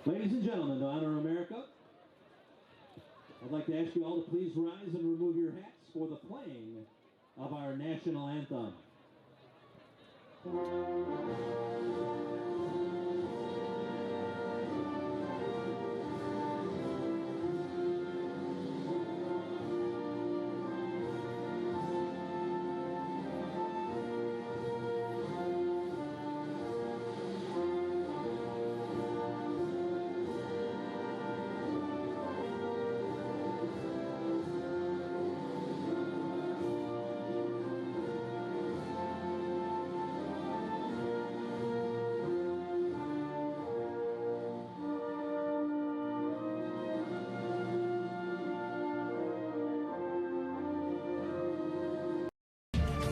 Ladies and gentlemen, to honor America, I'd like to ask you all to please rise and remove your hats for the playing of our national anthem.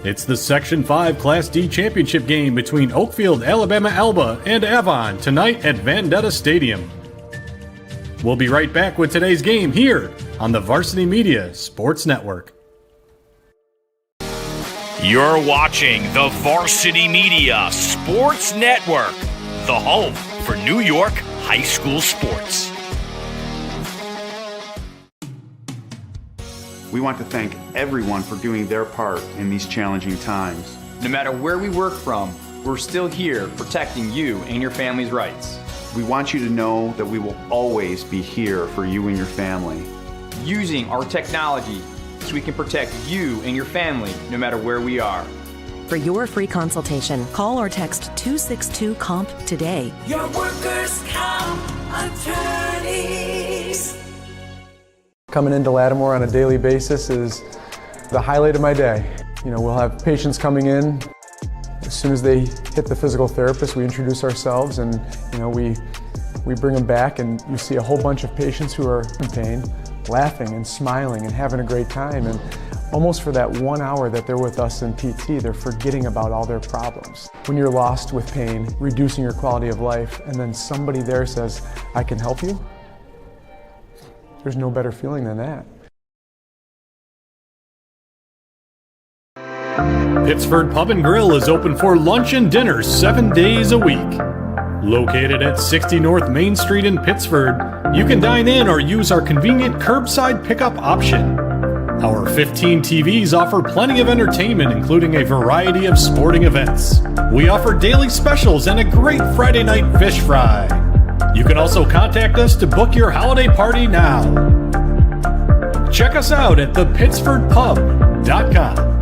It's the Section 5 Class D championship game between Oakfield-Alabama Elba and Avon tonight at Vendetta Stadium. We'll be right back with today's game here on the Varsity Media Sports Network. You're watching the Varsity Media Sports Network, the home for New York high school sports. We want to thank everyone for doing their part in these challenging times. No matter where we work from, we're still here protecting you and your family's rights. We want you to know that we will always be here for you and your family. Using our technology so we can protect you and your family no matter where we are. For your free consultation, call or text 262-COMP today. Your workers' comp attorneys. Coming into Lattimore on a daily basis is the highlight of my day. You know, we'll have patients coming in. As soon as they hit the physical therapist, we introduce ourselves and, you know, we bring them back, and you see a whole bunch of patients who are in pain, laughing and smiling and having a great time. And almost for that 1 hour that they're with us in PT, they're forgetting about all their problems. When you're lost with pain, reducing your quality of life, and then somebody there says, I can help you, there's no better feeling than that. Pittsford Pub and Grill is open for lunch and dinner 7 days a week. Located at 60 North Main Street in Pittsford, you can dine in or use our convenient curbside pickup option. Our 15 TVs offer plenty of entertainment, including a variety of sporting events. We offer daily specials and a great Friday night fish fry. You can also contact us to book your holiday party now. Check us out at thepittsfordpub.com.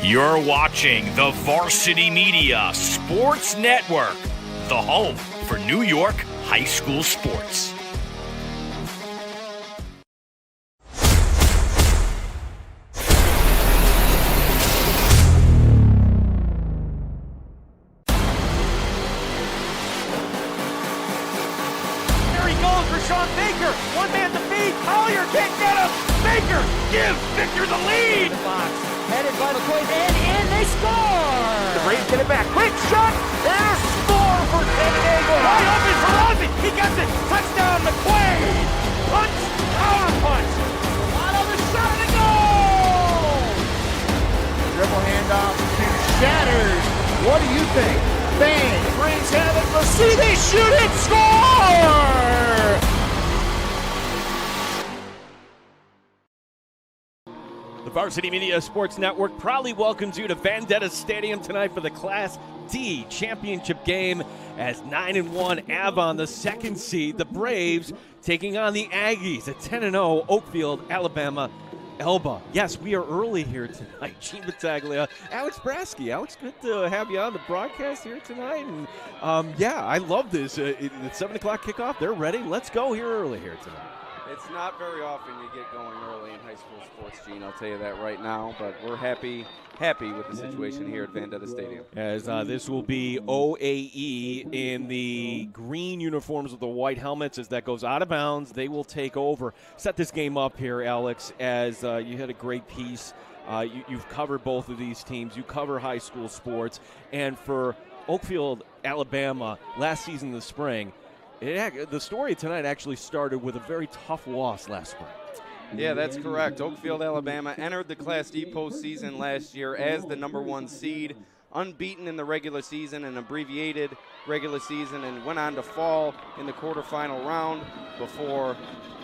You're watching the Varsity Media Sports Network, the home for New York high school sports. Give Victor the lead! The box. Headed by McQuaid, and they score! The Braves get it back. Quick shot! And a score for San Diego! Wide open for Rossi! He gets it! Touchdown, McQuaid! Punch! Counter punch! On the shot and a goal! Dribble handoff to Shatters. What do you think? Bang! Brings heaven for C. They shoot it! Score! The Varsity Media Sports Network proudly welcomes you to Vendetta Stadium tonight for the Class D championship game as 9-1 Avon, the second seed, the Braves, taking on the Aggies at 10-0 Oakfield-Alabama Elba. Yes, we are early here tonight. Gene Battaglia, Alex Brasky. Alex, good to have you on the broadcast here tonight. And yeah, I love this. It's 7 o'clock kickoff. They're ready. Let's go here early here tonight. It's not very often you get going early in high school sports, Gene. I'll tell you that right now. But we're happy with the situation here at Vendetta Stadium. As this will be OAE in the green uniforms with the white helmets. As that goes out of bounds, they will take over. Set this game up here, Alex, as you had a great piece. You've covered both of these teams. You cover high school sports. And for Oakfield-Alabama, last season in the spring, the story tonight actually started with a very tough loss last spring. Yeah, that's correct. Oakfield-Alabama entered the Class D postseason last year as the #1 seed. unbeaten in the regular season, an abbreviated regular season, and went on to fall in the quarterfinal round before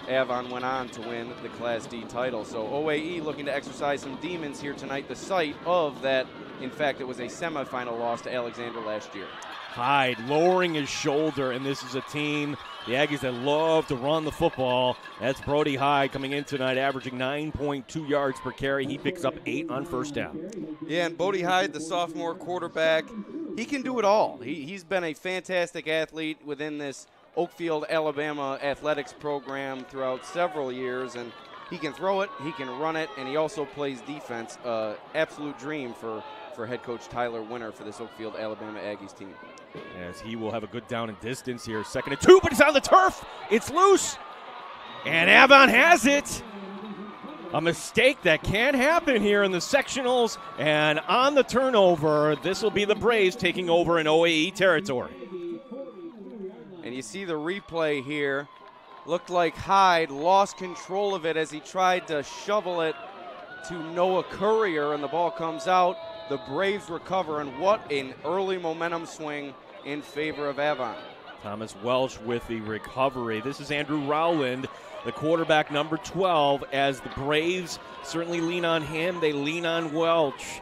Avon went on to win the Class D title. So OAE looking to exercise some demons here tonight, the site of that. In fact, it was a semifinal loss to Alexander last year. Hyde lowering his shoulder, and this is a team, the Aggies, that love to run the football. That's Brody Hyde coming in tonight, averaging 9.2 yards per carry. He picks up 8 on first down. Yeah, and Brody Hyde, the sophomore quarterback, he can do it all. He's been a fantastic athlete within this Oakfield-Alabama athletics program throughout several years, and he can throw it, he can run it, and he also plays defense. Absolute dream for head coach Tyler Winter for this Oakfield-Alabama Aggies team. As he will have a good down and distance here. 2nd and 2, but it's on the turf. It's loose. And Avon has it. A mistake that can happen here in the sectionals. And on the turnover, this will be the Braves taking over in OAE territory. And you see the replay here. Looked like Hyde lost control of it as he tried to shovel it to Noah Courier, and the ball comes out. The Braves recover, and what an early momentum swing in favor of Avon. Thomas Welsh with the recovery. This is Andrew Rowland, the quarterback, number 12, as the Braves certainly lean on him. They lean on Welch,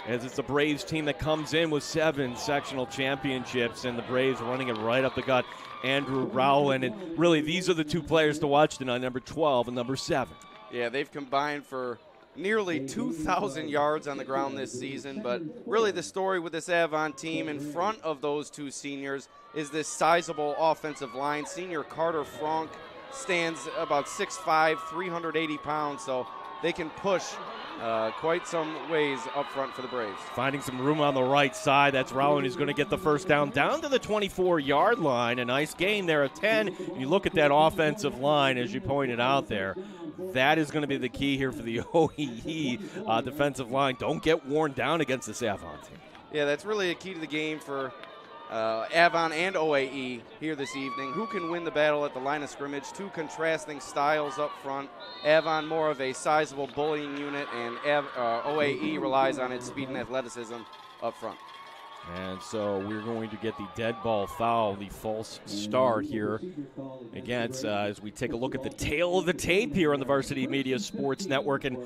as it's the Braves team that comes in with 7 sectional championships, and the Braves running it right up the gut. Andrew Rowland, and really these are the 2 players to watch tonight, number 12 and number 7. Yeah, they've combined for nearly 2,000 yards on the ground this season, but really the story with this Avon team in front of those 2 seniors is this sizable offensive line. Senior Carter Frank stands about 6'5", 380 pounds, so they can push quite some ways up front for the Braves. Finding some room on the right side. That's Rowland who's going to get the first down to the 24-yard line. A nice gain there of 10. You look at that offensive line, as you pointed out there. That is going to be the key here for the OEE defensive line. Don't get worn down against this Avon team. Yeah, that's really a key to the game for Avon and OAE here this evening. Who can win the battle at the line of scrimmage? 2 contrasting styles up front. Avon more of a sizable bullying unit, and OAE relies on its speed and athleticism up front. And so we're going to get the dead ball foul, the false start here against, as we take a look at the tail of the tape here on the Varsity Media Sports Network. And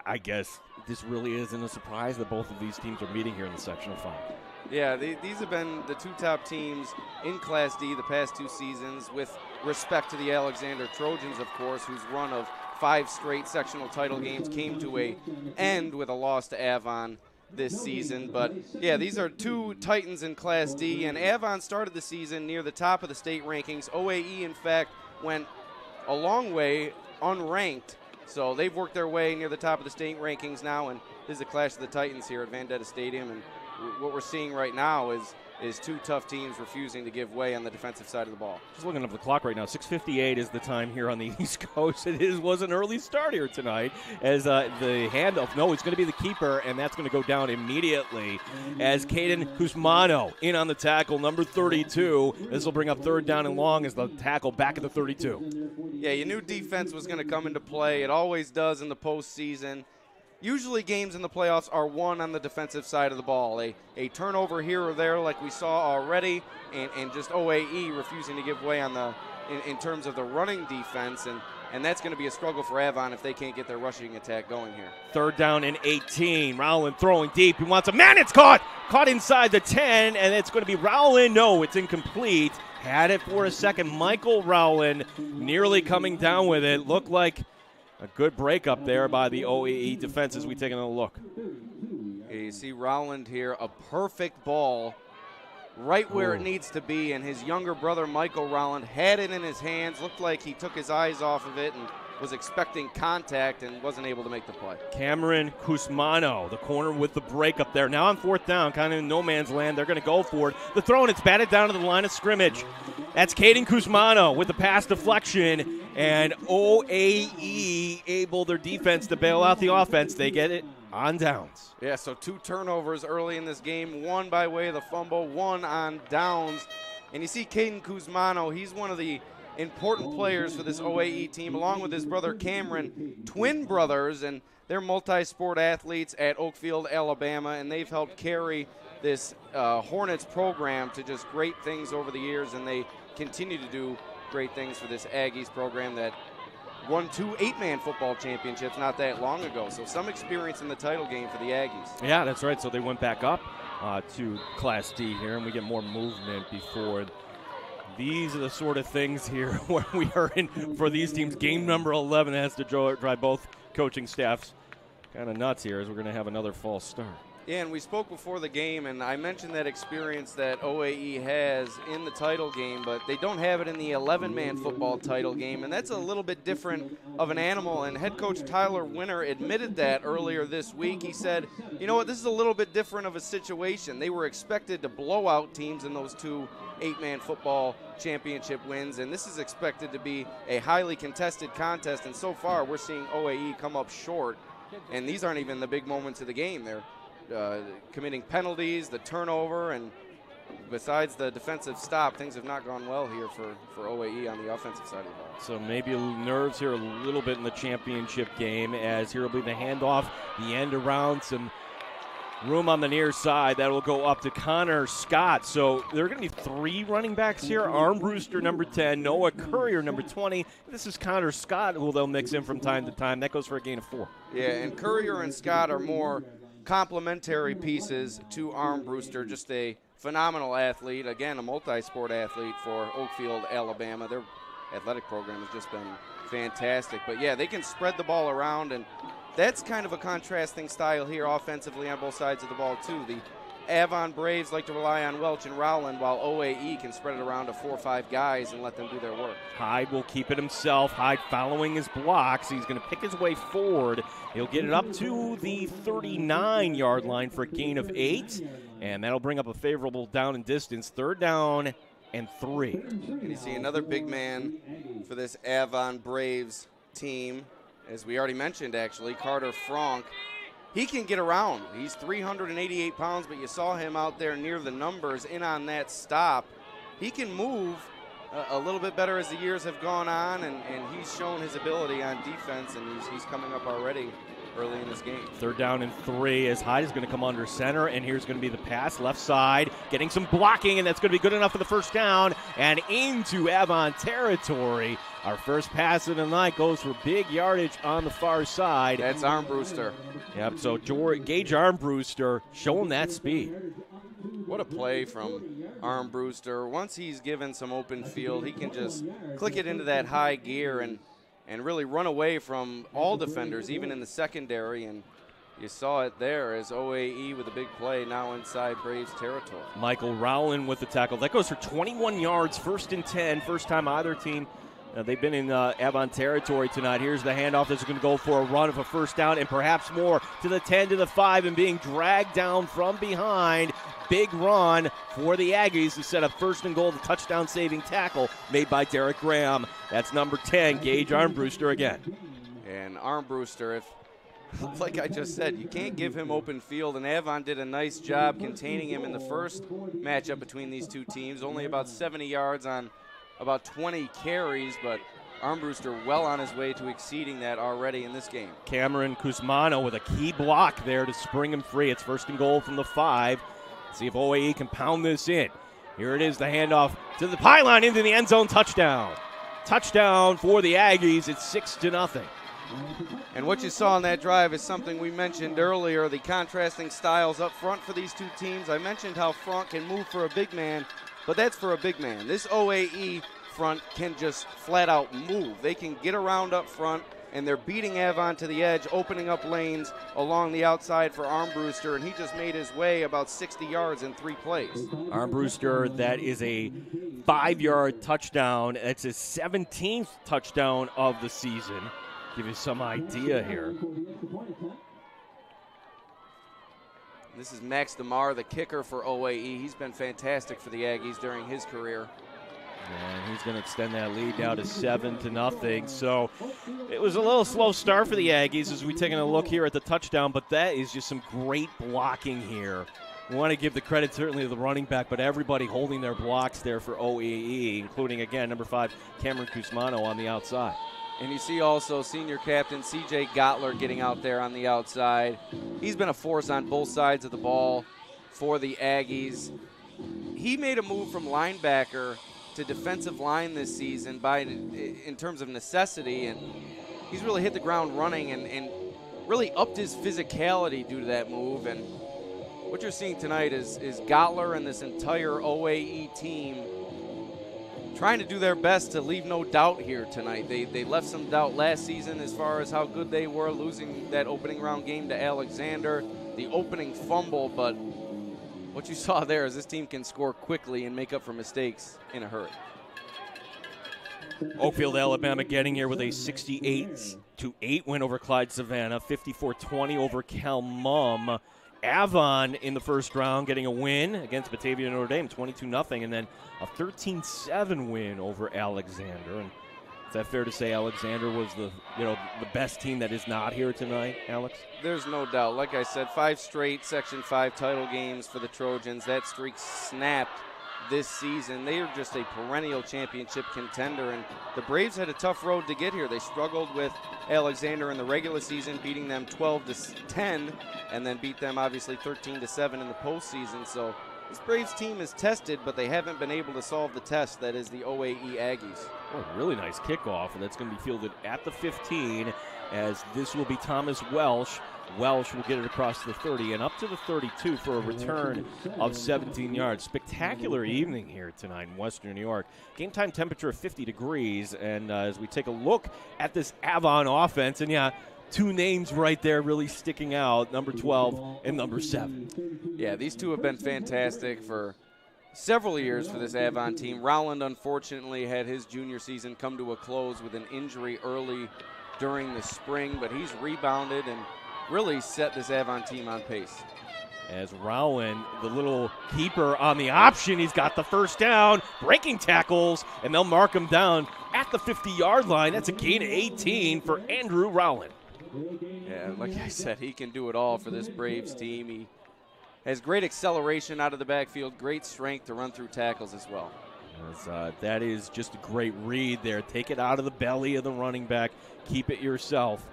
I guess this really isn't a surprise that both of these teams are meeting here in the sectional final. Yeah, these have been the 2 top teams in Class D the past 2 seasons, with respect to the Alexander Trojans, of course, whose run of 5 straight sectional title games came to an end with a loss to Avon this season. But yeah, these are 2 titans in Class D, and Avon started the season near the top of the state rankings. OAE, in fact, went a long way unranked, so they've worked their way near the top of the state rankings now, and this is a clash of the titans here at Vendetta Stadium. And what we're seeing right now is 2 tough teams refusing to give way on the defensive side of the ball. Just looking up the clock right now, 6:58 is the time here on the East Coast. It was an early start here tonight, as the handoff, no, it's going to be the keeper, and that's going to go down immediately as Caden Cusmano in on the tackle, number 32. This will bring up 3rd down and long as the tackle back at the 32. Yeah, you knew defense was going to come into play. It always does in the postseason. Usually games in the playoffs are won on the defensive side of the ball. A turnover here or there like we saw already, and just OAE refusing to give way on in terms of the running defense, and that's going to be a struggle for Avon if they can't get their rushing attack going here. 3rd down and 18. Rowland throwing deep. He wants a man. It's caught. Caught inside the 10, and it's going to be Rowland. No, it's incomplete. Had it for a second. Michael Rowland nearly coming down with it. Looked like a good break up there by the OAE defense as we take another look. You see Rowland here, a perfect ball right where it needs to be, and his younger brother Michael Rowland had it in his hands. Looked like he took his eyes off of it and was expecting contact and wasn't able to make the play. Cameron Cusmano, the corner with the break up there. Now on 4th down, kind of in no man's land. They're going to go for it. The throw, and it's batted down to the line of scrimmage. That's Caden Cusmano with the pass deflection, and OAE able, their defense, to bail out the offense. They get it on downs. Yeah, so 2 turnovers early in this game, 1 by way of the fumble, 1 on downs. And you see Caden Cusmano, he's one of the important players for this OAE team, along with his brother Cameron, twin brothers, and they're multi-sport athletes at Oakfield-Alabama, and they've helped carry this Hornets program to just great things over the years, and they continue to do great things for this Aggies program that won 2 8-man football championships not that long ago. So some experience in the title game for the Aggies. Yeah, that's right. So they went back up to Class D here, and we get more movement before. These are the sort of things here where we are in for these teams. Game number 11 has to drive both coaching staffs kind of nuts here as we're going to have another false start. Yeah, and we spoke before the game, and I mentioned that experience that OAE has in the title game, but they don't have it in the 11-man football title game, and that's a little bit different of an animal, and head coach Tyler Winter admitted that earlier this week. He said, you know what, this is a little bit different of a situation. They were expected to blow out teams in those 2 8-man football championship wins, and this is expected to be a highly contested contest, and so far we're seeing OAE come up short, and these aren't even the big moments of the game. They're committing penalties, the turnover, and besides the defensive stop, things have not gone well here for OAE on the offensive side of the ball. So maybe nerves here a little bit in the championship game, as here will be the handoff, the end around, some room on the near side. That will go up to Connor Scott. So there are going to be 3 running backs here. Armbruster, number 10, Noah Courier, number 20. This is Connor Scott, who they'll mix in from time to time. That goes for a gain of 4. Yeah, and Courier and Scott are more complementary pieces to Armbruster, just a phenomenal athlete, again, a multi-sport athlete for Oakfield-Alabama. Their athletic program has just been fantastic. But, yeah, they can spread the ball around, and that's kind of a contrasting style here offensively on both sides of the ball, too. The Avon Braves like to rely on Welch and Rowland, while OAE can spread it around to 4 or 5 guys and let them do their work. Hyde will keep it himself. Hyde following his blocks. He's going to pick his way forward. He'll get it up to the 39-yard line for a gain of 8, and that'll bring up a favorable down and distance. 3rd down and 3. And you see another big man for this Avon Braves team, as we already mentioned, actually, Carter Franck. He can get around. He's 388 pounds, but you saw him out there near the numbers in on that stop. He can move a little bit better as the years have gone on, and he's shown his ability on defense, and he's coming up already early in this game. 3rd down and 3 as Hyde is going to come under center, and here's going to be the pass left side, getting some blocking, and that's going to be good enough for the 1st down and into Avon territory. Our first pass of the night goes for big yardage on the far side. That's Armbruster. Yep, so Gage Armbruster showing that speed. What a play from Armbruster. Once he's given some open field, he can just click it into that high gear and really run away from all defenders, even in the secondary. And you saw it there as OAE with a big play now inside Braves territory. Michael Rowland with the tackle. That goes for 21 yards, 1st and 10. First time either team. They've been in Avon territory tonight. Here's the handoff. That's going to go for a run of a 1st down and perhaps more to the 10, to the 5, and being dragged down from behind. Big run for the Aggies to set up 1st and goal. The touchdown-saving tackle made by Derek Graham. That's number 10, Gage Armbruster again. And Armbruster, like I just said, you can't give him open field, and Avon did a nice job containing him in the first matchup between these two teams. Only about 70 yards on about 20 carries, but Armbruster well on his way to exceeding that already in this game. Cameron Kuzmano with a key block there to spring him free. It's 1st and goal from the 5. See if OAE can pound this in. Here it is, the handoff to the pylon into the end zone. Touchdown. Touchdown for the Aggies. It's 6-0. And what you saw on that drive is something we mentioned earlier, the contrasting styles up front for these two teams. I mentioned how Franck can move for a big man, but that's for a big man. This OAE front can just flat out move. They can get around up front, and they're beating Avon to the edge, opening up lanes along the outside for Armbruster, and he just made his way about 60 yards in 3 plays. Armbruster, that is a 5-yard touchdown. That's his 17th touchdown of the season. Give you some idea here. This is Max DeMar, the kicker for OAE. He's been fantastic for the Aggies during his career. And he's going to extend that lead down to 7-0. So it was a little slow start for the Aggies as we taking a look here at the touchdown, but that is just some great blocking here. We want to give the credit certainly to the running back, but everybody holding their blocks there for OAE, including, again, number 5, Cameron Kuzmano on the outside. And you see also senior captain C.J. Gottler getting out there on the outside. He's been a force on both sides of the ball for the Aggies. He made a move from linebacker to defensive line this season in terms of necessity, and he's really hit the ground running and really upped his physicality due to that move. And what you're seeing tonight is Gottler and this entire OAE team trying to do their best to leave no doubt here tonight. They left some doubt last season as far as how good they were, losing that opening round game to Alexander, the opening fumble, but what you saw there is this team can score quickly and make up for mistakes in a hurry. Oakfield-Alabama getting here with a 68-8 win over Clyde Savannah, 54-20 over Cal Mum. Avon in the first round getting a win against Batavia Notre Dame, 22-0, and then a 13-7 win over Alexander. And is that fair to say Alexander was the best team that is not here tonight, Alex? There's no doubt. Like I said, 5 straight Section 5 title games for the Trojans. That streak snapped this season. They are just a perennial championship contender, and the Braves had a tough road to get here. They struggled with Alexander in the regular season, beating them 12-10, and then beat them obviously 13-7 in the postseason. So this Braves team is tested, but they haven't been able to solve the test that is the OAE Aggies. Oh, really nice kickoff, and that's going to be fielded at the 15, as this will be Thomas Welsh. Welsh will get it across the 30 and up to the 32 for a return of 17 yards. Spectacular evening here tonight in Western New York. Game time temperature of 50 degrees, and as we take a look at this Avon offense, and yeah, 2 names right there really sticking out, number 12 and number 7. Yeah, these two have been fantastic for several years for this Avon team. Rowland, unfortunately, had his junior season come to a close with an injury early during the spring, but he's rebounded and really set this Avon team on pace. As Rowland, the little keeper on the option, he's got the first down, breaking tackles, and they'll mark him down at the 50-yard line. That's a gain of 18 for Andrew Rowland. Yeah, like I said, he can do it all for this Braves team. He has great acceleration out of the backfield, great strength to run through tackles as well. That is just a great read there. Take it out of the belly of the running back. Keep it yourself.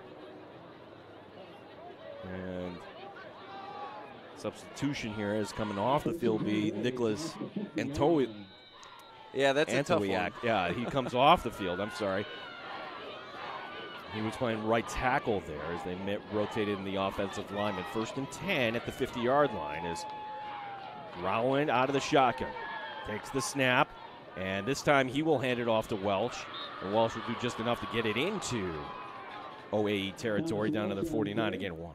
And substitution here is coming off the field be Nicholas Antowiak. Yeah, that's a tough one. Yeah, he comes off the field. I'm sorry. He was playing right tackle there as they rotated in the offensive lineman. 1st and 10 at the 50-yard line as Rowland out of the shotgun. Takes the snap, and this time he will hand it off to Welsh. And Welsh will do just enough to get it into OAE territory down to the 49, again 1.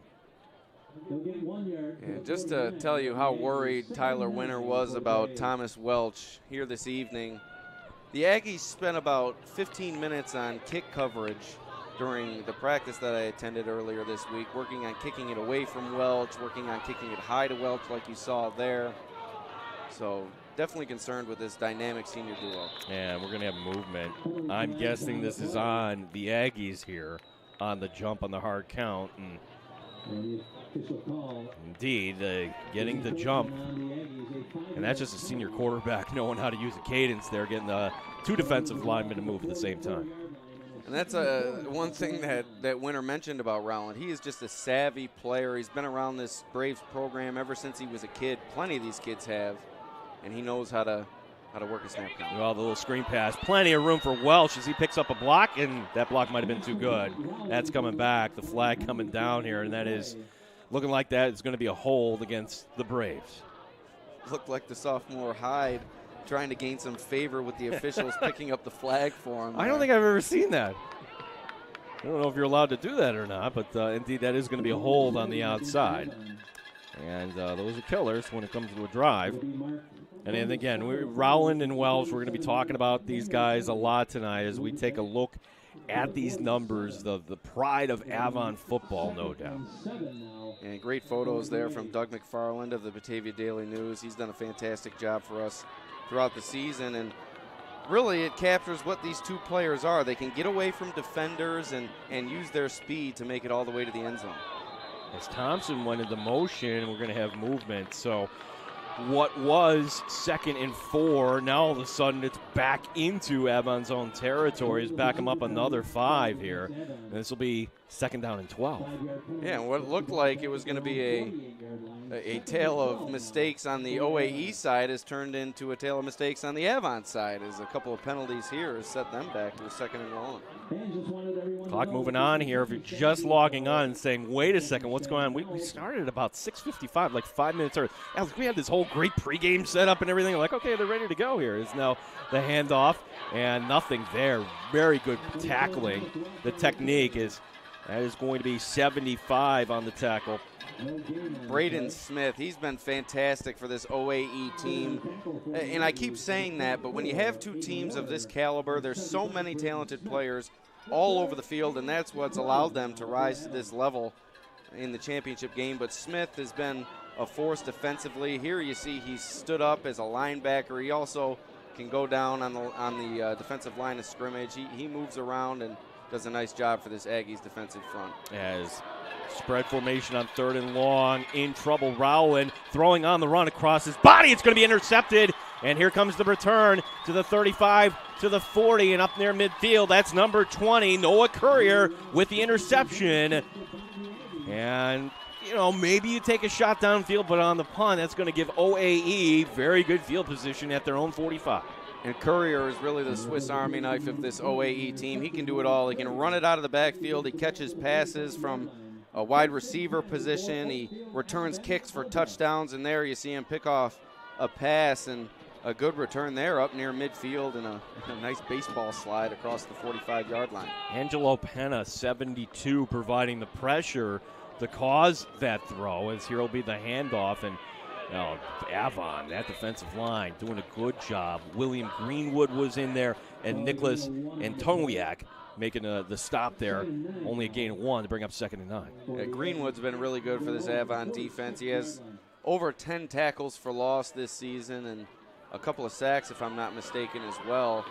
Yeah, just to tell you how worried Tyler Winter was about Thomas Welch here this evening, the Aggies spent about 15 minutes on kick coverage during the practice that I attended earlier this week, working on kicking it away from Welch, working on kicking it high to Welch like you saw there. So definitely concerned with this dynamic senior duo. Yeah, we're going to have movement. I'm guessing this is on the Aggies here on the jump on the hard count. And indeed, getting the jump. And that's just a senior quarterback knowing how to use a cadence there, getting the 2 defensive linemen to move at the same time. And that's one thing that Winter mentioned about Rowland. He is just a savvy player. He's been around this Braves program ever since he was a kid. Plenty of these kids have. And he knows how to work a snap count. Well, the little screen pass. Plenty of room for Welsh as he picks up a block, and that block might have been too good. That's coming back. The flag coming down here, and that is looking like that is going to be a hold against the Braves. Looked like the sophomore Hyde trying to gain some favor with the officials picking up the flag for him. I don't think I've ever seen that. I don't know if you're allowed to do that or not, but indeed that is going to be a hold on the outside. And those are killers when it comes to a drive. And then again, Rowland and Welsh, we're going to be talking about these guys a lot tonight as we take a look at these numbers, the pride of Avon football, no doubt. And great photos there from Doug McFarland of the Batavia Daily News. He's done a fantastic job for us throughout the season, and really it captures what these two players are. They can get away from defenders and use their speed to make it all the way to the end zone. As Thompson went into motion, we're going to have movement. So what was 2nd and 4, now all of a sudden it's back into Avon's own territory. It's back them up another 5 here. And this will be 2nd down and 12. Yeah, and what looked like it was going to be a tale of mistakes on the OAE side has turned into a tale of mistakes on the Avon side, as a couple of penalties here has set them back to a 2nd and long. Clock moving on here. If you're just logging on and saying, wait a second, what's going on? We started at about 6:55, like 5 minutes early. We had this whole great pregame setup and everything. Like, okay, they're ready to go here. Is now the handoff, and nothing there. Very good tackling. The technique is going to be 75 on the tackle. Braden Smith, he's been fantastic for this OAE team. And I keep saying that, but when you have two teams of this caliber, there's so many talented players all over the field, and that's what's allowed them to rise to this level in the championship game. But Smith has been a force defensively. Here you see he's stood up as a linebacker. He also can go down on the defensive line of scrimmage. He moves around and does a nice job for this Aggies defensive front. As spread formation on 3rd and long, in trouble. Rowland throwing on the run across his body. It's going to be intercepted. And here comes the return to the 35, to the 40, and up near midfield. That's number 20, Noah Courier, with the interception. And, maybe you take a shot downfield, but on the punt, that's going to give OAE very good field position at their own 45. And Courier is really the Swiss Army knife of this OAE team. He can do it all. He can run it out of the backfield. He catches passes from a wide receiver position. He returns kicks for touchdowns, and there you see him pick off a pass and a good return there up near midfield, and a nice baseball slide across the 45-yard line. Angelo Penna, 72, providing the pressure to cause that throw, as here will be the handoff. And Avon, that defensive line, doing a good job. William Greenwood was in there, and Nicholas Antoniak making the stop there. Only a gain of 1 to bring up 2nd and 9. Yeah, Greenwood's been really good for this Avon defense. He has over 10 tackles for loss this season and a couple of sacks, if I'm not mistaken, as well.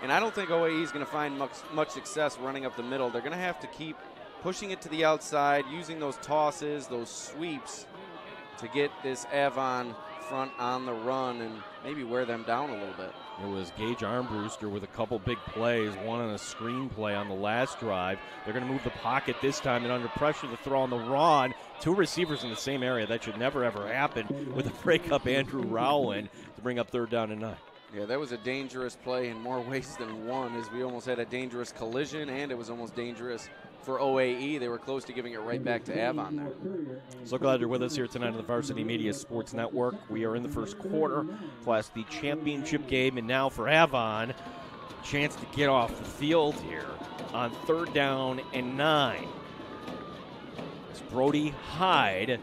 And I don't think OAE is going to find much success running up the middle. They're going to have to keep pushing it to the outside, using those tosses, those sweeps, to get this Avon front on the run and maybe wear them down a little bit. It was Gage Armbruster with a couple big plays, one on a screen play on the last drive. They're going to move the pocket this time, and under pressure to throw on the run. 2 receivers in the same area. That should never, ever happen with a break-up Andrew Rowland to bring up 3rd down and 9. Yeah, that was a dangerous play in more ways than one, as we almost had a dangerous collision, and it was almost dangerous for OAE. They were close to giving it right back to Avon there. So glad you're with us here tonight on the Varsity Media Sports Network. We are in the first quarter, plus the championship game, and now for Avon, chance to get off the field here on 3rd down and 9. It's Brody Hyde,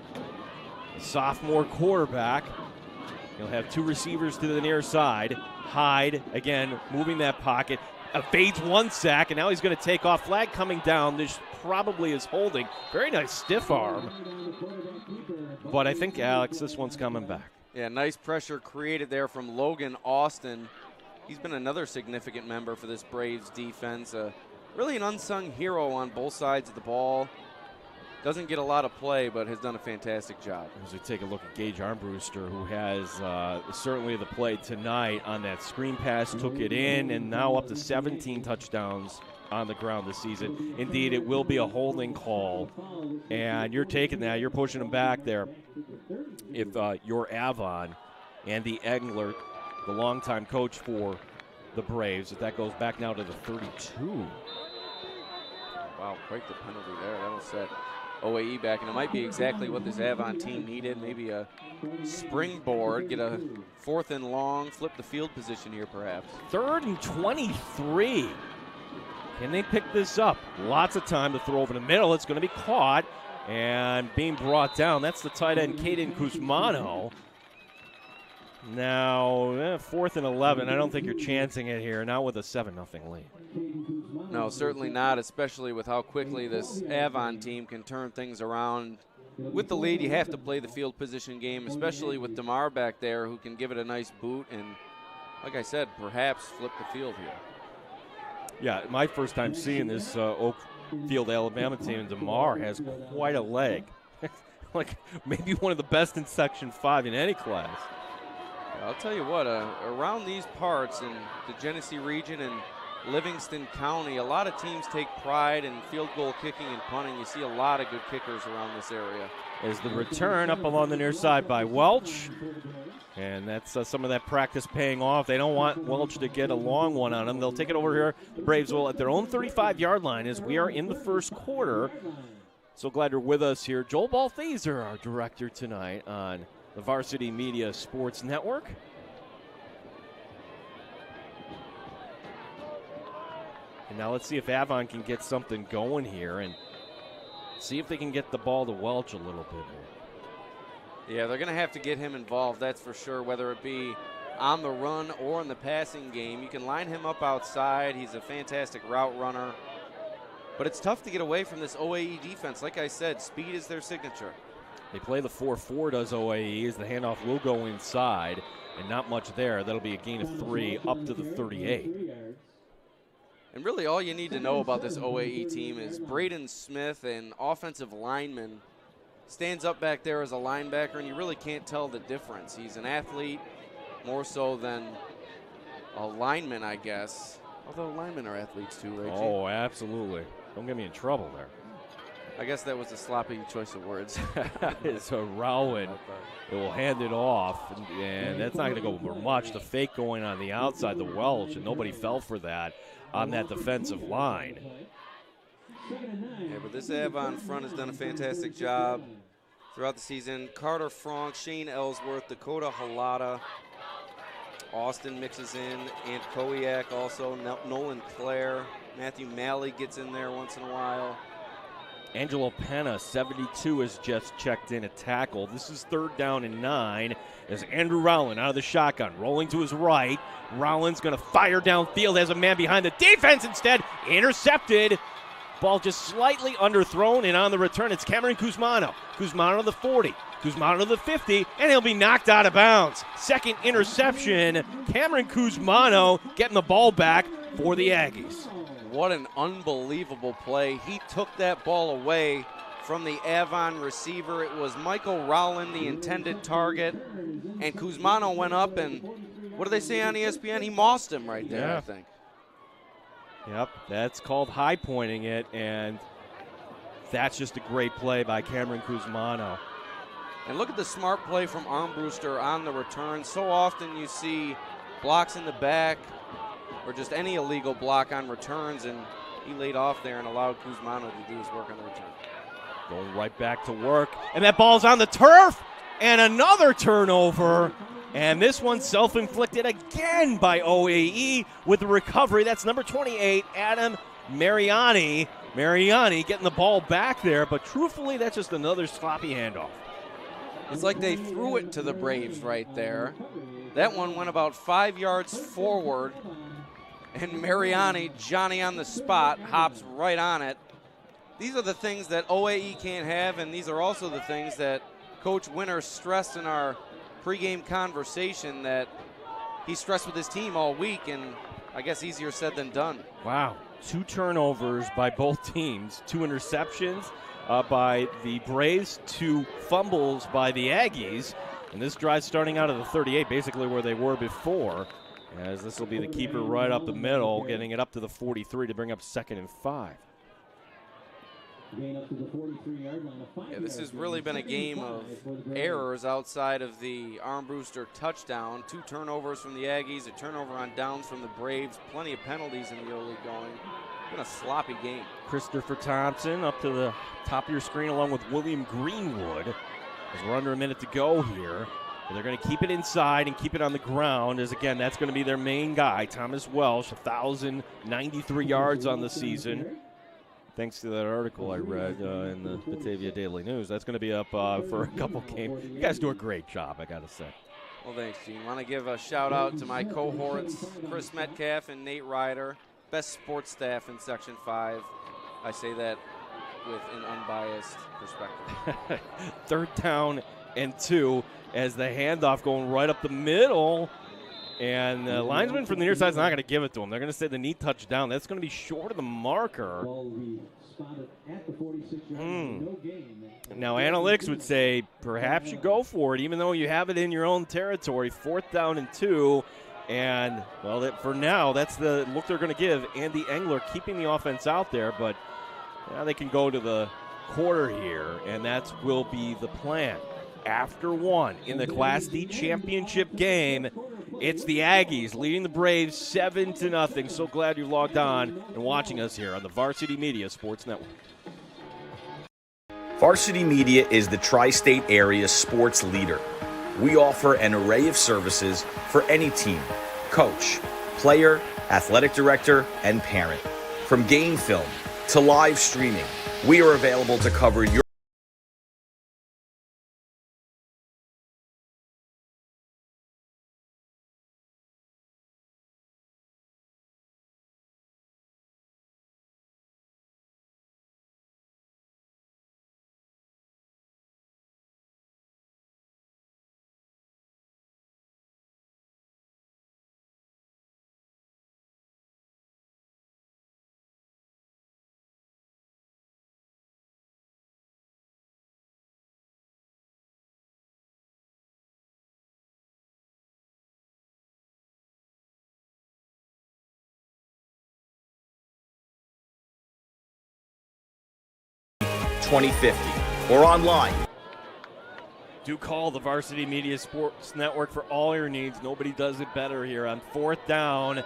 sophomore quarterback. He'll have 2 receivers to the near side. Hyde, again, moving that pocket. Evades 1 sack, and now he's going to take off. Flag coming down. This probably is holding. Very nice stiff arm. But I think, Alex, this one's coming back. Yeah, nice pressure created there from Logan Austin. He's been another significant member for this Braves defense. Really an unsung hero on both sides of the ball. Doesn't get a lot of play, but has done a fantastic job. As we take a look at Gage Armbruster, who has certainly the play tonight on that screen pass, took it in, and now up to 17 touchdowns on the ground this season. Indeed, it will be a holding call, and you're taking that. You're pushing him back there. If you're Avon, Andy Engler, the longtime coach for the Braves, if that goes back now to the 32. Wow, quite the penalty there. That'll set OAE back, and it might be exactly what this Avon team needed. Maybe a springboard, get a 4th and long, flip the field position here perhaps. 3rd and 23. Can they pick this up? Lots of time to throw over the middle. It's going to be caught and being brought down. That's the tight end, Caden Cusmano. Now, 4th and 11. I don't think you're chancing it here, not with a 7-0 lead. No, certainly not, especially with how quickly this Avon team can turn things around. With the lead, you have to play the field position game, especially with DeMar back there, who can give it a nice boot and, like I said, perhaps flip the field here. Yeah, my first time seeing this Oakfield-Alabama team, and DeMar has quite a leg. Like maybe one of the best in Section 5 in any class. I'll tell you what, around these parts in the Genesee region and Livingston County. A lot of teams take pride in field goal kicking and punting. You see a lot of good kickers around this area. As the return up along the near side by Welch. And that's some of that practice paying off. They don't want Welch to get a long one on them. They'll take it over here. The Braves will at their own 35-yard line as we are in the first quarter. So glad you're with us here. Joel Balthaser, our director tonight on the Varsity Media Sports Network. And now let's see if Avon can get something going here and see if they can get the ball to Welch a little bit more. Yeah, they're going to have to get him involved, that's for sure, whether it be on the run or in the passing game. You can line him up outside. He's a fantastic route runner. But it's tough to get away from this OAE defense. Like I said, speed is their signature. They play the 4-4, does OAE, as the handoff will go inside, and not much there. That'll be a gain of 3 up to the 38. And really all you need to know about this OAE team is Braden Smith, an offensive lineman, stands up back there as a linebacker, and you really can't tell the difference. He's an athlete more so than a lineman, I guess. Although linemen are athletes too, right? Oh, absolutely. Don't get me in trouble there. I guess that was a sloppy choice of words. It's a Rowan. It will hand it off, and that's not going to go for much. The fake going on the outside, the Welch, and nobody fell for that on that defensive line. Yeah, but this Avon front has done a fantastic job throughout the season. Carter Frank, Shane Ellsworth, Dakota Halata, Austin mixes in, and Kowiak also, Nolan Clare, Matthew Malley gets in there once in a while. Angelo Penna, 72, has just checked in a tackle. This is 3rd down and 9 as Andrew Rowland out of the shotgun, rolling to his right. Rowland's going to fire downfield, has a man behind the defense instead. Intercepted. Ball just slightly underthrown, and on the return, it's Cameron Kuzmano. Kuzmano to the 40, Kuzmano to the 50, and he'll be knocked out of bounds. Second interception. Cameron Kuzmano getting the ball back for the Aggies. What an unbelievable play. He took that ball away from the Avon receiver. It was Michael Rowland, the intended target, and Kuzmano went up, and what do they say on ESPN? He mossed him right there, yeah. I think. Yep, that's called high pointing it, and that's just a great play by Cameron Kuzmano. And look at the smart play from Armbruster on the return. So often you see blocks in the back or just any illegal block on returns, and he laid off there and allowed Kuzmano to do his work on the return. Going right back to work, and that ball's on the turf, and another turnover. And this one self-inflicted again by OAE with the recovery. That's number 28, Adam Mariani. Mariani getting the ball back there, but truthfully, that's just another sloppy handoff. It's like they threw it to the Braves right there. That one went about 5 yards forward, and Mariani, Johnny on the spot, hops right on it. These are the things that OAE can't have, and these are also the things that Coach Winter stressed in our pregame conversation, that he stressed with his team all week, and I guess easier said than done. Wow. 2 turnovers by both teams, 2 interceptions by the Braves, 2 fumbles by the Aggies. And this drive starting out of the 38, basically where they were before, as this will be the keeper right up the middle, getting it up to the 43 to bring up 2nd and 5. Yeah, this has really been a game of errors outside of the Armbruster touchdown. 2 turnovers from the Aggies, a turnover on downs from the Braves, plenty of penalties in the early going. Been a sloppy game. Christopher Thompson up to the top of your screen along with William Greenwood, as we're under a minute to go here. And they're going to keep it inside and keep it on the ground, as again, that's going to be their main guy, Thomas Welsh, 1,093 yards on the season. Thanks to that article I read in the Batavia Daily News. That's going to be up for a couple games. You guys do a great job, I got to say. Well, thanks, Gene. Want to give a shout out to my cohorts, Chris Metcalf and Nate Ryder, best sports staff in Section 5. I say that with an unbiased perspective. 3rd down and 2 as the handoff going right up the middle. And the linesman from the near side is not going to give it to him. They're going to say the knee touchdown. That's going to be short of the marker. Now, analytics would say perhaps you go for it, even though you have it in your own territory. 4th down and 2. And, well, for now, that's the look they're going to give. Andy Engler keeping the offense out there, but now they can go to the quarter here, and that will be the plan. After one in the Class D championship game, it's the Aggies leading the Braves 7-0. So glad you logged on and watching us here on the Varsity Media Sports Network. Varsity Media is the tri-state area sports leader. We offer an array of services for any team, coach, player, athletic director, and parent. From game film to live streaming, we are available to cover your or online. Do call the Varsity Media Sports Network for all your needs. Nobody does it better here on 4th down.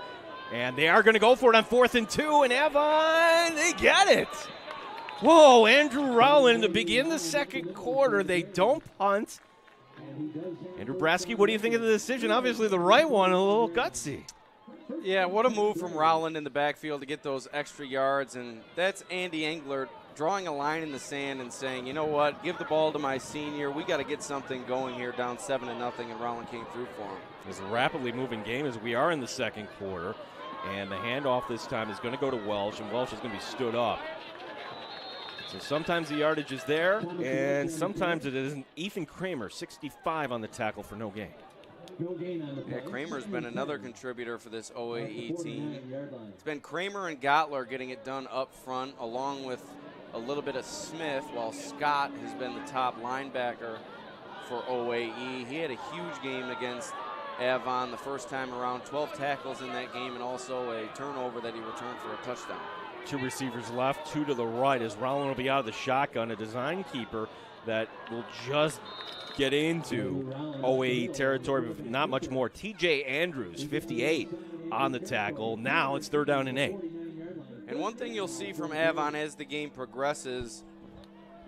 And they are going to go for it on 4th and 2. And Avon, they get it. Whoa, Andrew Rowland to begin the second quarter. They don't punt. Andrew Brasky, what do you think of the decision? Obviously the right one, a little gutsy. Yeah, what a move from Rowland in the backfield to get those extra yards. And that's Andy Engler drawing a line in the sand and saying, you know what, give the ball to my senior. We got to get something going here, down 7-0, and Rowland came through for him. It's a rapidly moving game as we are in the second quarter, and the handoff this time is going to go to Welsh, and Welsh is going to be stood up. So sometimes the yardage is there, and sometimes it isn't. Ethan Kramer, 65 on the tackle for no gain. Yeah, Kramer's been another contributor for this OAE team. It's been Kramer and Gottler getting it done up front, along with a little bit of Smith, while Scott has been the top linebacker for OAE. He had a huge game against Avon the first time around, 12 tackles in that game, and also a turnover that he returned for a touchdown. 2 receivers left, 2 to the right, as Rowland will be out of the shotgun, a design keeper that will just get into OAE territory, but not much more. TJ Andrews, 58 on the tackle. Now it's 3rd down and 8. And one thing you'll see from Avon as the game progresses,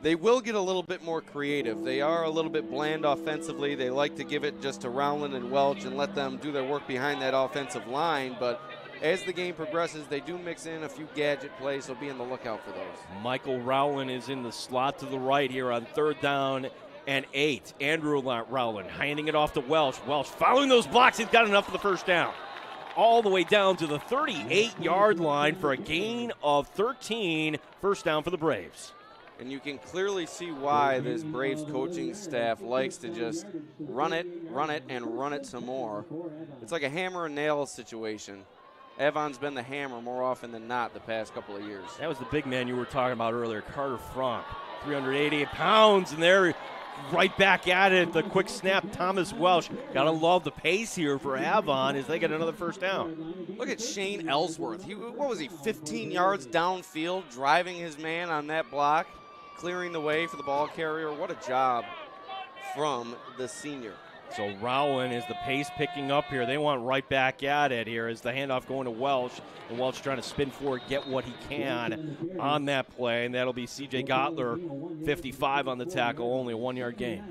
they will get a little bit more creative. They are a little bit bland offensively. They like to give it just to Rowland and Welch and let them do their work behind that offensive line. But as the game progresses, they do mix in a few gadget plays, so be on the lookout for those. Michael Rowland is in the slot to the right here on 3rd down and 8. Andrew Rowland handing it off to Welch. Welch following those blocks. He's got enough for the first down. All the way down to the 38-yard line for a gain of 13. First down for the Braves. And you can clearly see why this Braves coaching staff likes to just run it, and run it some more. It's like a hammer and nail situation. Avon's been the hammer more often than not the past couple of years. That was the big man you were talking about earlier, Carter Frank, 388 pounds, and they're right back at it. The quick snap, Thomas Welsh. Gotta love the pace here for Avon as they get another first down. Look at Shane Ellsworth. What was he, 15 yards downfield, driving his man on that block, clearing the way for the ball carrier. What a job from the senior. So Rowland is the pace picking up here. They want right back at it here as the handoff going to Welsh. And Welsh trying to spin forward, get what he can on that play. And that'll be C.J. Gottler, 55 on the tackle, only a 1-yard gain.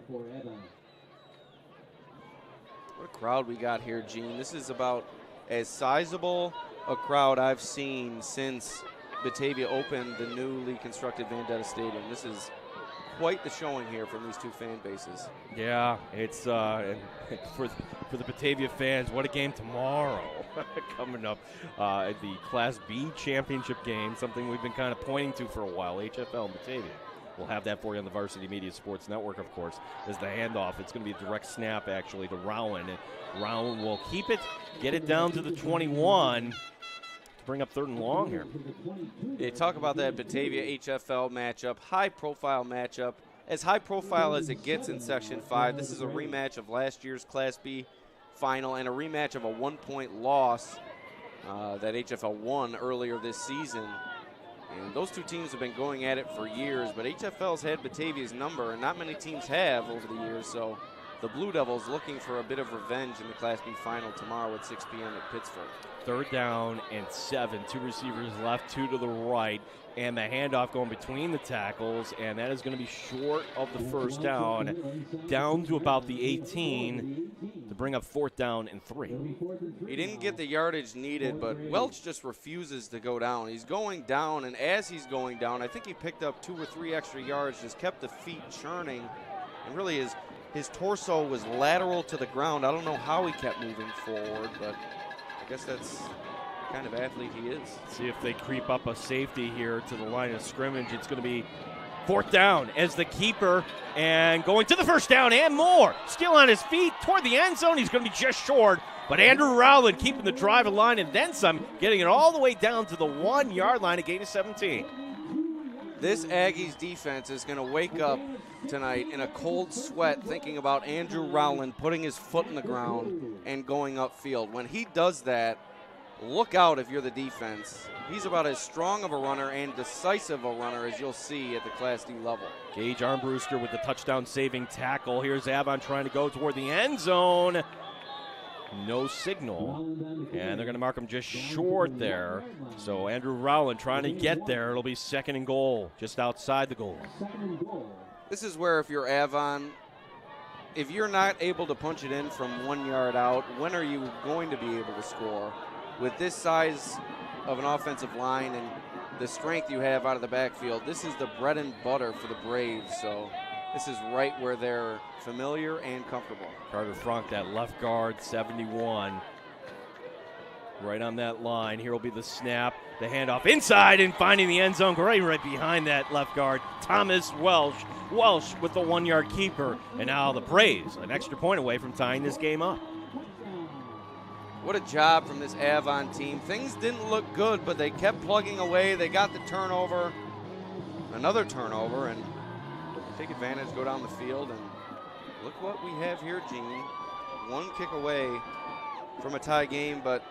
What a crowd we got here, Gene. This is about as sizable a crowd I've seen since Batavia opened the newly constructed Vendetta Stadium. This is quite the showing here from these two fan bases. Yeah, it's for the Batavia fans, what a game tomorrow coming up. The Class B championship game, something we've been kind of pointing to for a while, HFL and Batavia. We'll have that for you on the Varsity Media Sports Network, of course, as the handoff. It's going to be a direct snap, actually, to Rowland. And Rowland will keep it, get it down to the 21. Bring up 3rd and long here. They talk about that Batavia HFL matchup, high-profile matchup. As high-profile as it gets in Section 5, this is a rematch of last year's Class B final and a rematch of a 1-point loss that HFL won earlier this season. And those two teams have been going at it for years, but HFL's had Batavia's number, and not many teams have over the years. So the Blue Devils looking for a bit of revenge in the Class B final tomorrow at 6 p.m. at Pittsford. 3rd down and 7. 2 receivers left, 2 to the right, and the handoff going between the tackles, and that is going to be short of the first down to about the 18 to bring up 4th down and 3. He didn't get the yardage needed, but Welch just refuses to go down. He's going down, and as he's going down, I think he picked up 2 or 3 extra yards, just kept the feet churning, and really his torso was lateral to the ground. I don't know how he kept moving forward, but I guess that's the kind of athlete he is. See if they creep up a safety here to the line of scrimmage. It's going to be 4th down as the keeper, and going to the first down and more. Still on his feet toward the end zone. He's going to be just short, but Andrew Rowland keeping the drive alive and then some, getting it all the way down to the 1-yard line, a gain of 17. This Aggies defense is going to wake up tonight in a cold sweat thinking about Andrew Rowland putting his foot in the ground and going upfield. When he does that, look out if you're the defense. He's about as strong of a runner and decisive a runner as you'll see at the Class D level. Gage Armbruster with the touchdown-saving tackle. Here's Avon trying to go toward the end zone. No signal, and they're going to mark him just short there. So Andrew Rowland trying to get there. It'll be 2nd and goal, just outside the goal. This is where if you're Avon, if you're not able to punch it in from 1 yard out, when are you going to be able to score? With this size of an offensive line and the strength you have out of the backfield, this is the bread and butter for the Braves. So this is right where they're familiar and comfortable. Carter Frank, that left guard, 71. Right on that line. Here will be the snap, the handoff inside and finding the end zone. Right behind that left guard, Thomas Welsh. Welsh with the 1-yard keeper. And now the Braves, an extra point away from tying this game up. What a job from this Avon team. Things didn't look good, but they kept plugging away. They got the turnover, another turnover, and take advantage, go down the field, and look what we have here, Gene. 1 kick away from a tie game, but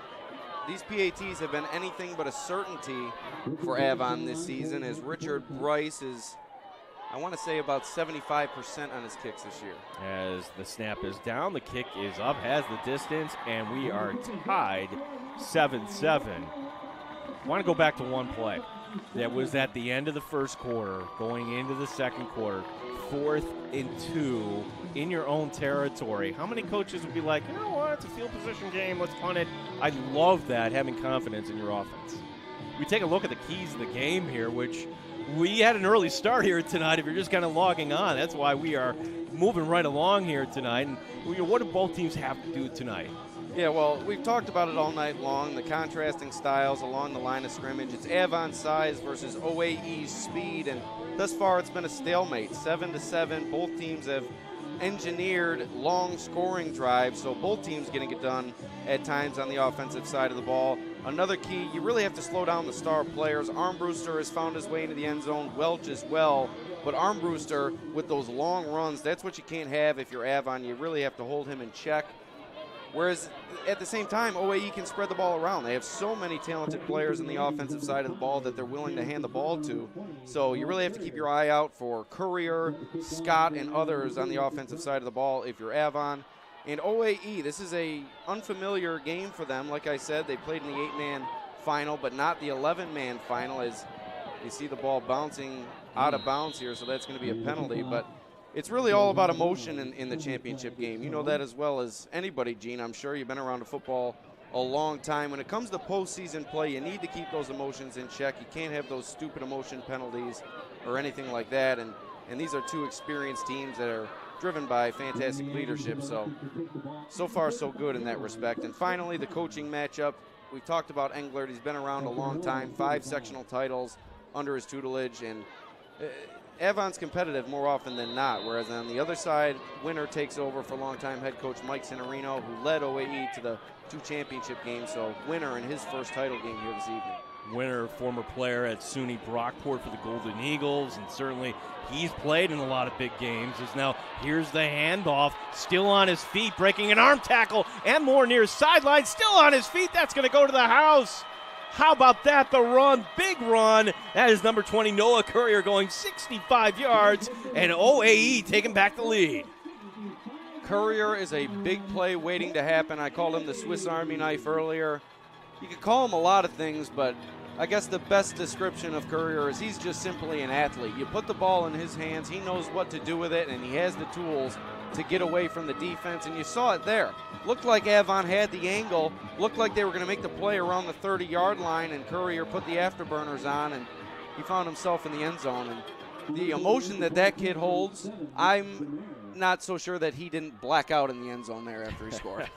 these PATs have been anything but a certainty for Avon this season, as Richard Bryce is, I want to say, about 75% on his kicks this year. As the snap is down, the kick is up, has the distance, and we are tied 7-7. I want to go back to one play. That was at the end of the first quarter, going into the second quarter. 4th and 2 in your own territory. How many coaches would be like, you know what, it's a field position game, let's punt it? I love that, having confidence in your offense. We take a look at the keys of the game here, which we had an early start here tonight. If you're just kind of logging on, that's why we are moving right along here tonight. And what do both teams have to do tonight? Yeah, well, we've talked about it all night long, the contrasting styles along the line of scrimmage. It's Avon's size versus OAE's speed, and thus far it's been a stalemate, 7-7. Both teams have engineered long scoring drives, so both teams getting it done at times on the offensive side of the ball. Another key, you really have to slow down the star players. Armbruster has found his way into the end zone, Welch as well, but Armbruster with those long runs, that's what you can't have if you're Avon. You really have to hold him in check. Whereas at the same time, OAE can spread the ball around. They have so many talented players in the offensive side of the ball that they're willing to hand the ball to. So you really have to keep your eye out for Courier, Scott, and others on the offensive side of the ball if you're Avon. And OAE, this is a unfamiliar game for them. Like I said, they played in the 8-man final, but not the 11-man final, as you see the ball bouncing out of bounds here, so that's going to be a penalty. But it's really all about emotion in the championship game. You know that as well as anybody, Gene. I'm sure you've been around the football a long time. When it comes to postseason play, you need to keep those emotions in check. You can't have those stupid emotion penalties or anything like that. And these are two experienced teams that are driven by fantastic leadership. So far, so good in that respect. And finally, the coaching matchup. We talked about Englert. He's been around a long time, 5 sectional titles under his tutelage. And Avon's competitive more often than not, whereas on the other side, Winter takes over for longtime head coach Mike Cinerino, who led OAE to the 2 championship games. So Winter in his first title game here this evening. winner, former player at SUNY Brockport for the Golden Eagles, and certainly he's played in a lot of big games. Is now, here's the handoff, still on his feet, breaking an arm tackle, and more near his sideline, still on his feet. That's going to go to the house. How about that? The run, big run. That is number 20, Noah Courier, going 65 yards, and OAE taking back the lead. Courier is a big play waiting to happen. I called him the Swiss Army knife earlier. You could call him a lot of things, but I guess the best description of Courier is he's just simply an athlete. You put the ball in his hands, he knows what to do with it, and he has the tools to get away from the defense, and you saw it there. Looked like Avon had the angle, looked like they were going to make the play around the 30-yard line, and Courier put the afterburners on, and he found himself in the end zone. And the emotion that kid holds, I'm not so sure that he didn't black out in the end zone there after he scored.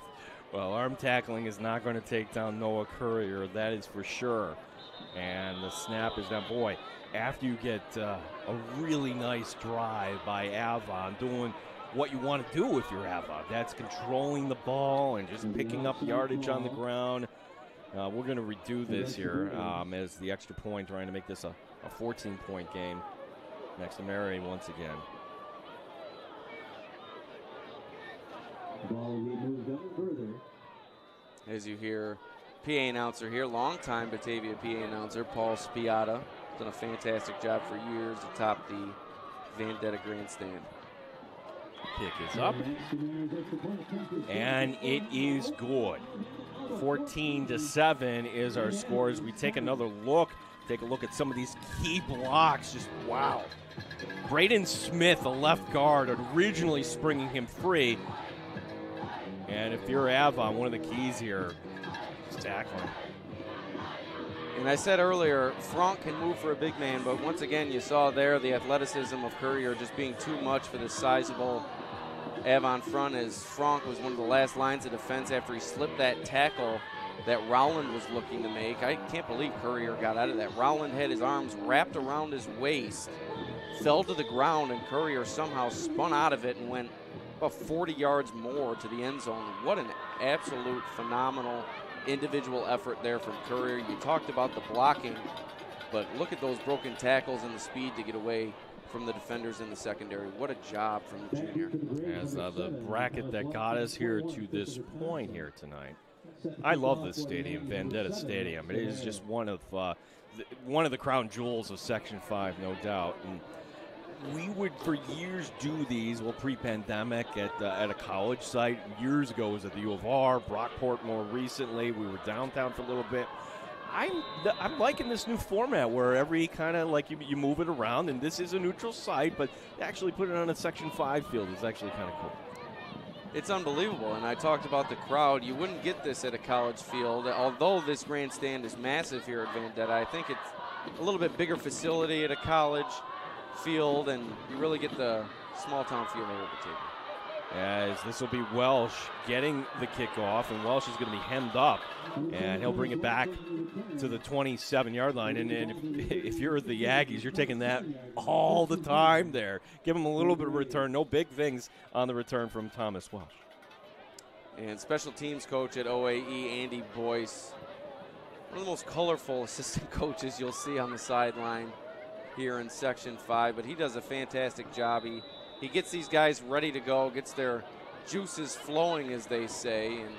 Well, arm tackling is not going to take down Noah Courier, that is for sure. And the snap is down. Boy, after you get a really nice drive by Avon, doing what you want to do with your Avon, that's controlling the ball and just picking up yardage on the ground. We're going to redo this here as the extra point, trying to make this a 14-point game. Next to Mary once again. As you hear, PA announcer here, longtime Batavia PA announcer, Paul Spiata, done a fantastic job for years atop the Vendetta grandstand. Kick is up, and it is good. 14-7 is our score. As we take another look, take a look at some of these key blocks. Just wow. Braden Smith, the left guard, originally springing him free. And if you're Avon, one of the keys here is tackling. And I said earlier, Franck can move for a big man, but once again, you saw there the athleticism of Courier just being too much for this sizable Avon front, as Franck was one of the last lines of defense after he slipped that tackle that Rowland was looking to make. I can't believe Courier got out of that. Rowland had his arms wrapped around his waist, fell to the ground, and Courier somehow spun out of it and went about 40 yards more to the end zone. What an absolute phenomenal individual effort there from Courier. You talked about the blocking, but look at those broken tackles and the speed to get away from the defenders in the secondary. What a job from the junior. As the bracket that got us here to this point here tonight. I love this stadium, Vendetta Stadium. It is just one of the crown jewels of Section 5, no doubt. And we would, for years, do these, pre-pandemic at a college site. Years ago, it was at the U of R, Brockport more recently. We were downtown for a little bit. I'm liking this new format where every kind of like you move it around, and this is a neutral site, but actually put it on a Section 5 field is actually kind of cool. It's unbelievable, and I talked about the crowd. You wouldn't get this at a college field. Although this grandstand is massive here at Vendetta, I think it's a little bit bigger facility at a college field, and you really get the small-town feel here at Batavia. As this will be Welsh getting the kickoff, and Welsh is going to be hemmed up, and he'll bring it back to the 27-yard line. And if you're the Aggies, you're taking that all the time there. Give him a little bit of return. No big things on the return from Thomas Welsh. And special teams coach at OAE, Andy Boyce, one of the most colorful assistant coaches you'll see on the sideline here in Section 5, but he does a fantastic job. He gets these guys ready to go, gets their juices flowing, as they say, and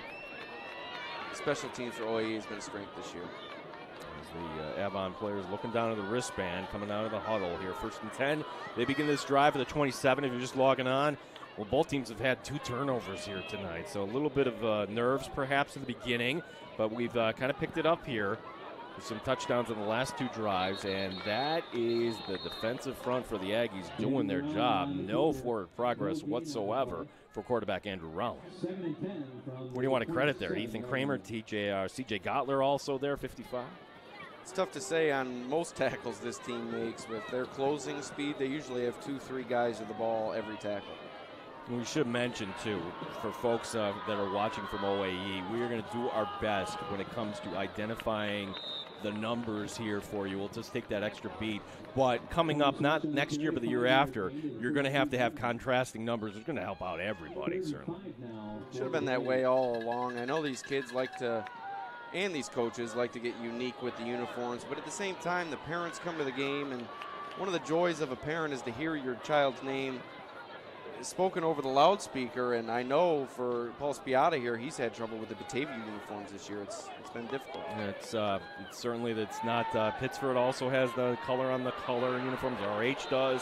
special teams for OAE has been a strength this year. As the Avon players looking down at the wristband, coming out of the huddle here. 1st and 10. They begin this drive at the 27. If you're just logging on, well, both teams have had 2 turnovers here tonight, so a little bit of nerves perhaps in the beginning, but we've kind of picked it up here. Some touchdowns in the last 2 drives, and that is the defensive front for the Aggies doing their job. No forward progress whatsoever for quarterback Andrew Rowland. What do you want to credit there? Ethan Kramer, CJ Gottler also there, 55? It's tough to say on most tackles this team makes. With their closing speed, they usually have 2-3 guys with the ball every tackle. We should mention, too, for folks that are watching from OAE, we are going to do our best when it comes to identifying the numbers here for you. We'll just take that extra beat. But coming up, not next year, but the year after, you're going to have contrasting numbers. It's going to help out everybody, certainly. Should have been that way all along. I know these kids like to and these coaches like to get unique with the uniforms, but at the same time, the parents come to the game, and one of the joys of a parent is to hear your child's name spoken over the loudspeaker. And I know for Paul Spiata here, he's had trouble with the Batavia uniforms this year. It's been difficult. It's certainly that's not. Pittsford also has the color on the color uniforms. RH does.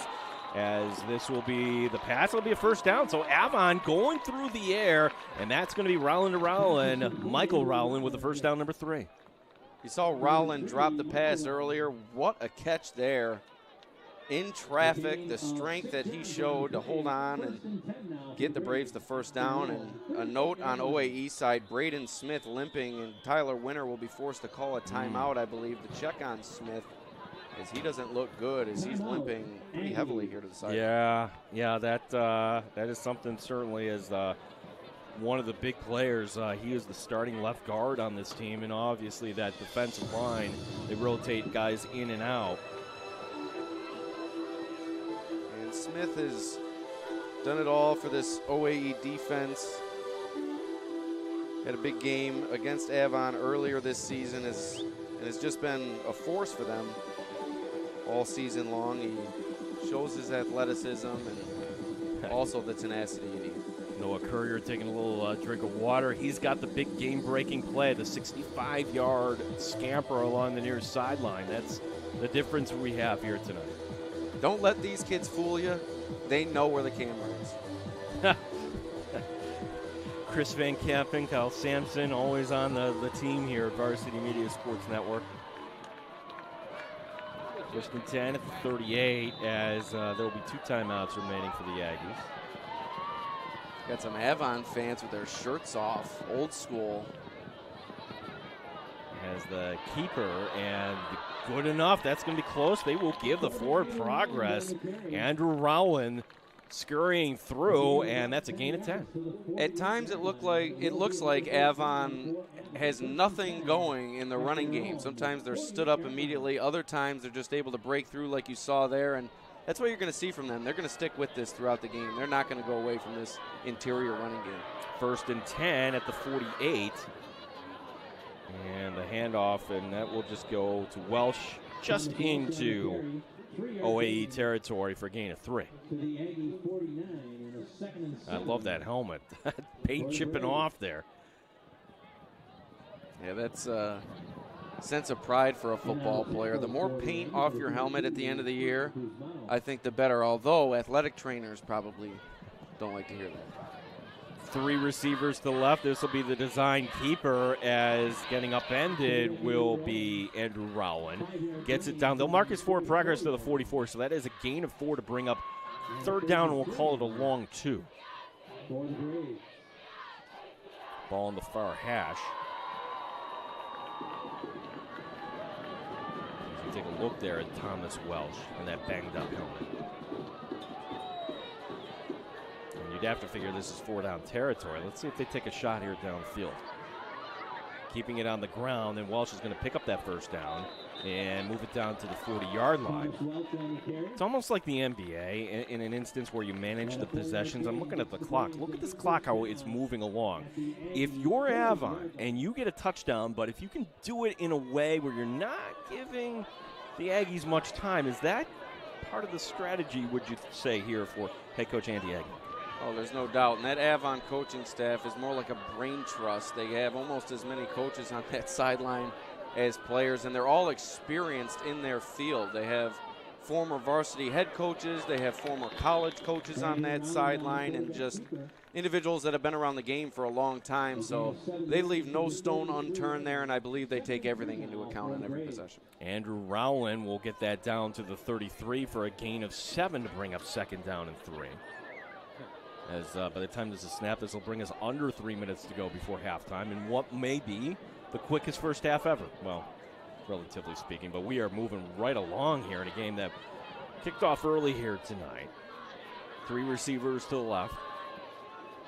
As this will be the pass, it'll be a first down. So Avon going through the air, and that's going to be Rowland to Rowland. Michael Rowland with the first down, number 3. You saw Rowland drop the pass earlier. What a catch there. In traffic, the strength that he showed to hold on and get the Braves the first down. And a note on OAE side, Braden Smith limping, and Tyler Winter will be forced to call a timeout, I believe, to check on Smith, as he doesn't look good, as he's limping pretty heavily here to the side. Yeah, that is something certainly as one of the big players. He is the starting left guard on this team, and obviously that defensive line, they rotate guys in and out. And Smith has done it all for this OAE defense. Had a big game against Avon earlier this season, and has just been a force for them all season long. He shows his athleticism and also the tenacity you need. Noah Courier taking a little drink of water. He's got the big game-breaking play, the 65-yard scamper along the near sideline. That's the difference we have here tonight. Don't let these kids fool you. They know where the camera is. Chris Van Kampen, Kyle Sampson, always on the team here at Varsity Media Sports Network. First and 10 at the 38, as there will be 2 timeouts remaining for the Aggies. Got some Avon fans with their shirts off, old school. Has the keeper, and good enough. That's going to be close. They will give the forward progress. Andrew Rowland scurrying through, and that's a gain of 10. At times it looks like Avon has nothing going in the running game. Sometimes they're stood up immediately. Other times they're just able to break through like you saw there, and that's what you're going to see from them. They're going to stick with this throughout the game. They're not going to go away from this interior running game. First and 10 at the 48. And the handoff, and that will just go to Welsh just into OAE territory for a gain of 3. I love that helmet. Paint chipping off there. Yeah, that's a sense of pride for a football player. The more paint off your helmet at the end of the year, I think the better, although athletic trainers probably don't like to hear that. 3 receivers to the left. This will be the design keeper, as getting upended will be Andrew Rowland. Gets it down. They'll mark his forward progress to the 44, so that is a gain of 4 to bring up 3rd down, and we'll call it a long 2. Ball on the far hash. As you take a look there at Thomas Welsh and that banged up helmet. You'd have to figure this is 4-down territory. Let's see if they take a shot here downfield. Keeping it on the ground, and Welsh is going to pick up that first down and move it down to the 40-yard line. It's almost like the NBA in an instance where you manage the possessions. I'm looking at the clock. Look at this clock, how it's moving along. If you're Avon and you get a touchdown, but if you can do it in a way where you're not giving the Aggies much time, is that part of the strategy, would you say, here for head coach Andy Aggie? Oh, there's no doubt. And that Avon coaching staff is more like a brain trust. They have almost as many coaches on that sideline as players, and they're all experienced in their field. They have former varsity head coaches. They have former college coaches on that sideline, and just individuals that have been around the game for a long time. So they leave no stone unturned there, and I believe they take everything into account in every possession. Andrew Rowland will get that down to the 33 for a gain of 7 to bring up 2nd down and 3. As by the time there's a snap, this will bring us under 3 minutes to go before halftime, and what may be the quickest first half ever. Well, relatively speaking, but we are moving right along here in a game that kicked off early here tonight. 3 receivers to the left,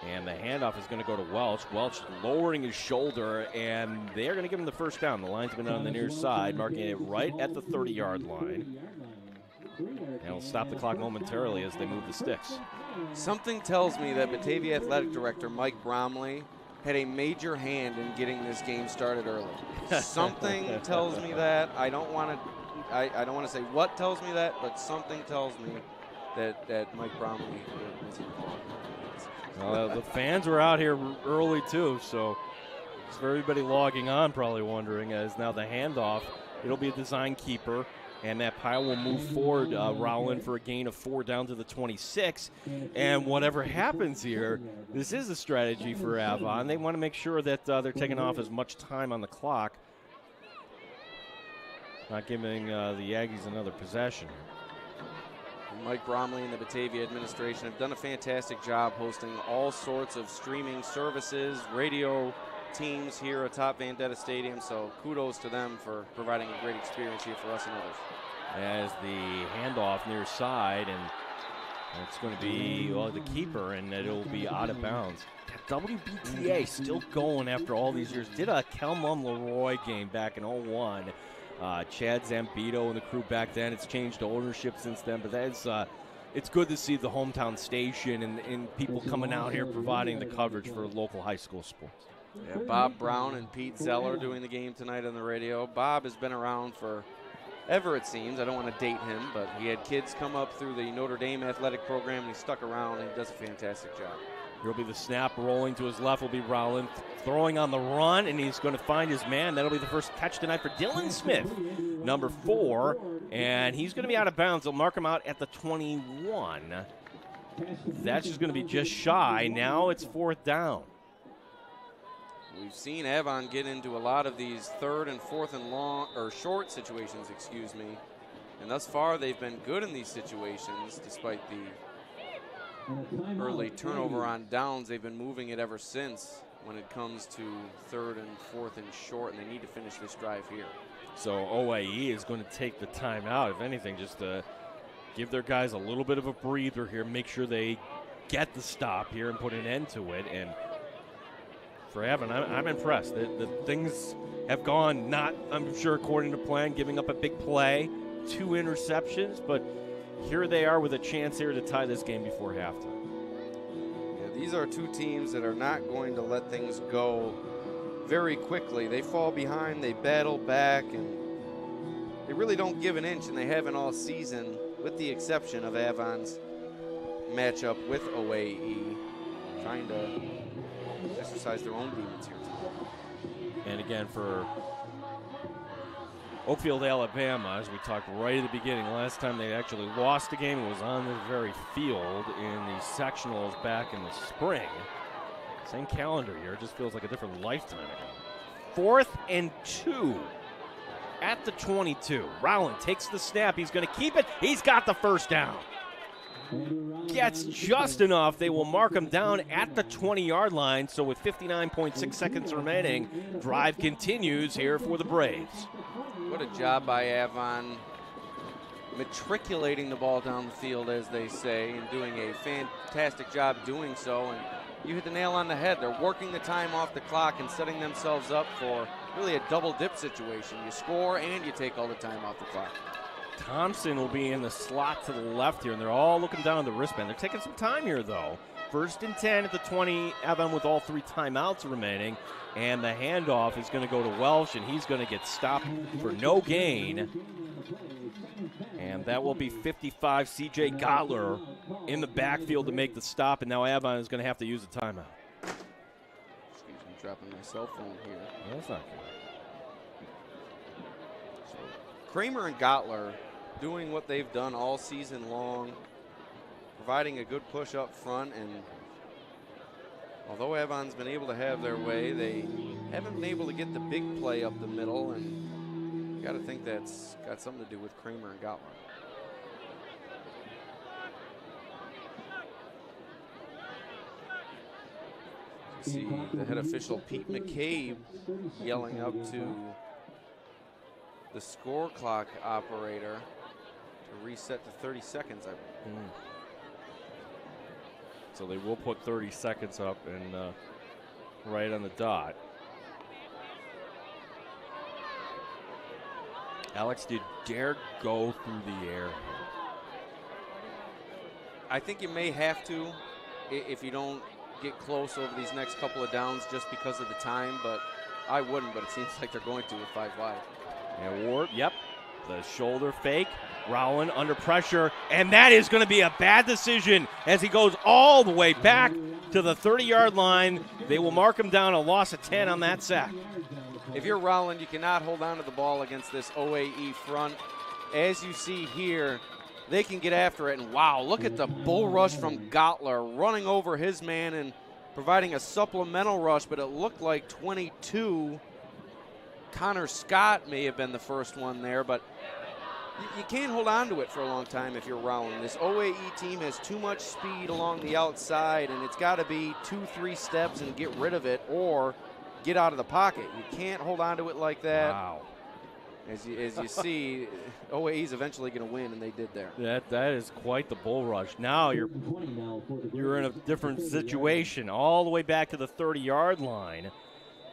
and the handoff is going to go to Welch. Welch lowering his shoulder, and they're going to give him the first down. The linesman on the near side, marking it right at the 30-yard line. And it'll stop the clock momentarily as they move the sticks. Something tells me that Batavia Athletic Director Mike Bromley had a major hand in getting this game started early. Something tells me that. I don't want to say what tells me that, but something tells me that Mike Bromley was involved. Well, the fans were out here early too, so for everybody logging on probably wondering, as now the handoff, it'll be a design keeper, and that pile will move forward, Rowland for a gain of 4 down to the 26. And whatever happens here, this is a strategy for Avon. They want to make sure that they're taking off as much time on the clock, not giving the Aggies another possession. Mike Bromley and the Batavia administration have done a fantastic job hosting all sorts of streaming services, radio teams here atop Vendetta Stadium, so kudos to them for providing a great experience here for us and others. As the handoff near side, and it's going to be the keeper, and it'll be out of bounds. WBTA still going after all these years. Did a Kelmum Leroy game back in 01. Chad Zambito and the crew back then. It's changed ownership since then, but that's it's good to see the hometown station and people coming out here providing the coverage for local high school sports. Yeah, Bob Brown and Pete Zeller doing the game tonight on the radio. Bob has been around for ever, it seems. I don't want to date him, but he had kids come up through the Notre Dame athletic program, and he stuck around, and he does a fantastic job. Here will be the snap. Rolling to his left will be Rowland. Throwing on the run, and he's going to find his man. That'll be the first catch tonight for Dylan Smith, number 4. And he's going to be out of bounds. They'll mark him out at the 21. That's just going to be just shy. Now it's 4th down. We've seen Avon get into a lot of these 3rd and 4th and long or short situations, excuse me. And thus far, they've been good in these situations, despite the early turnover on downs. They've been moving it ever since when it comes to 3rd and 4th and short, and they need to finish this drive here. So OAE is going to take the timeout, if anything, just to give their guys a little bit of a breather here, make sure they get the stop here and put an end to it. And for Avon, I'm impressed. The things have gone not, I'm sure, according to plan, giving up a big play, 2 interceptions, but here they are with a chance here to tie this game before halftime. Yeah, these are 2 teams that are not going to let things go very quickly. They fall behind, they battle back, and they really don't give an inch, and they haven't all season, with the exception of Avon's matchup with OAE, trying to exercise their own demons here tonight. And again, for Oakfield-Alabama, as we talked right at the beginning, last time they actually lost a game, it was on this very field in the sectionals back in the spring. Same calendar year, it just feels like a different lifetime ago. 4th and 2 at the 22. Rowland takes the snap, he's going to keep it, he's got the first down. Gets just enough. They will mark him down at the 20-yard line. So with 59.6 seconds remaining, drive continues here for the Braves. What a job by Avon matriculating the ball down the field, as they say, and doing a fantastic job doing so. And you hit the nail on the head. They're working the time off the clock and setting themselves up for really a double dip situation. You score and you take all the time off the clock. Thompson will be in the slot to the left here, and they're all looking down at the wristband. They're taking some time here, though. 1st and 10 at the 20, Avon with all 3 timeouts remaining, and the handoff is going to go to Welsh, and he's going to get stopped for no gain. And that will be 55, C.J. Gottler in the backfield to make the stop, and now Avon is going to have to use a timeout. Excuse me, dropping my cell phone here. Well, that's not good. So Kramer and Gottler doing what they've done all season long, providing a good push up front, and although Avon's been able to have their way, they haven't been able to get the big play up the middle, and you got to think that's got something to do with Kramer and Gottler. You see the head official Pete McCabe yelling up to the score clock operator to reset to 30 seconds, I believe. So they will put 30 seconds up and right on the dot. Alex, did Dare go through the air? I think you may have to if you don't get close over these next couple of downs just because of the time, but I wouldn't, but it seems like they're going to with 5 wide. And Ward, yep, the shoulder fake. Rowland under pressure, and that is going to be a bad decision as he goes all the way back to the 30-yard line. They will mark him down a loss of 10 on that sack. If you're Rowland, you cannot hold on to the ball against this OAE front. As you see here, they can get after it, and wow, look at the bull rush from Gottler running over his man and providing a supplemental rush, but it looked like 22. Connor Scott may have been the first one there, but you can't hold on to it for a long time if you're Rowland. This OAE team has too much speed along the outside, and it's got to be 2-3 steps and get rid of it or get out of the pocket. You can't hold on to it like that. Wow. As you see, OAE's eventually going to win, and they did there. That is quite the bull rush. Now you're in a different situation, all the way back to the 30-yard line.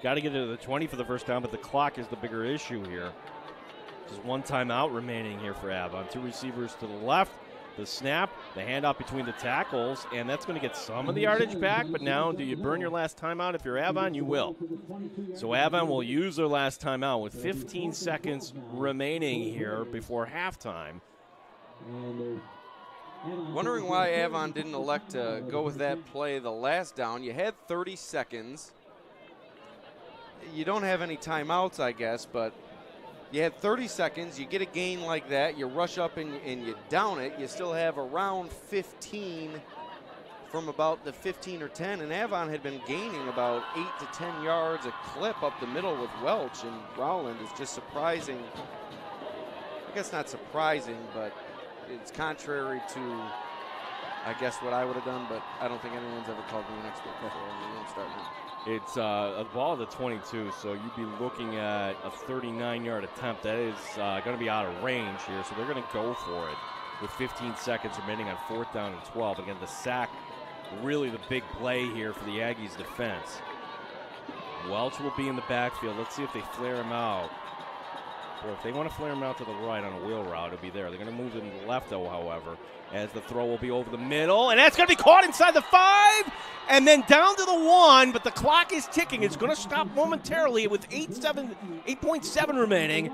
Got to get to the 20 for the first down, but the clock is the bigger issue here. There's one timeout remaining here for Avon. 2 receivers to the left. The snap, the handoff between the tackles, and that's going to get some of the yardage back. But now, do you burn your last timeout? If you're Avon, you will. So Avon will use their last timeout with 15 seconds remaining here before halftime. Wondering why Avon didn't elect to go with that play the last down. You had 30 seconds. You don't have any timeouts, I guess, but you had 30 seconds. You get a gain like that. You rush up and you down it. You still have around 15 from about the 15 or 10. And Avon had been gaining about 8 to 10 yards a clip up the middle with Welch. And Rowland is just surprising. I guess not surprising, but it's contrary to, I guess, what I would have done. But I don't think anyone's ever called me an expert before. We won't start now. It's a ball at the 22, so you'd be looking at a 39-yard attempt. That is going to be out of range here, so they're going to go for it with 15 seconds remaining on 4th down and 12. Again, the sack, really the big play here for the Aggies' defense. Welch will be in the backfield. Let's see if they flare him out. Or if they want to flare him out to the right on a wheel route, it'll be there. They're going to move him to the left, though, however, as the throw will be over the middle. And that's going to be caught inside the 5 and then down to the 1, but the clock is ticking. It's going to stop momentarily with 8.7 remaining.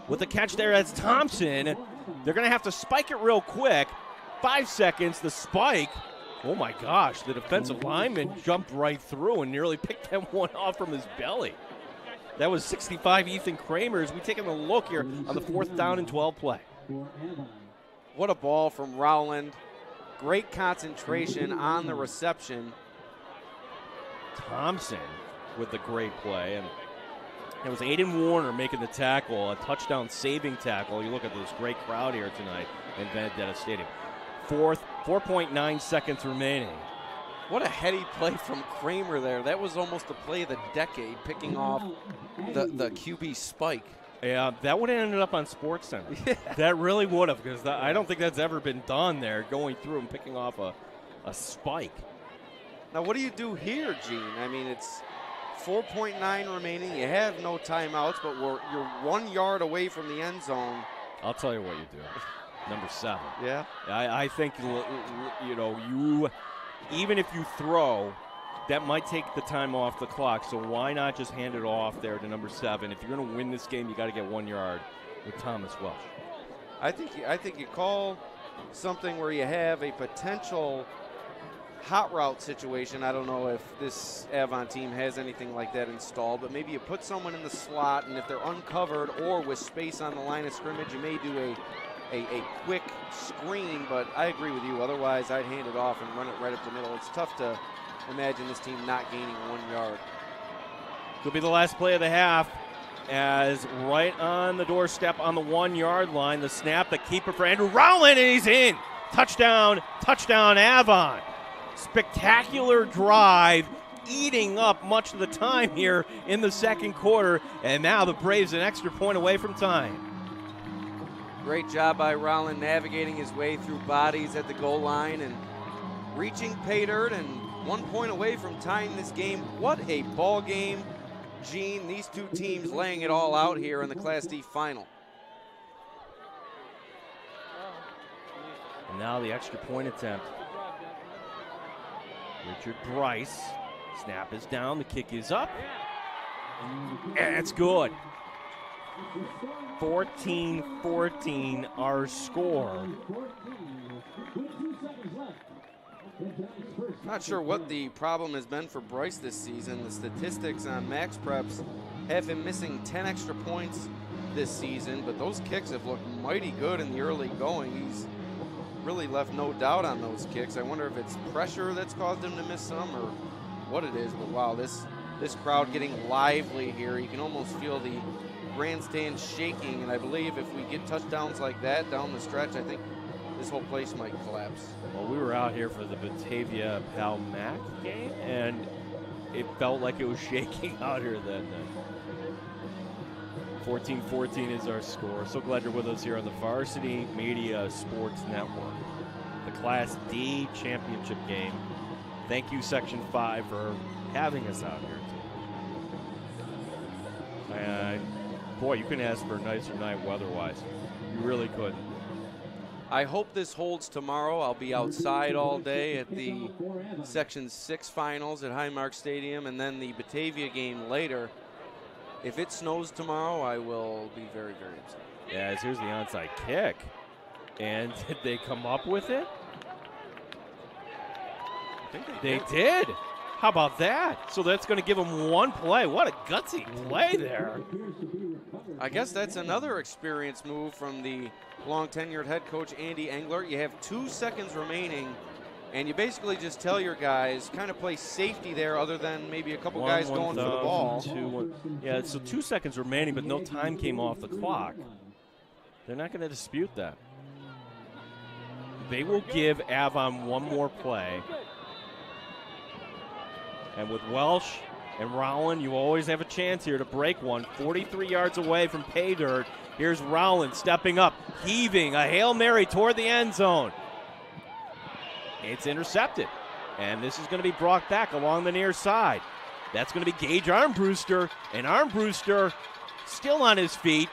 With the catch there as Thompson. They're going to have to spike it real quick. 5 seconds, the spike. Oh, my gosh, the defensive lineman jumped right through and nearly picked that one off from his belly. That was 65 Ethan Kramer. As we take a look here on the 4th down and 12 play. What a ball from Rowland. Great concentration on the reception. Thompson with the great play. And it was Aiden Warner making the tackle, a touchdown-saving tackle. You look at this great crowd here tonight in Vendetta Stadium. 4.9 seconds remaining. What a heady play from Kramer there. That was almost the play of the decade, picking off the QB spike. Yeah, that would have ended up on SportsCenter. Yeah. That really would have, because I don't think that's ever been done there, going through and picking off a spike. Now, what do you do here, Gene? I mean, it's 4.9 remaining. You have no timeouts, but you're 1 yard away from the end zone. I'll tell you what you do. Number 7. Yeah? I think, you even if you throw, that might take the time off the clock, so why not just hand it off there to number 7? If you're going to win this game, you got to get 1 yard with Thomas Welch. I think you call something where you have a potential hot route situation. I don't know if this Avon team has anything like that installed, but maybe you put someone in the slot, and if they're uncovered or with space on the line of scrimmage, you may do a quick screen, but I agree with you. Otherwise, I'd hand it off and run it right up the middle. It's tough to imagine this team not gaining 1 yard. Could be the last play of the half, as right on the doorstep on the 1 yard line, the snap, the keeper for Andrew Rowland, and he's in. Touchdown, Avon. Spectacular drive, eating up much of the time here in the second quarter, and now the Braves an extra point away from time. Great job by Rowland navigating his way through bodies at the goal line and reaching pay dirt and 1 point away from tying this game. What a ball game, Gene. These two teams laying it all out here in the Class D final. And now the extra point attempt. Richard Bryce. Snap is down. The kick is up. And it's good. 14-14 our score. Not sure what the problem has been for Bryce this season. The statistics on Max Preps have him missing 10 extra points this season, but those kicks have looked mighty good in the early going. He's really left no doubt on those kicks. I wonder if it's pressure that's caused him to miss some or what it is, but wow, this crowd getting lively here. You can almost feel the grandstand shaking, and I believe if we get touchdowns like that down the stretch, I think this whole place might collapse. Well, we were out here for the Batavia Pal Mac game, and it felt like it was shaking out here then. 14-14 is our score. So glad you're with us here on the Varsity Media Sports Network. The Class D championship game. Thank you, Section 5, for having us out here today. And boy, you couldn't ask for a nicer night weather-wise. You really couldn't. I hope this holds tomorrow. I'll be outside all day at the Section 6 finals at Highmark Stadium and then the Batavia game later. If it snows tomorrow, I will be very, very upset. Yeah, here's the onside kick. And did they come up with it? I think they did. How about that? So that's going to give them one play. What a gutsy play there. I guess that's another experience move from the long-tenured head coach Andy Engler. You have 2 seconds remaining, and you basically just tell your guys, kind of play safety there other than maybe a couple guys going for the ball. Yeah, so 2 seconds remaining, but no time came off the clock. They're not going to dispute that. They will give Avon one more play. And with Welsh and Rowland, you always have a chance here to break one. 43 yards away from pay dirt. Here's Rowland stepping up, heaving a Hail Mary toward the end zone. It's intercepted. And this is going to be brought back along the near side. That's going to be Gage Armbruster. And Armbruster still on his feet,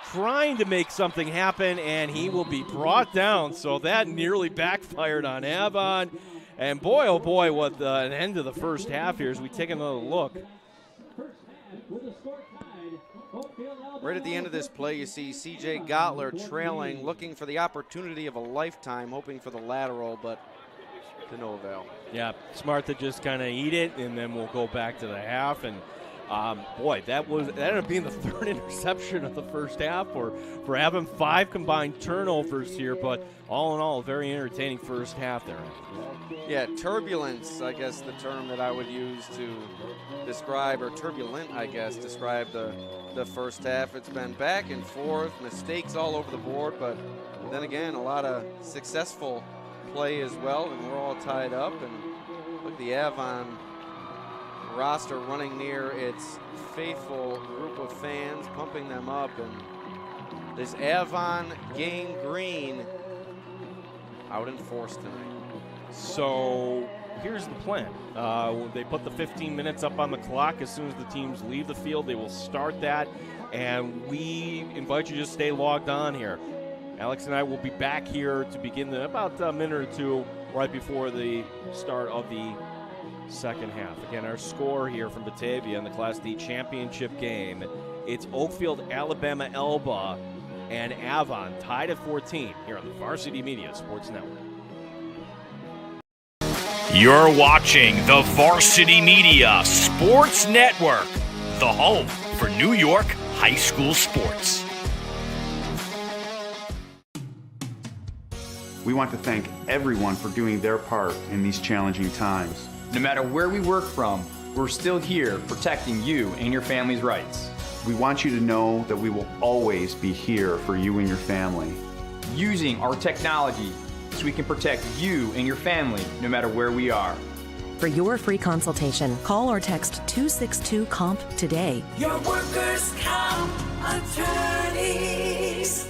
trying to make something happen, and he will be brought down. So that nearly backfired on Avon. And boy, oh boy, what an end to the first half here as we take another look. Right at the end of this play, you see C.J. Gottler trailing, looking for the opportunity of a lifetime, hoping for the lateral, but to no avail. Yeah, smart to just kind of eat it, and then we'll go back to the half. And boy, that ended up being the 3rd interception of the first half for having 5 combined turnovers here. But all in all, a very entertaining first half there. Yeah, turbulence, I guess the term that I would use to describe, or turbulent, I guess, describe the first half. It's been back and forth, mistakes all over the board, but then again, a lot of successful play as well, and we're all tied up. And look, the Avon roster running near its faithful group of fans, pumping them up, and this Avon gang green out in force tonight. So here's the plan. They put the 15 minutes up on the clock. As soon as the teams leave the field, they will start that, and we invite you to stay logged on here. Alex and I will be back here to begin about a minute or two right before the start of the second half. Again, our score here from Batavia in the Class D championship game. It's Oakfield-Alabama Elba and Avon tied at 14 here on the Varsity Media Sports Network. You're watching the Varsity Media Sports Network, the home for New York high school sports. We want to thank everyone for doing their part in these challenging times. No matter where we work from, we're still here protecting you and your family's rights. We want you to know that we will always be here for you and your family. Using our technology so we can protect you and your family no matter where we are. For your free consultation, call or text 262-COMP today. Your workers' comp attorneys.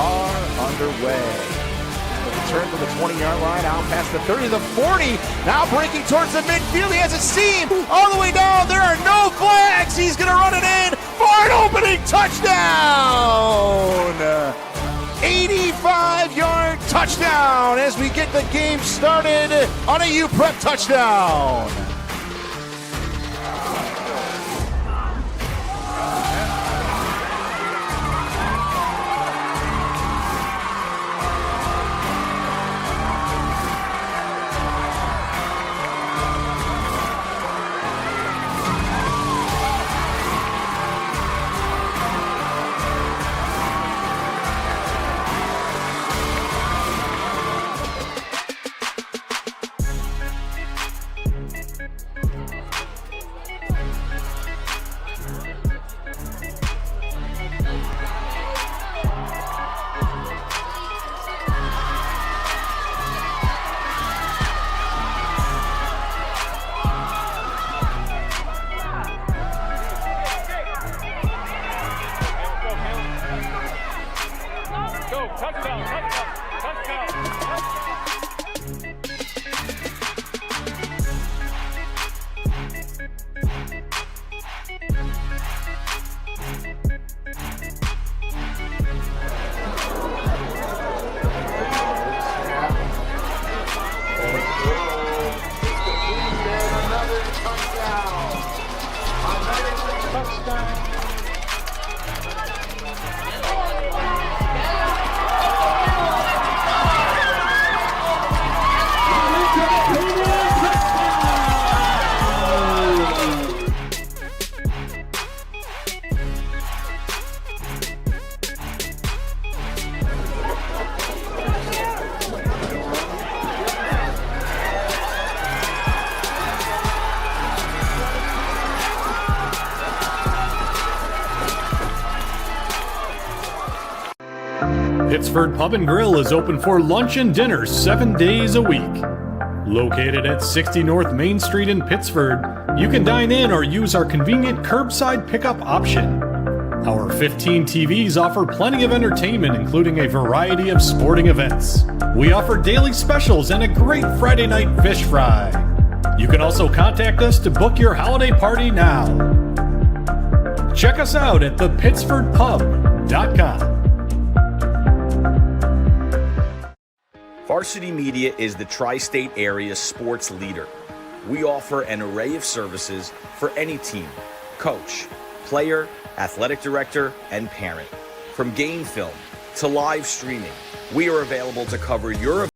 are underway. The return to the 20-yard line, out past the 30 to the 40. Now breaking towards the midfield. He has a seam all the way down. There are no flags. He's going to run it in for an opening touchdown. 85-yard touchdown as we get the game started on a U-Prep touchdown. Pittsford Pub and Grill is open for lunch and dinner 7 days a week. Located at 60 North Main Street in Pittsford, you can dine in or use our convenient curbside pickup option. Our 15 TVs offer plenty of entertainment, including a variety of sporting events. We offer daily specials and a great Friday night fish fry. You can also contact us to book your holiday party now. Check us out at thepittsfordpub.com. Varsity Media is the tri-state area sports leader. We offer an array of services for any team, coach, player, athletic director, and parent. From game film to live streaming, we are available to cover your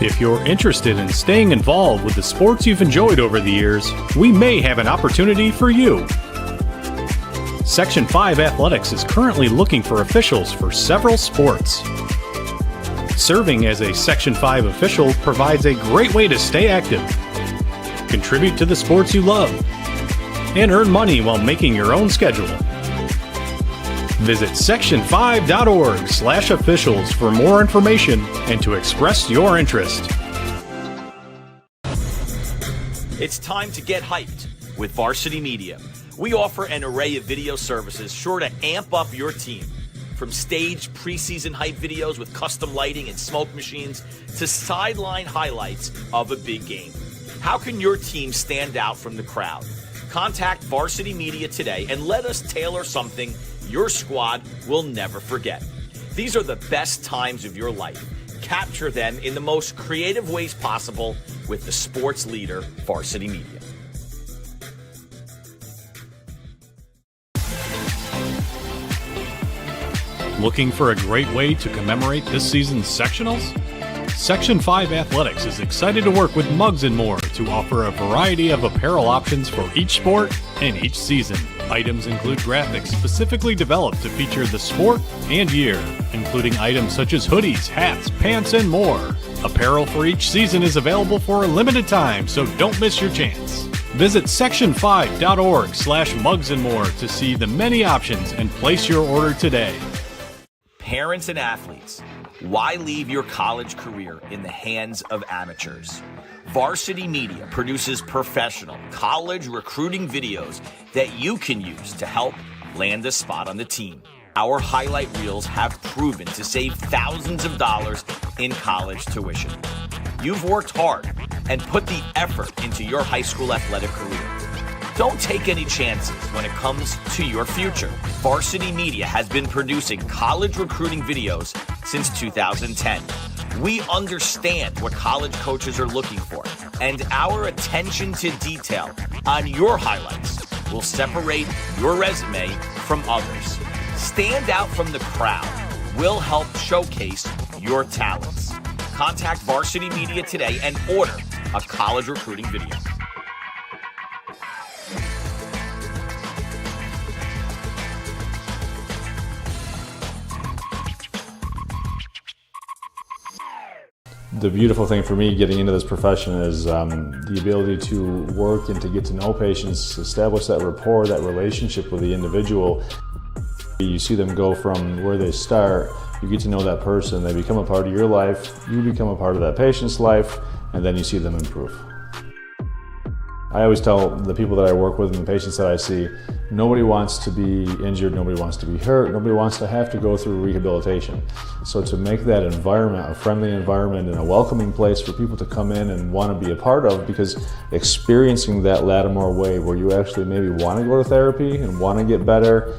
If you're interested in staying involved with the sports you've enjoyed over the years, we may have an opportunity for you. Section 5 Athletics is currently looking for officials for several sports. Serving as a Section 5 official provides a great way to stay active, contribute to the sports you love, and earn money while making your own schedule. Visit section5.org/officials for more information and to express your interest. It's time to get hyped with Varsity Media. We offer an array of video services sure to amp up your team. From staged preseason hype videos with custom lighting and smoke machines to sideline highlights of a big game. How can your team stand out from the crowd? Contact Varsity Media today and let us tailor something your squad will never forget. These are the best times of your life. Capture them in the most creative ways possible with the sports leader, Varsity Media. Looking for a great way to commemorate this season's sectionals? Section 5 Athletics is excited to work with Mugs & More to offer a variety of apparel options for each sport and each season. Items include graphics specifically developed to feature the sport and year, including items such as hoodies, hats, pants, and more. Apparel for each season is available for a limited time, so don't miss your chance. Visit section5.org/mugsandmore to see the many options and place your order today. Parents and athletes, why leave your college career in the hands of amateurs? Varsity Media produces professional college recruiting videos that you can use to help land a spot on the team. Our highlight reels have proven to save thousands of dollars in college tuition. You've worked hard and put the effort into your high school athletic career. Don't take any chances when it comes to your future. Varsity Media has been producing college recruiting videos since 2010. We understand what college coaches are looking for, and our attention to detail on your highlights will separate your resume from others. Stand out from the crowd. We'll help showcase your talents. Contact Varsity Media today and order a college recruiting video. The beautiful thing for me getting into this profession is the ability to work and to get to know patients, establish that rapport, that relationship with the individual. You see them go from where they start, you get to know that person, they become a part of your life, you become a part of that patient's life, and then you see them improve. I always tell the people that I work with and the patients that I see, nobody wants to be injured, nobody wants to be hurt, nobody wants to have to go through rehabilitation. So to make that environment a friendly environment and a welcoming place for people to come in and want to be a part of, because experiencing that Lattimore way where you actually maybe want to go to therapy and want to get better,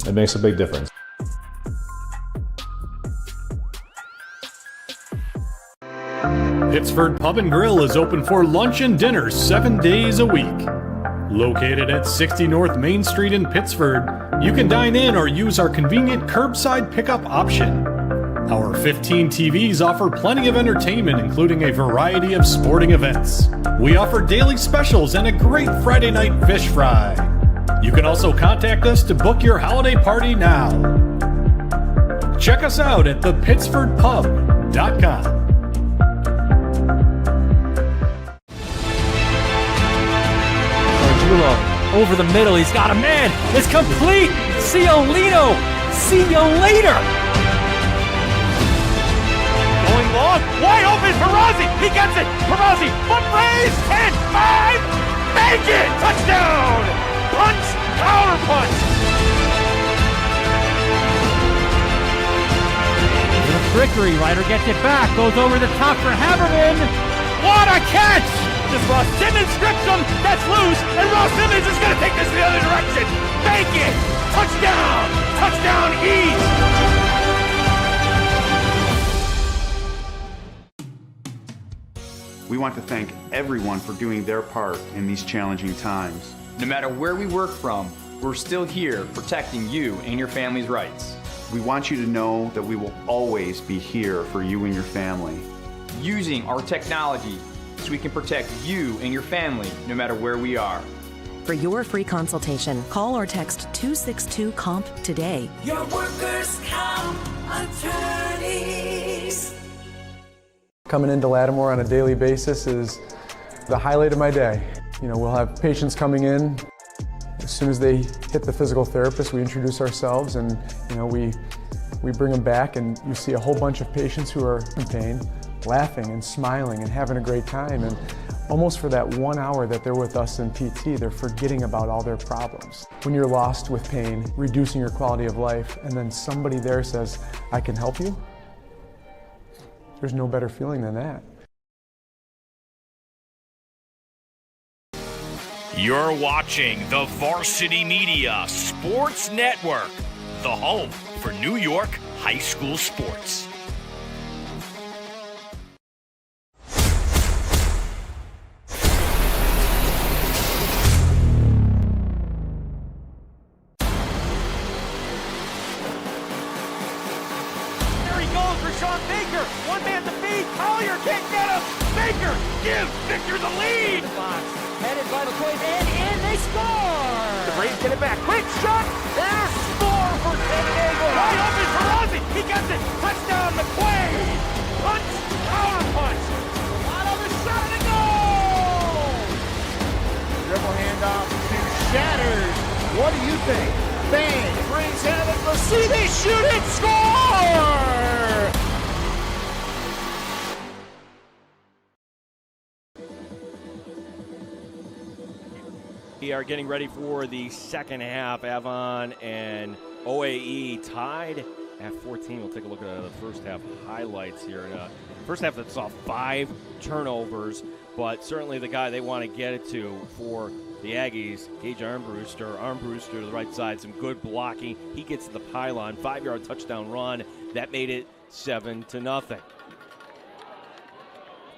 it makes a big difference. Pittsford Pub and Grill is open for lunch and dinner 7 days a week. Located at 60 North Main Street in Pittsford, you can dine in or use our convenient curbside pickup option. Our 15 TVs offer plenty of entertainment, including a variety of sporting events. We offer daily specials and a great Friday night fish fry. You can also contact us to book your holiday party now. Check us out at thepittsfordpub.com. Over the middle, he's got a man. It's complete. Ciolino. See you later. Going long. Wide open. Perazzi. He gets it. Perazzi. Foot raise. 10, 5. Make it. Touchdown. Punch. Power punch. The trickery. Ryder gets it back. Goes over the top for Haberman. What a catch. This Ross Simmons strips him. That's loose. And Ross Simmons is going to take this the other direction. Make it. Touchdown. Touchdown East. We want to thank everyone for doing their part in these challenging times. No matter where we work from, we're still here protecting you and your family's rights. We want you to know that we will always be here for you and your family. Using our technology so we can protect you and your family no matter where we are. For your free consultation, call or text 262-COMP today. Your workers' comp attorneys. Coming into Lattimore on a daily basis is the highlight of my day. You know, we'll have patients coming in. As soon as they hit the physical therapist, we introduce ourselves and, you know, we bring them back, and you see a whole bunch of patients who are in pain, laughing and smiling and having a great time. And almost for that 1 hour that they're with us in PT, they're forgetting about all their problems. When you're lost with pain, reducing your quality of life, and then somebody there says, I can help you, there's no better feeling than that. You're watching the Varsity Media Sports Network, the home for New York high school sports. Give Victor the lead. Box. Headed by McCoy, and in they score. The Braves get it back. Quick shot. And a score for San Diego. Wide open for Ozzie. He gets it. Touchdown, McQuaid. Punch, counter punch. On the shot and a goal. Dribble handoff to Shatters. What do you think? Bang. Braves have it. Let's see. They shoot it. Score. We are getting ready for the second half. Avon and OAE tied at 14. We'll take a look at the first half highlights here. First half that saw 5 turnovers, but certainly the guy they want to get it to for the Aggies, Gage Armbruster. Armbruster to the right side, some good blocking. He gets to the pylon, 5-yard touchdown run. That made it 7-0.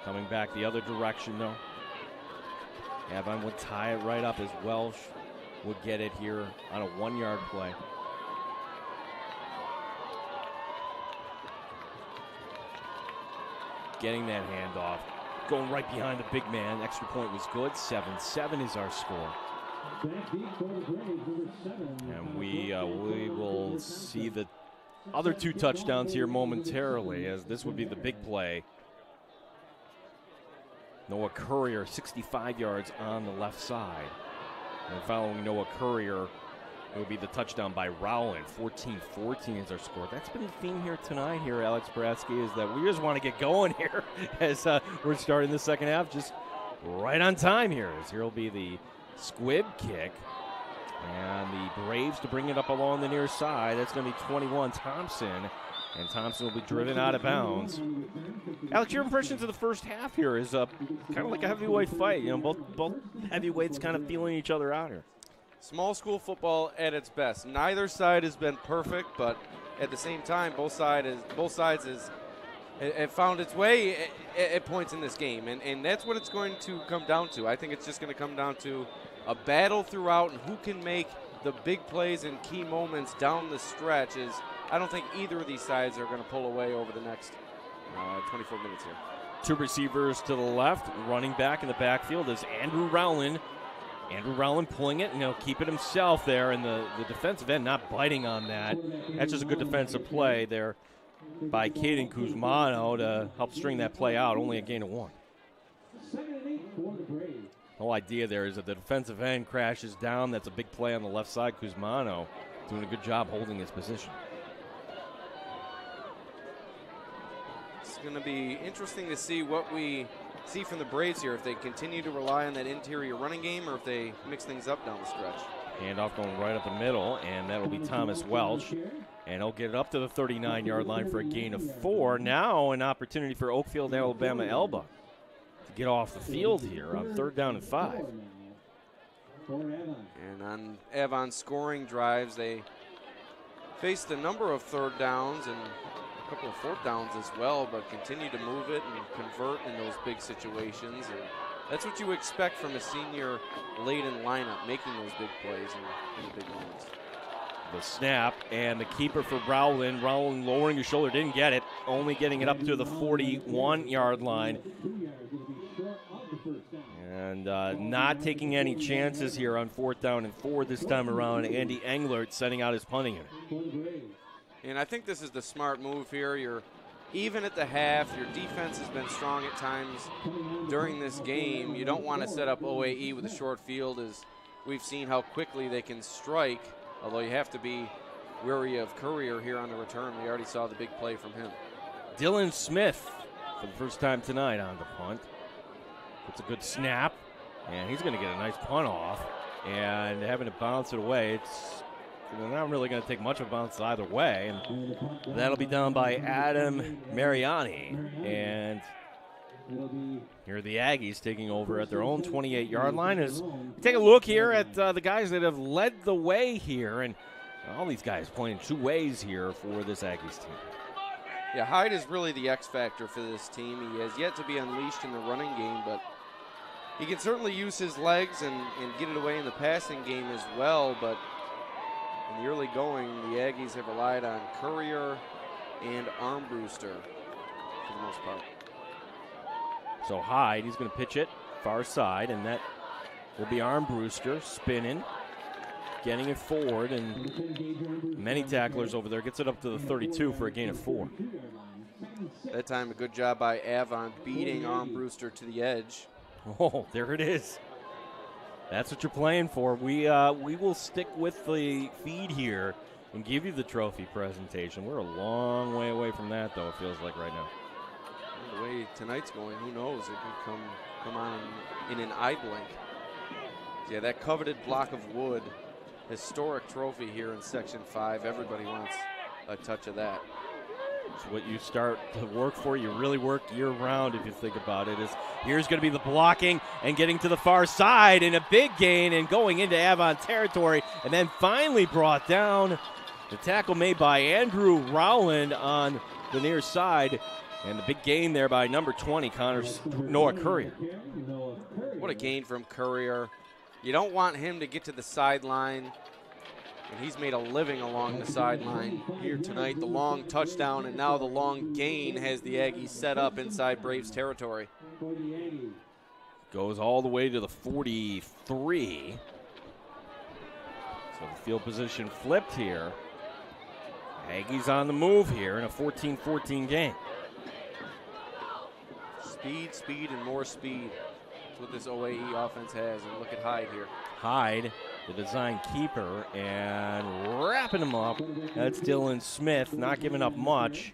Coming back the other direction, though. Avon would tie it right up as Welsh would get it here on a 1-yard play. Getting that handoff. Going right behind the big man. Extra point was good. 7-7 is our score. And we will see the other 2 touchdowns here momentarily, as this would be the big play. Noah Courier, 65 yards on the left side. And following Noah Courier, it will be the touchdown by Rowland. 14-14 is our score. That's been the theme here tonight here, Alex Bratsky, is that we just want to get going here as we're starting the second half. Just right on time here, as here will be the squib kick. And the Braves to bring it up along the near side. That's going to be 21 Thompson. And Thompson will be driven out of bounds. Alex, your impressions of the first half here is kind of like a heavyweight fight. You know, both heavyweights kind of feeling each other out here. Small school football at its best. Neither side has been perfect, but at the same time, both sides have found its way at points in this game, and that's what it's going to come down to. I think it's just going to come down to a battle throughout, and who can make the big plays and key moments down the stretch. I don't think either of these sides are going to pull away over the next 24 minutes here. 2 receivers to the left, running back in the backfield is Andrew Rowland. Andrew Rowland pulling it, keep it himself there, and the defensive end not biting on that. That's just a good defensive play there by Caden Kuzmano to help string that play out, only a gain of 1. The whole idea there is that the defensive end crashes down. That's a big play on the left side. Kuzmano doing a good job holding his position. It's going to be interesting to see what we see from the Braves here, if they continue to rely on that interior running game or if they mix things up down the stretch. Handoff going right up the middle, and that'll be Thomas Welch. And he'll get it up to the 39-yard line for a gain of 4. Now an opportunity for Oakfield-Alabama Elba to get off the field here on 3rd down and 5. And on Avon's scoring drives, they faced a number of 3rd downs and a couple of 4th downs as well, but continue to move it and convert in those big situations. And that's what you expect from a senior late-in lineup, making those big plays in the big moments. The snap and the keeper for Rowland. Rowland lowering his shoulder, didn't get it, only getting it up to the 41-yard line. And not taking any chances here on 4th down and 4 this time around. Andy Englert setting out his punting unit. And I think this is the smart move here. You're even at the half. Your defense has been strong at times during this game. You don't want to set up OAE with a short field, as we've seen how quickly they can strike, although you have to be wary of Courier here on the return. We already saw the big play from him. Dylan Smith for the first time tonight on the punt. It's a good snap, and he's going to get a nice punt off. And having to bounce it away, it's not really going to take much of a bounce either way. And that'll be done by Adam Mariani. And here are the Aggies taking over at their own 28-yard line. As we take a look here at the guys that have led the way here. And all these guys pointing 2 ways here for this Aggies team. Yeah, Hyde is really the X factor for this team. He has yet to be unleashed in the running game, but he can certainly use his legs and get it away in the passing game as well. But in the early going, the Aggies have relied on Courier and Armbruster for the most part. So Hyde, he's going to pitch it far side, and that will be Armbruster spinning, getting it forward, and many tacklers over there. Gets it up to the 32 for a gain of 4. That time, a good job by Avon beating Armbruster to the edge. Oh, there it is. That's what you're playing for. We will stick with the feed here and give you the trophy presentation. We're a long way away from that, though, it feels like right now. The way tonight's going, who knows? It could come on in an eye blink. Yeah, that coveted block of wood, historic trophy here in Section 5. Everybody wants a touch of that. It's what you start to work for. You really work year-round if you think about it. Here's going to be the blocking and getting to the far side, and a big gain and going into Avon territory, and then finally brought down. The tackle made by Andrew Rowland on the near side. And the big gain there by number 20, Noah Courier. What a gain from Courier. You don't want him to get to the sideline, and he's made a living along the sideline here tonight. The long touchdown, and now the long gain has the Aggies set up inside Braves territory. Goes all the way to the 43. So the field position flipped here. Aggies on the move here in a 14-14 game. Speed, and more speed. That's what this OAE offense has. And look at Hyde here. Hyde, the design keeper, and wrapping him up. That's Dylan Smith, not giving up much.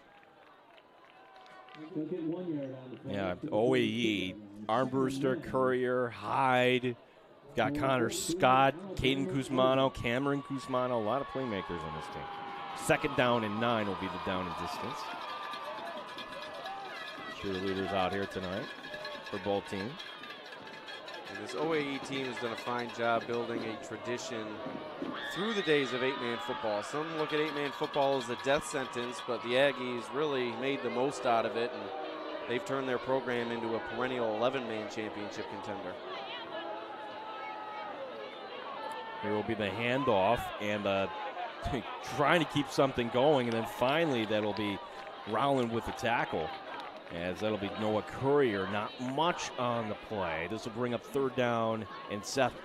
Yeah, OAE, Armbruster, Courier, Hyde. Got Connor Scott, Caden Kuzmano, Cameron Kuzmano. A lot of playmakers on this team. 2nd down and 9 will be the down and distance. Cheerleaders out here tonight for both teams. And this OAE team has done a fine job building a tradition through the days of 8-man football. Some look at 8-man football as a death sentence, but the Aggies really made the most out of it, and they've turned their program into a perennial 11-man championship contender. Here will be the handoff and trying to keep something going, and then finally that'll be Rowland with the tackle. As that'll be Noah Courier, not much on the play. This will bring up 3rd down and 7.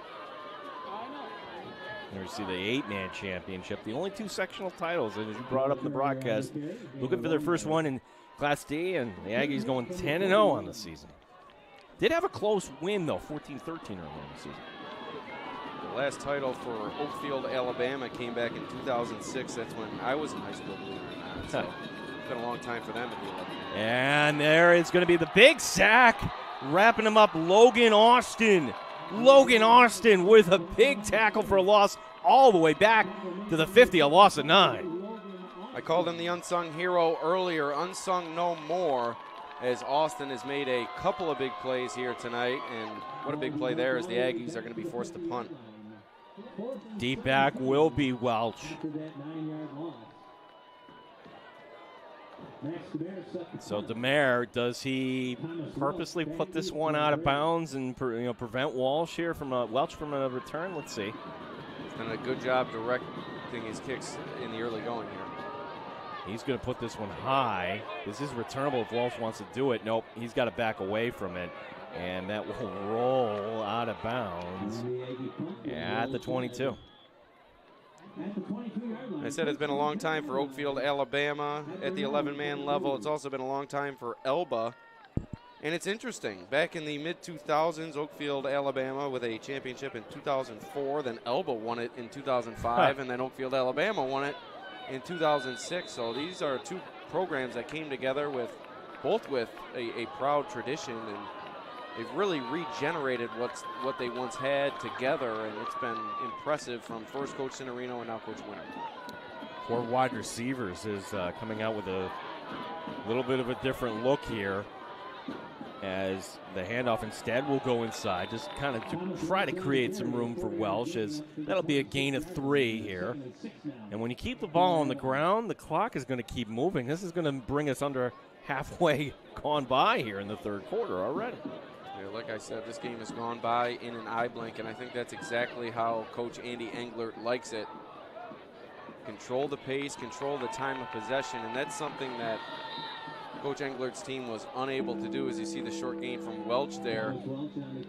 There you see the 8-man championship. The only 2 sectional titles, and as you brought up in the broadcast, looking for their first one in Class D, and the Aggies going 10-0 on the season. Did have a close win, though, 14-13 earlier in the season. The last title for Oakfield-Alabama came back in 2006. That's when I was in high school, believe it or not. So it's been a long time for them to be 11. And there is going to be the big sack, wrapping him up, Logan Austin. Logan Austin with a big tackle for a loss all the way back to the 50, a loss of 9. I called him the unsung hero earlier, unsung no more, as Austin has made a couple of big plays here tonight, and what a big play there as the Aggies are going to be forced to punt. Deep back will be Welch. So DeMare, does he purposely put this one out of bounds and prevent Welch from a return? Let's see. He's done a good job directing his kicks in the early going here. He's going to put this one high. This is returnable if Welch wants to do it. Nope, he's got to back away from it. And that will roll out of bounds at the 22. I said it's been a long time for Oakfield-Alabama at the 11-man level. It's also been a long time for Elba. And it's interesting. Back in the mid-2000s, Oakfield-Alabama with a championship in 2004. Then Elba won it in 2005. And then Oakfield-Alabama won it in 2006. So these are 2 programs that came together with a proud tradition, and they've really regenerated what they once had together, and it's been impressive from first Coach Cinerino and now Coach Winter. 4 wide receivers is coming out with a little bit of a different look here, as the handoff instead will go inside, just kind of to try to create some room for Welch, as that'll be a gain of 3 here. And when you keep the ball on the ground, the clock is going to keep moving. This is going to bring us under halfway gone by here in the 3rd quarter already. Yeah, like I said, this game has gone by in an eye blink, and I think that's exactly how Coach Andy Englert likes it. Control the pace, control the time of possession, and that's something that Coach Englert's team was unable to do, as you see the short gain from Welch there.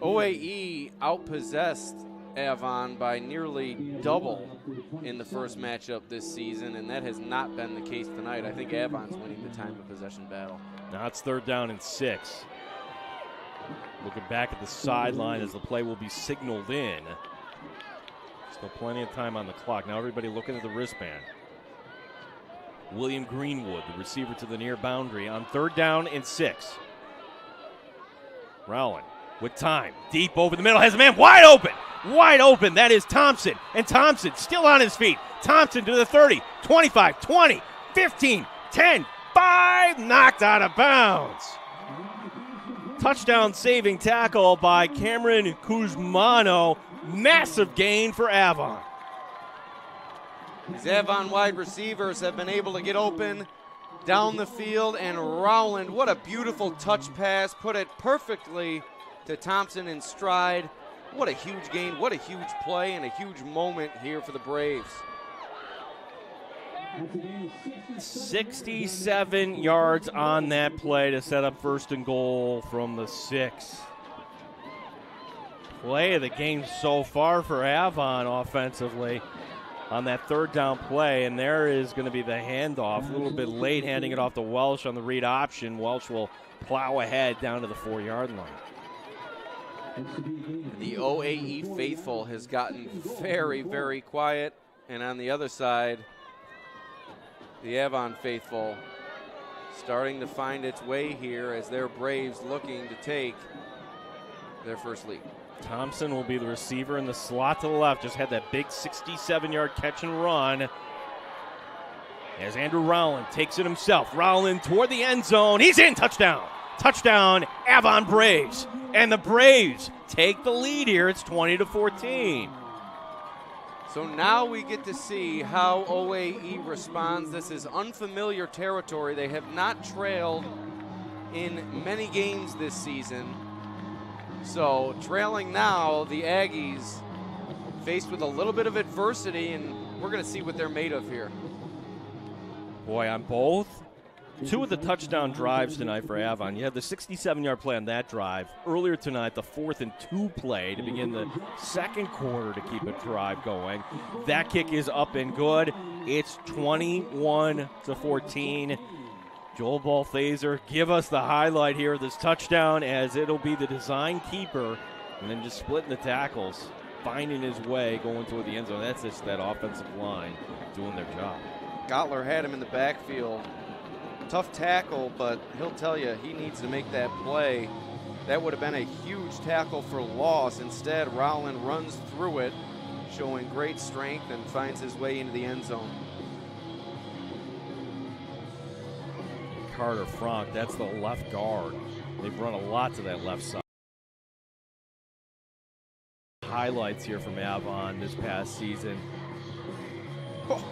OAE outpossessed Avon by nearly double in the first matchup this season, and that has not been the case tonight. I think Avon's winning the time of possession battle. Now it's 3rd down and 6. Looking back at the sideline as the play will be signaled in. Still plenty of time on the clock. Now everybody looking at the wristband. William Greenwood, the receiver to the near boundary, on 3rd down and 6. Rowland with time, deep over the middle, has a man wide open. Wide open, that is Thompson. And Thompson still on his feet. Thompson to the 30, 25, 20, 15, 10, 5, knocked out of bounds. Touchdown saving tackle by Cameron Kuzmano. Massive gain for Avon. These Avon wide receivers have been able to get open down the field, and Rowland, what a beautiful touch pass, put it perfectly to Thompson in stride. What a huge gain, what a huge play, and a huge moment here for the Braves. 67 yards on that play to set up 1st and goal from the 6. Play of the game so far for Avon offensively on that 3rd down play, and there is going to be the handoff. A little bit late, handing it off to Welch on the read option. Welch will plow ahead down to the 4-yard line. The OAE faithful has gotten very, very quiet, and on the other side, the Avon faithful starting to find its way here as their Braves looking to take their first lead. Thompson will be the receiver in the slot to the left. Just had that big 67-yard catch and run. As Andrew Rowland takes it himself. Rowland toward the end zone. He's in. Touchdown. Touchdown, Avon Braves. And the Braves take the lead here. It's 20-14. So now we get to see how OAE responds. This is unfamiliar territory. They have not trailed in many games this season. So trailing now, the Aggies faced with a little bit of adversity, and we're going to see what they're made of here. Boy, on both. 2 of the touchdown drives tonight for Avon. You had the 67-yard play on that drive. Earlier tonight, the 4th and 2 play to begin the 2nd quarter to keep a drive going. That kick is up and good. It's 21-14. Joel Balthaser, give us the highlight here of this touchdown, as it'll be the design keeper and then just splitting the tackles, finding his way going toward the end zone. That's just that offensive line doing their job. Gottler had him in the backfield. Tough tackle, but he'll tell you he needs to make that play. That would have been a huge tackle for loss. Instead, Rowland runs through it, showing great strength, and finds his way into the end zone. Carter Frank, that's the left guard. They've run a lot to that left side. Highlights here from Avon this past season. Oh.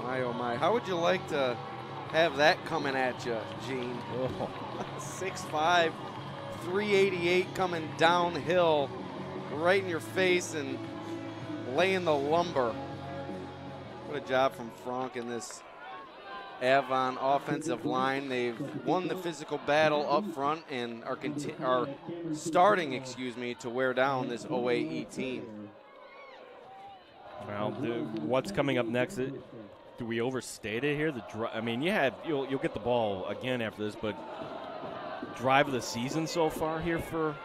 My, oh my. How would you like to have that coming at you, Gene? Oh. 6'5", 388 coming downhill right in your face and laying the lumber. What a job from Frank in this Avon offensive line. They've won the physical battle up front and are starting, to wear down this OAE team. Well, what's coming up next? Do we overstate it here? You'll get the ball again after this, but drive of the season so far here for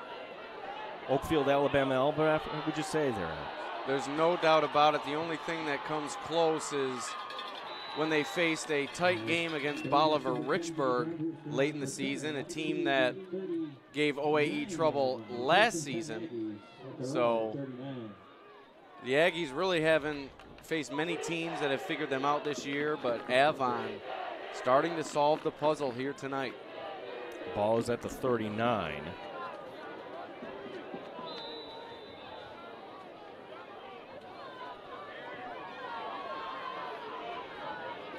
Oakfield-Alabama, Elba. What would you say there? There's no doubt about it. The only thing that comes close is when they faced a tight game against Bolivar Richburg late in the season, a team that gave OAE trouble last season. So the Aggies really haven't faced many teams that have figured them out this year, but Avon starting to solve the puzzle here tonight. Ball is at the 39.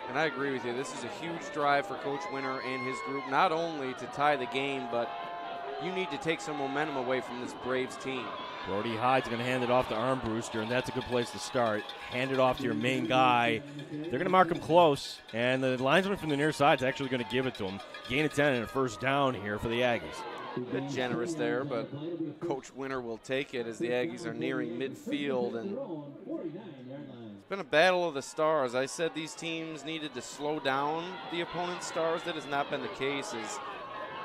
And I agree with you. This is a huge drive for Coach Winter and his group, not only to tie the game, but you need to take some momentum away from this Braves team. Brody Hyde's going to hand it off to Armbruster, and that's a good place to start. Hand it off to your main guy. They're going to mark him close, and the linesman from the near side is actually going to give it to him. Gain of 10 and a first down here for the Aggies. A bit generous there, but Coach Winter will take it as the Aggies are nearing midfield. And it's been a battle of the stars. I said these teams needed to slow down the opponent's stars. That has not been the case, as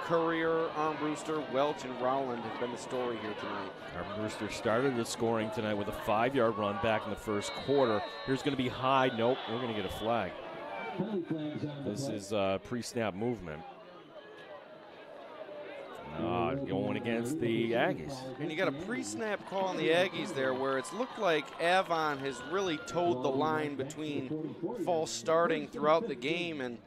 Courier, Armbruster, Welch, and Rowland have been the story here tonight. Armbruster started the scoring tonight with a 5-yard run back in the first quarter. Here's going to be Hyde. Nope, we're going to get a flag. This is pre-snap movement. Going against the Aggies. And you got a pre-snap call on the Aggies there where it's looked like Avon has really towed the line between false starting throughout the game, and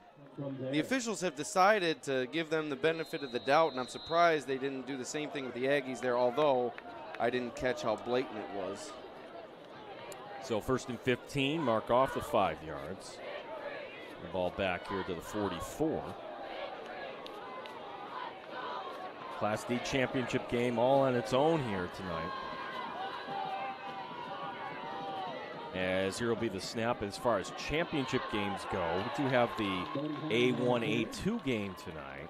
the officials have decided to give them the benefit of the doubt, and I'm surprised they didn't do the same thing with the Aggies there, although I didn't catch how blatant it was. So 1st and 15, mark off the 5 yards. The ball back here to the 44. Class D championship game all on its own here tonight. As here will be the snap as far as championship games go. We do have the A1, A2 game tonight.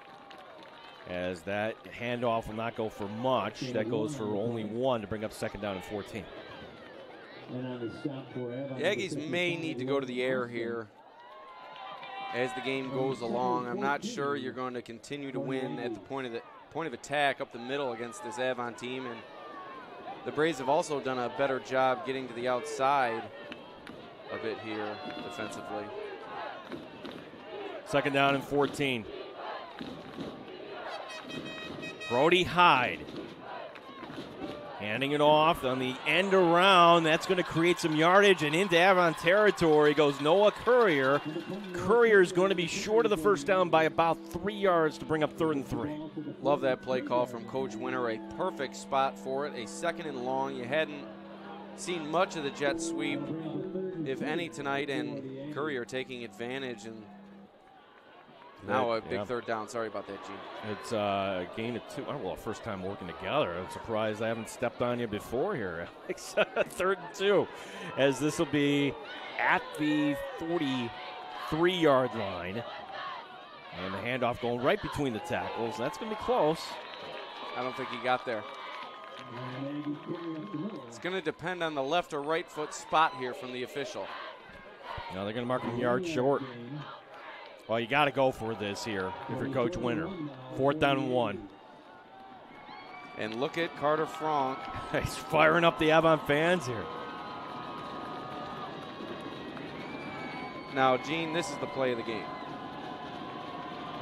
As that handoff will not go for much. That goes for only 1 to bring up 2nd down and 14. The Aggies may need to go to the air here as the game goes along. I'm not sure you're going to continue to win at the point of attack up the middle against this Avon team, and the Braves have also done a better job getting to the outside a bit here defensively. 2nd down and 14. Brody Hyde handing it off on the end around. That's going to create some yardage, and into Avon territory goes Noah Courier. Courier is going to be short of the first down by about 3 yards to bring up 3rd and 3. Love that play call from Coach Winter. A perfect spot for it. A 2nd and long. You hadn't seen much of the jet sweep, if any, tonight, and Courier taking advantage, and now a big 3rd down. Sorry about that, Gene. It's a gain of 2. Well, first time working together. I'm surprised I haven't stepped on you before here, Alex. 3rd and 2, as this will be at the 43-yard line. And the handoff going right between the tackles. That's going to be close. I don't think he got there. It's going to depend on the left or right foot spot here from the official. Now they're going to mark him yards short. Well, you got to go for this here if you're Coach Winter. 4th down and 1. And look at Carter Franck. He's firing up the Avon fans here. Now, Gene, this is the play of the game.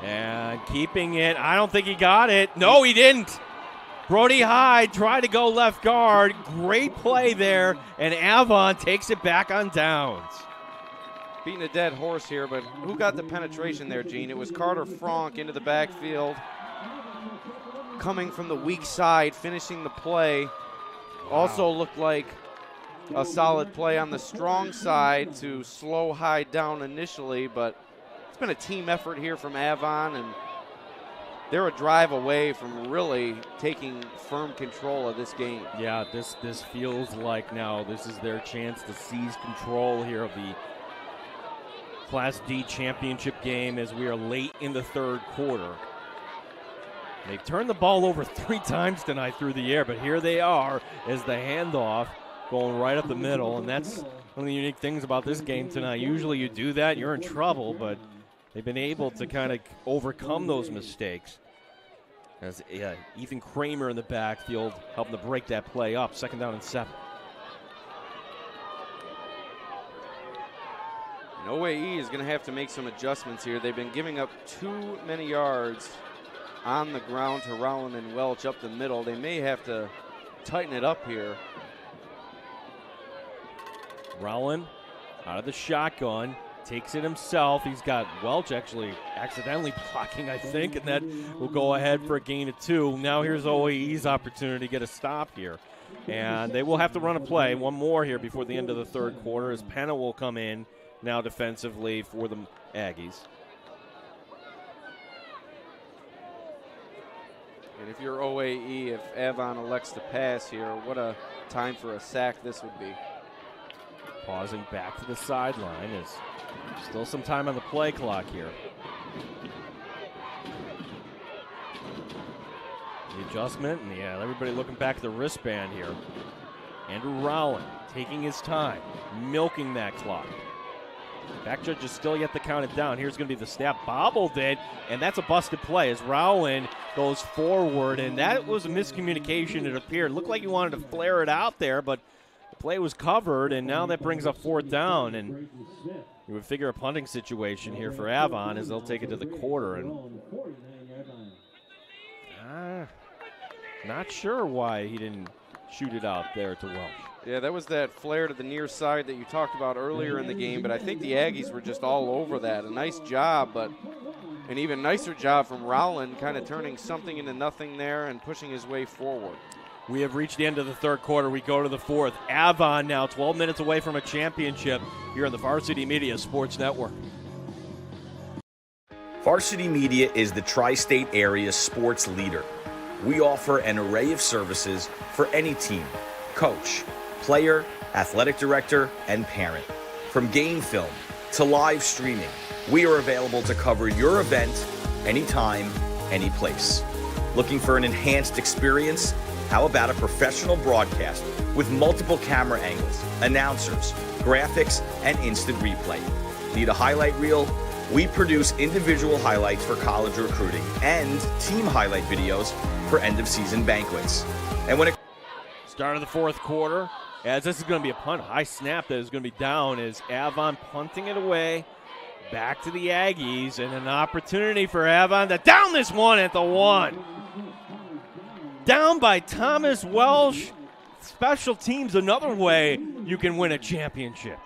And keeping it. I don't think he got it. No, he didn't. Brody Hyde tried to go left guard. Great play there. And Avon takes it back on downs. Beating a dead horse here, but who got the penetration there, Gene? It was Carter Franck into the backfield. Coming from the weak side, finishing the play. Wow. Also looked like a solid play on the strong side to slow Hyde down initially, but it's been a team effort here from Avon, and they're a drive away from really taking firm control of this game. Yeah, this feels like now this is their chance to seize control here of the Class D championship game as we are late in the 3rd quarter. They've turned the ball over 3 times tonight through the air, but here they are as the handoff going right up the middle, and that's one of the unique things about this game tonight. Usually you do that, you're in trouble, but they've been able to kind of overcome those mistakes. As Ethan Kramer in the backfield helping to break that play up. 2nd down and 7. OAE is going to have to make some adjustments here. They've been giving up too many yards on the ground to Rowland and Welch up the middle. They may have to tighten it up here. Rowland out of the shotgun, takes it himself. He's got Welch actually accidentally blocking, I think, and that will go ahead for a gain of 2. Now here's OAE's opportunity to get a stop here. And they will have to run a play, one more here before the end of the 3rd quarter, as Penna will come in now defensively for the Aggies. And And if you're OAE, if Avon elects to pass here, what a time for a sack this would be. Pausing back to the sideline is still some time on the play clock here. The adjustment, and yeah, everybody looking back at the wristband here. Andrew Rowland taking his time, milking that clock. Back judge is still yet to count it down. Here's going to be the snap, bobbled it, and that's a busted play as Rowland goes forward, and that was a miscommunication, it appeared. Looked like he wanted to flare it out there, but the play was covered, and now that brings up fourth down, and you would figure a punting situation here for Avon as they'll take it to the quarter. And not sure why he didn't shoot it out there to Welsh. Yeah, that was that flare to the near side that you talked about earlier in the game, but I think the Aggies were just all over that. A nice job, but an even nicer job from Rowland, kind of turning something into nothing there and pushing his way forward. We have reached the end of the third quarter. We go to the fourth. Avon now 12 minutes away from a championship here on the Varsity Media Sports Network. Varsity Media is the tri-state area sports leader. We offer an array of services for any team, coach, player, athletic director, and parent. From game film to live streaming, we are available to cover your event anytime, any place. Looking for an enhanced experience? How about a professional broadcast with multiple camera angles, announcers, graphics, and instant replay? Need a highlight reel? We produce individual highlights for college recruiting and team highlight videos for end-of-season banquets. And when it Start of the fourth quarter, as this is going to be a punt, high snap that is going to be down, is Avon punting it away back to the Aggies, and an opportunity for Avon to down this one at the 1. Down by Thomas Welsh. Special teams, another way you can win a championship.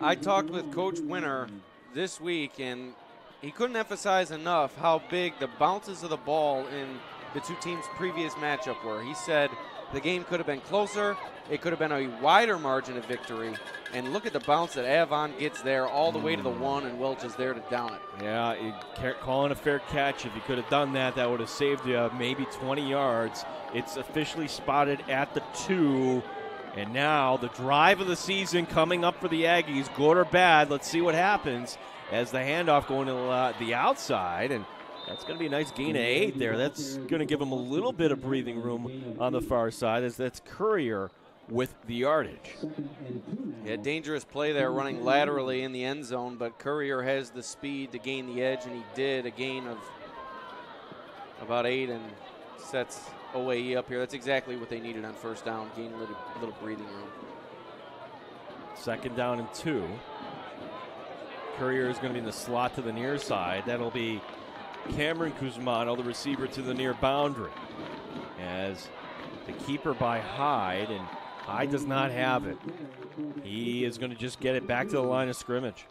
I talked with Coach Winter this week, and he couldn't emphasize enough how big the bounces of the ball in the two teams' previous matchup were. He said the game could have been closer. It could have been a wider margin of victory. And look at the bounce that Avon gets there all the way to the 1, and Welch is there to down it. Yeah, calling a fair catch. If you could have done that, that would have saved you maybe 20 yards. It's officially spotted at the 2. And now the drive of the season coming up for the Aggies, good or bad. Let's see what happens as the handoff going to the outside. And that's going to be a nice gain of 8 there. That's going to give them a little bit of breathing room on the far side, as that's Courier with the yardage. Yeah, dangerous play there running laterally in the end zone, but Courier has the speed to gain the edge, and he did a gain of about 8 and sets OAE up here. That's exactly what they needed on first down, gain a little breathing room. Second down and 2. Courier is going to be in the slot to the near side. That'll be Cameron Cusmano, the receiver, to the near boundary, as the keeper by Hyde, and Hyde does not have it. He is going to just get it back to the line of scrimmage.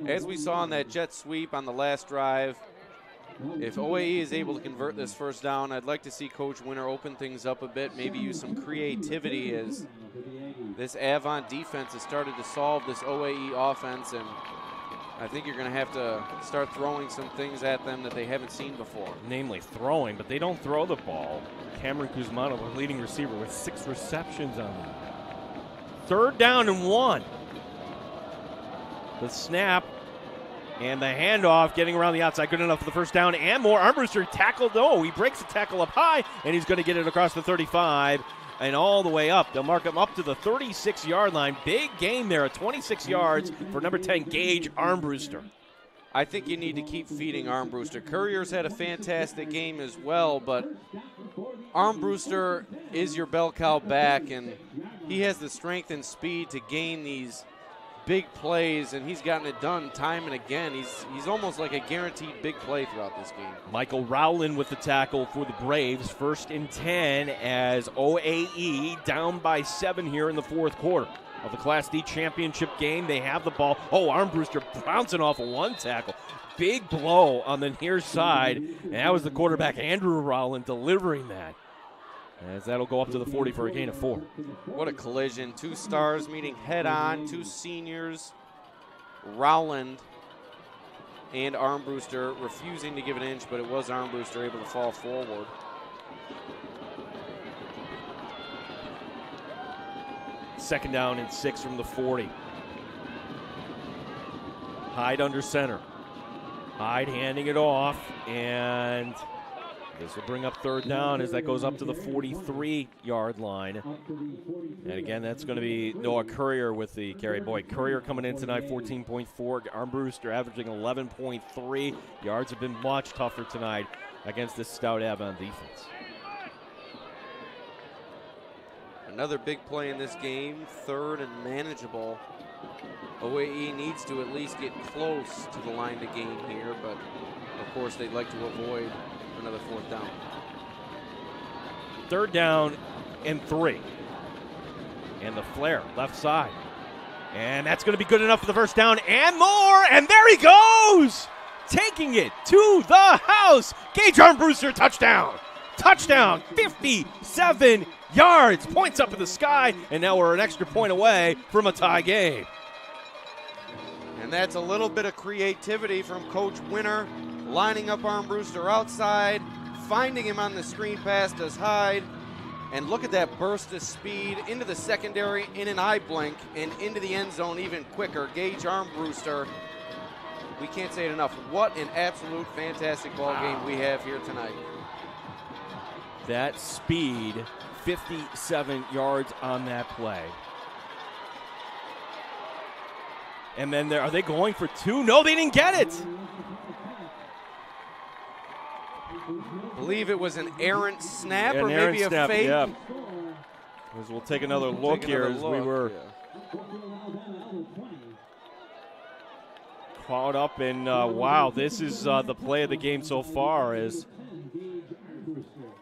As we saw on that jet sweep on the last drive, if OAE is able to convert this first down, I'd like to see Coach Winter open things up a bit, maybe use some creativity, as this Avon defense has started to solve this OAE offense, and I think you're going to have to start throwing some things at them that they haven't seen before. Namely throwing, but they don't throw the ball. Cameron Cusmano, the leading receiver, with 6 receptions on him. Third down and 1. The snap and the handoff getting around the outside. Good enough for the first down and more. Armbruster tackled. Oh, he breaks the tackle up high, and he's going to get it across the 35 and all the way up. They'll mark him up to the 36-yard line. Big gain there at 26 yards for number 10, Gage Armbruster. I think you need to keep feeding Armbruster. Courier's had a fantastic game as well, but Armbruster is your bell cow back, and he has the strength and speed to gain these big plays, and he's gotten it done time and again. He's almost like a guaranteed big play throughout this game. Michael Rowland with the tackle for the Braves. 1st and 10 as OAE down by 7 here in the fourth quarter of the Class D championship game. They have the ball. Oh, Armbruster bouncing off of one tackle. Big blow on the near side, and that was the quarterback, Andrew Rowland, delivering that, as that'll go up to the 40 for a gain of 4. What a collision. 2 stars meeting head on, 2 seniors. Rowland and Armbruster refusing to give an inch, but it was Armbruster able to fall forward. Second down and 6 from the 40. Hyde under center. Hyde handing it off, and this will bring up third down as that goes up to the 43-yard line. And again, that's going to be Noah Courier with the carry. Boy, Courier coming in tonight, 14.4. Armbruster averaging 11.3. Yards have been much tougher tonight against this stout Avon defense. Another big play in this game, third and manageable. OAE needs to at least get close to the line to gain here, but of course they'd like to avoid another fourth down. Third down and 3. And the flare, left side. And that's going to be good enough for the first down and more. And there he goes! Taking it to the house. Gage Armbruster, touchdown. Touchdown, 57 yards. Points up in the sky. And now we're an extra point away from a tie game. And that's a little bit of creativity from Coach Winter, lining up Armbruster outside, finding him on the screen pass to Hyde, and look at that burst of speed into the secondary in an eye blink and into the end zone even quicker. Gage Armbruster, we can't say it enough. What an absolute fantastic ball game we have here tonight. That speed, 57 yards on that play. And then are they going for 2? No, they didn't get it. I believe it was an errant snap or maybe a fake. Yeah. We'll take another look here as we were caught up in, wow, this is the play of the game so far. As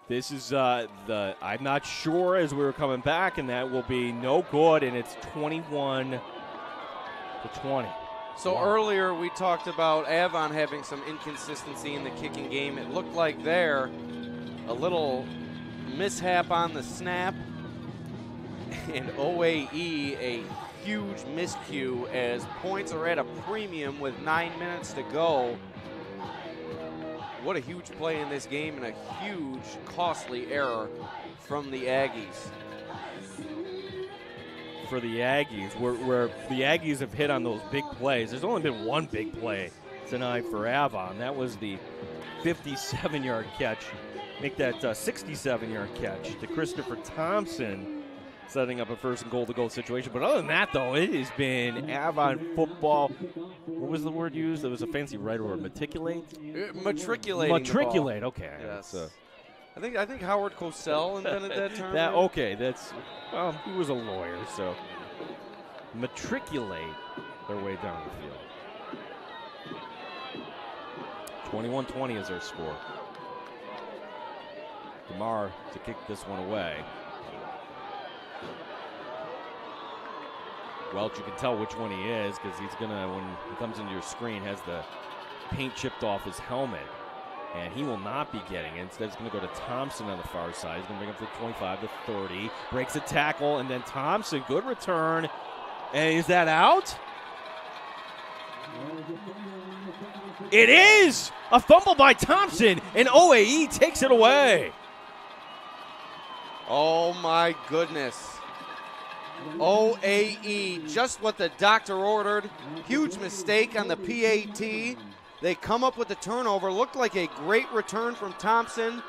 this is I'm not sure as we were coming back, and that will be no good, and it's 21-20. So earlier we talked about Avon having some inconsistency in the kicking game. It looked like there a little mishap on the snap, and OAE a huge miscue as points are at a premium with 9 minutes to go. What a huge play in this game and a huge costly error from the Aggies. For the Aggies, where the Aggies have hit on those big plays. There's only been one big play tonight for Avon. That was the 57-yard catch. Make that 67-yard catch to Christopher Thompson, setting up a first and goal-to-goal situation. But other than that, though, it has been Avon football. What was the word used? It was a fancy writer word. Matriculate? Matriculate, okay. Yes. I think Howard Cosell invented that term. Well, he was a lawyer, so matriculate their way down the field. 21-20 is their score. DeMar to kick this one away. Welch, you can tell which one he is because he's going to, when he comes into your screen, has the paint chipped off his helmet. And he will not be getting it. Instead, it's going to go to Thompson on the far side. He's going to bring him from 25 to 30. Breaks a tackle, and then Thompson, good return. And is that out? It is! A fumble by Thompson, and OAE takes it away. Oh, my goodness. OAE, just what the doctor ordered. Huge mistake on the PAT. They come up with the turnover. Looked like a great return from Thompson.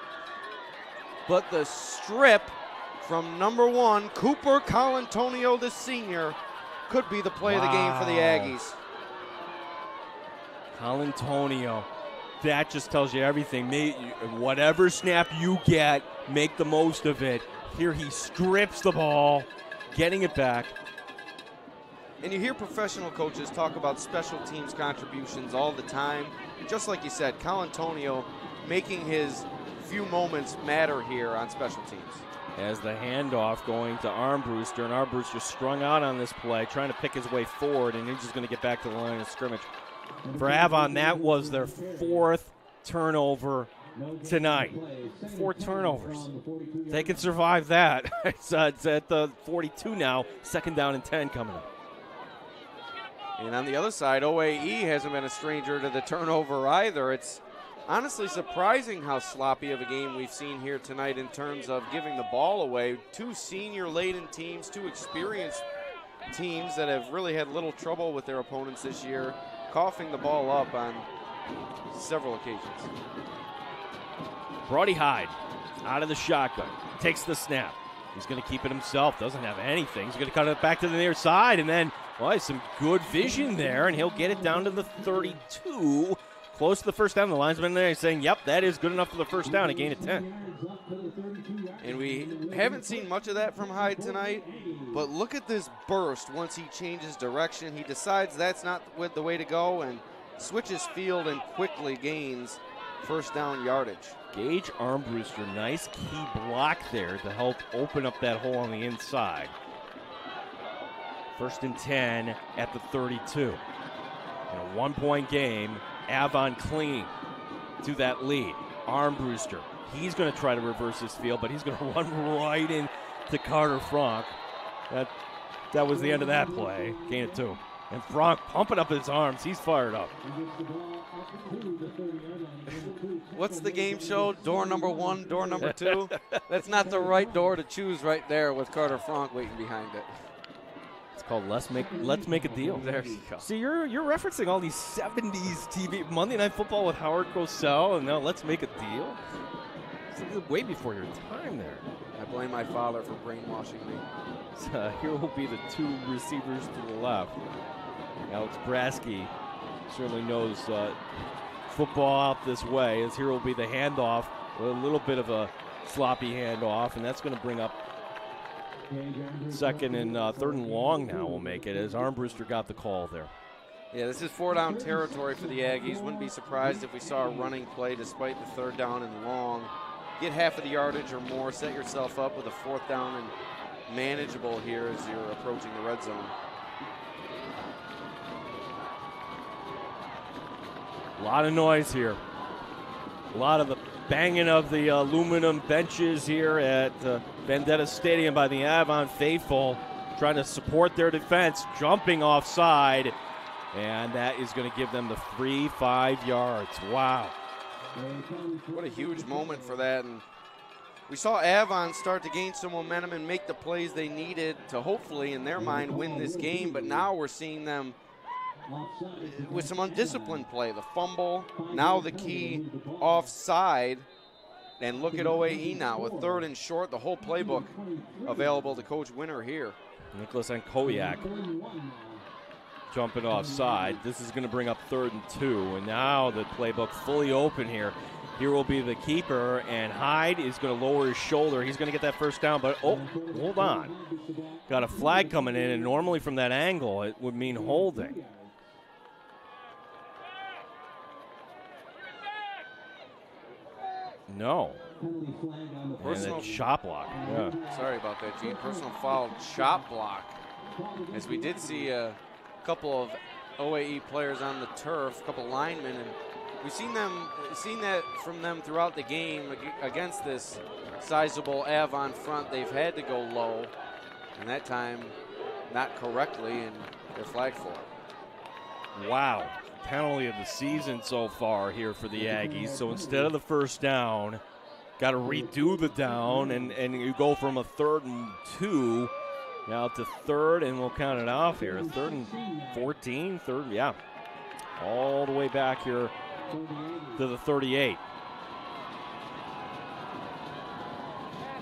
But the strip from number 1, Cooper Colantonio, the senior, could be the play of the game for the Aggies. Colantonio, that just tells you everything. Whatever snap you get, make the most of it. Here he strips the ball, getting it back. And you hear professional coaches talk about special teams contributions all the time. Just like you said, Colantonio making his few moments matter here on special teams. As the handoff going to Armbruster, and Armbruster strung out on this play, trying to pick his way forward, and he's just going to get back to the line of scrimmage. For Avon, that was their 4th turnover tonight. 4 turnovers. They can survive that. It's at the 42 now, 2nd down and 10 coming up. And on the other side, OAE hasn't been a stranger to the turnover either. It's honestly surprising how sloppy of a game we've seen here tonight in terms of giving the ball away. Two senior-laden teams, two experienced teams that have really had little trouble with their opponents this year, coughing the ball up on several occasions. Brody Hyde out of the shotgun, takes the snap. He's going to keep it himself, doesn't have anything. He's going to cut it back to the near side, and then, well, some good vision there, and he'll get it down to the 32. Close to the first down. The linesman there is saying, yep, that is good enough for the first down, a gain of 10. And we haven't seen much of that from Hyde tonight, but look at this burst once he changes direction. He decides that's not the way to go and switches field and quickly gains first down yardage. Gage Armbruster, nice key block there to help open up that hole on the inside. 1st and 10 at the 32. In a 1-point game, Avon clinging to that lead. Armbruster, he's going to try to reverse his field, but he's going to run right into Carter Frank. That was the end of that play. Gain of 2. And Frank pumping up his arms. He's fired up. What's the game show? Door number 1, door number 2? That's not the right door to choose right there with Carter Frank waiting behind it. It's called Let's Make a Deal. There you go. See, you're referencing all these 70s TV, Monday Night Football with Howard Cosell, and now Let's Make a Deal. This is way before your time there. I blame my father for brainwashing me. So, here will be the 2 receivers to the left. Alex Brasky certainly knows football out this way, as here will be the handoff, a little bit of a sloppy handoff, and that's going to bring up 2nd and 3rd and long now will make it, as Armbruster got the call there. Yeah, this is 4-down territory for the Aggies. Wouldn't be surprised if we saw a running play despite the 3rd down and long. Get half of the yardage or more, set yourself up with a 4th down and manageable here as you're approaching the red zone. A lot of noise here. A lot of the banging of the aluminum benches here at Vendetta Stadium by the Avon faithful, trying to support their defense, jumping offside, and that is going to give them the 3-5 yards. Wow. What a huge moment for that. And we saw Avon start to gain some momentum and make the plays they needed to hopefully, in their mind, win this game, but now we're seeing them with some undisciplined play. The fumble, now the key offside, and look at OAE now with 3rd and short, the whole playbook available to Coach Winter here. Nicholas Ankowiak jumping offside. This is going to bring up 3rd and 2, and now the playbook fully open here. Here will be the keeper, and Hyde is going to lower his shoulder. He's going to get that first down, but oh, hold on. Got a flag coming in, and normally from that angle it would mean holding. No. Personal shot block. Yeah. Sorry about that, Gene. Personal foul, shot block. As we did see a couple of OAE players on the turf, a couple linemen, and we've seen that from them throughout the game against this sizable Avon front. They've had to go low, and that time not correctly, and they're flagged for it. Wow. Penalty of the season so far here for the Aggies. So instead of the first down, got to redo the down, and you go from a 3rd and 2 now to 3rd, and we'll count it off here. 3rd and 14, 3rd, yeah. All the way back here to the 38.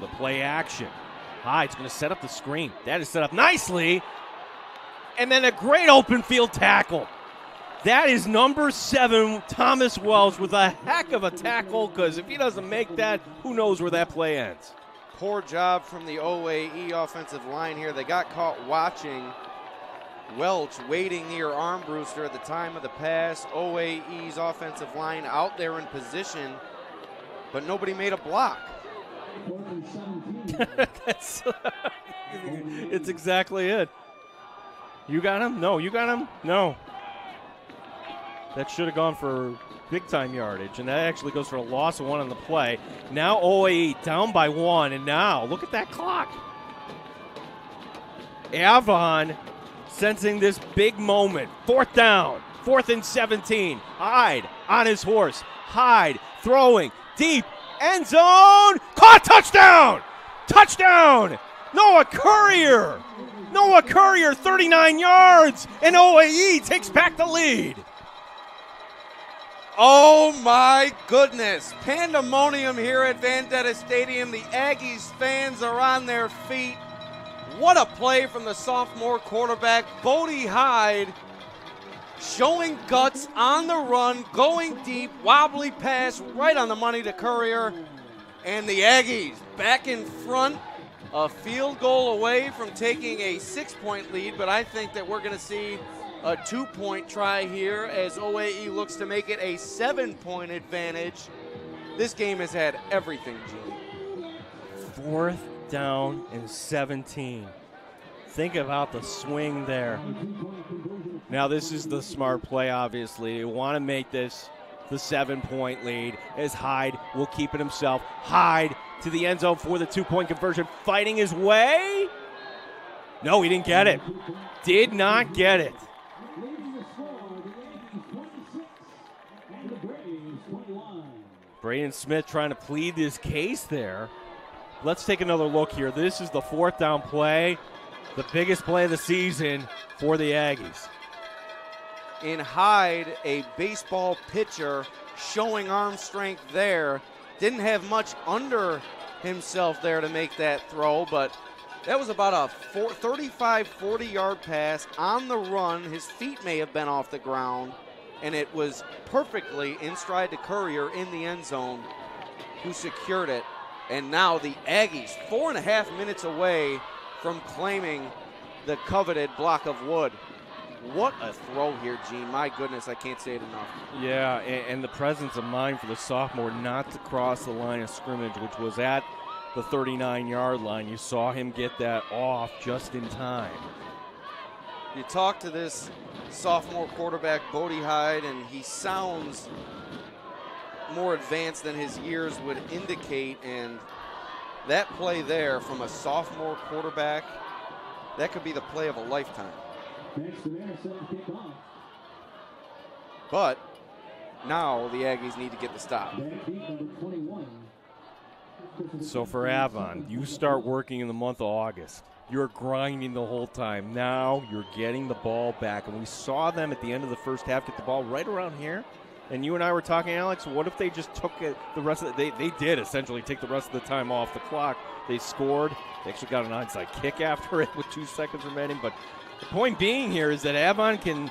The play action. Hyde's going to set up the screen. That is set up nicely. And then a great open field tackle. That is number 7, Thomas Wells, with a heck of a tackle, because if he doesn't make that, who knows where that play ends. Poor job from the OAE offensive line here. They got caught watching Welch waiting near Armbruster at the time of the pass. OAE's offensive line out there in position, but nobody made a block. It's exactly it. You got him? No. You got him? No. That should have gone for big-time yardage, and that actually goes for a loss of 1 on the play. Now OAE down by 1, and now look at that clock. Avon sensing this big moment. 4th down, 4th and 17. Hyde on his horse. Hyde throwing deep, end zone, caught, touchdown! Touchdown! Noah Courier! Noah Courier, 39 yards, and OAE takes back the lead. Oh my goodness. Pandemonium here at Vendetta Stadium. The Aggies fans are on their feet. What a play from the sophomore quarterback, Bodie Hyde, showing guts on the run, going deep, wobbly pass right on the money to Courier. And the Aggies back in front, a field goal away from taking a 6-point lead, but I think that we're going to see a 2-point try here as OAE looks to make it a 7-point advantage. This game has had everything, Gene. 4th down and 17. Think about the swing there. Now this is the smart play, obviously. They want to make this the 7-point lead as Hyde will keep it himself. Hyde to the end zone for the 2-point conversion, fighting his way. No, he didn't get it. Did not get it. Braden Smith trying to plead his case there. Let's take another look here. This is the 4th down play, the biggest play of the season for the Aggies. In Hyde, a baseball pitcher showing arm strength there. Didn't have much under himself there to make that throw, but that was about a 35, 40-yard pass on the run. His feet may have been off the ground, and it was perfectly in stride to Courier in the end zone, who secured it. And now the Aggies 4.5 minutes away from claiming the coveted block of wood. What a throw here, Gene. My goodness, I can't say it enough. Yeah, and the presence of mind for the sophomore not to cross the line of scrimmage, which was at the 39-yard line. You saw him get that off just in time. You talk to this sophomore quarterback, Bodie Hyde, and he sounds more advanced than his years would indicate, and that play there from a sophomore quarterback, that could be the play of a lifetime. But now the Aggies need to get the stop. So for Avon, you start working in the month of August. You're grinding the whole time. Now you're getting the ball back. And we saw them at the end of the first half get the ball right around here. And you and I were talking, Alex, what if they just took it the rest of the – they did essentially take the rest of the time off the clock. They scored. They actually got an onside kick after it with 2 seconds remaining. But the point being here is that Avon can